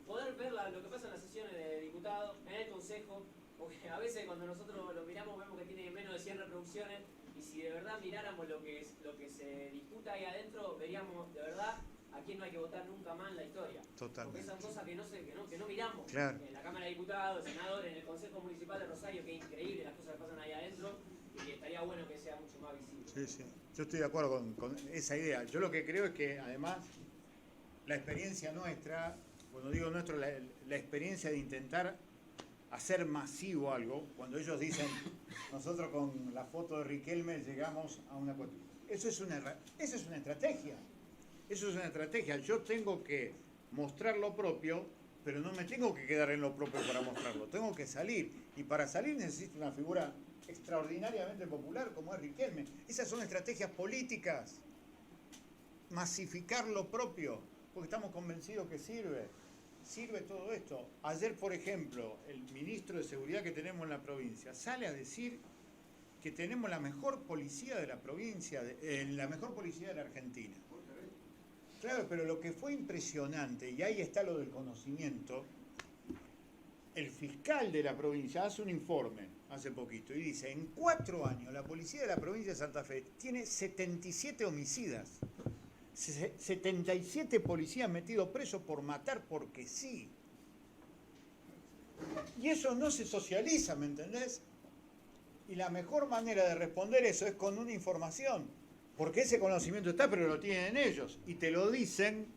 poder ver lo que pasa en las sesiones de diputados, en el consejo, porque a veces cuando nosotros lo miramos vemos que tiene menos de 100 reproducciones, y si si de verdad miráramos lo que se disputa ahí adentro, veríamos de verdad a quién no hay que votar nunca más en la historia. Totalmente. Porque esas cosas que no miramos. Claro. En la Cámara de Diputados, senador, en el Consejo Municipal de Rosario, que es increíble las cosas que pasan ahí adentro, y que estaría bueno que sea mucho más visible. Sí, sí. Yo estoy de acuerdo con esa idea. Yo lo que creo es que además la experiencia nuestra, cuando digo nuestro, la experiencia de intentar hacer masivo algo, cuando ellos dicen, nosotros con la foto de Riquelme llegamos a una cuestión. Eso es una estrategia. Eso es una estrategia. Yo tengo que mostrar lo propio, pero no me tengo que quedar en lo propio para mostrarlo. Tengo que salir. Y para salir necesito una figura extraordinariamente popular como es Riquelme. Esas son estrategias políticas. Masificar lo propio, porque estamos convencidos que sirve. Sirve todo esto. Ayer, por ejemplo, el ministro de Seguridad que tenemos en la provincia sale a decir que tenemos la mejor policía de la provincia, la mejor policía de la Argentina. Claro, pero lo que fue impresionante, y ahí está lo del conocimiento, el fiscal de la provincia hace un informe hace poquito y dice, en 4 años la policía de la provincia de Santa Fe tiene 77 homicidas, 77 policías metidos presos por matar porque sí. Y eso no se socializa, ¿me entendés? Y la mejor manera de responder eso es con una información, porque ese conocimiento está, pero lo tienen ellos, y te lo dicen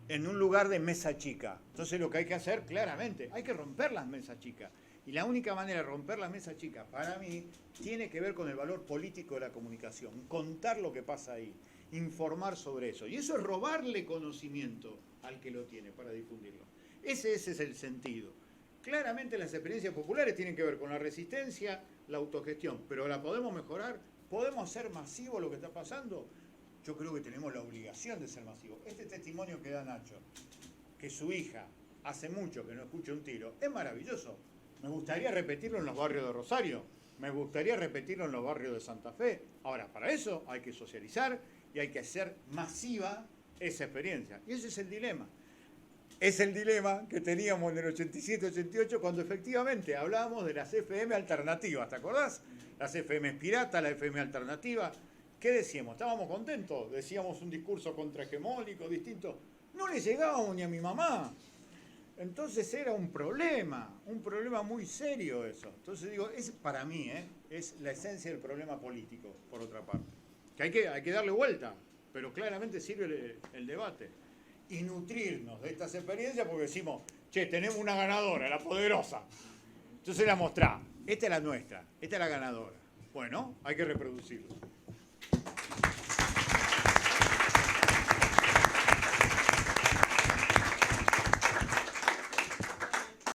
en un lugar de mesa chica. Entonces lo que hay que hacer, claramente, hay que romper las mesas chicas. Y la única manera de romper las mesas chicas, para mí, tiene que ver con el valor político de la comunicación, contar lo que pasa ahí, informar sobre eso. Y eso es robarle conocimiento al que lo tiene para difundirlo. Ese es el sentido. Claramente las experiencias populares tienen que ver con la resistencia, la autogestión, pero la podemos mejorar, podemos hacer masivo lo que está pasando. Yo creo que tenemos la obligación de ser masivos. Este testimonio que da Nacho, que su hija hace mucho que no escucha un tiro, es maravilloso. Me gustaría repetirlo en los barrios de Rosario, me gustaría repetirlo en los barrios de Santa Fe. Ahora, para eso hay que socializar y hay que hacer masiva esa experiencia. Y ese es el dilema. Es el dilema que teníamos en el 87-88 cuando efectivamente hablábamos de las FM alternativas, ¿te acordás? Las FM pirata, la FM alternativa. ¿Qué decíamos? ¿Estábamos contentos? Decíamos un discurso contrahegemónico, distinto. No le llegábamos ni a mi mamá. Entonces era un problema muy serio eso. Entonces digo, es para mí, es la esencia del problema político, por otra parte. Que hay que darle vuelta, pero claramente sirve el debate. Y nutrirnos de estas experiencias porque decimos, che, tenemos una ganadora, la poderosa. Entonces la mostrá, esta es la nuestra, esta es la ganadora. Bueno, hay que reproducirlo.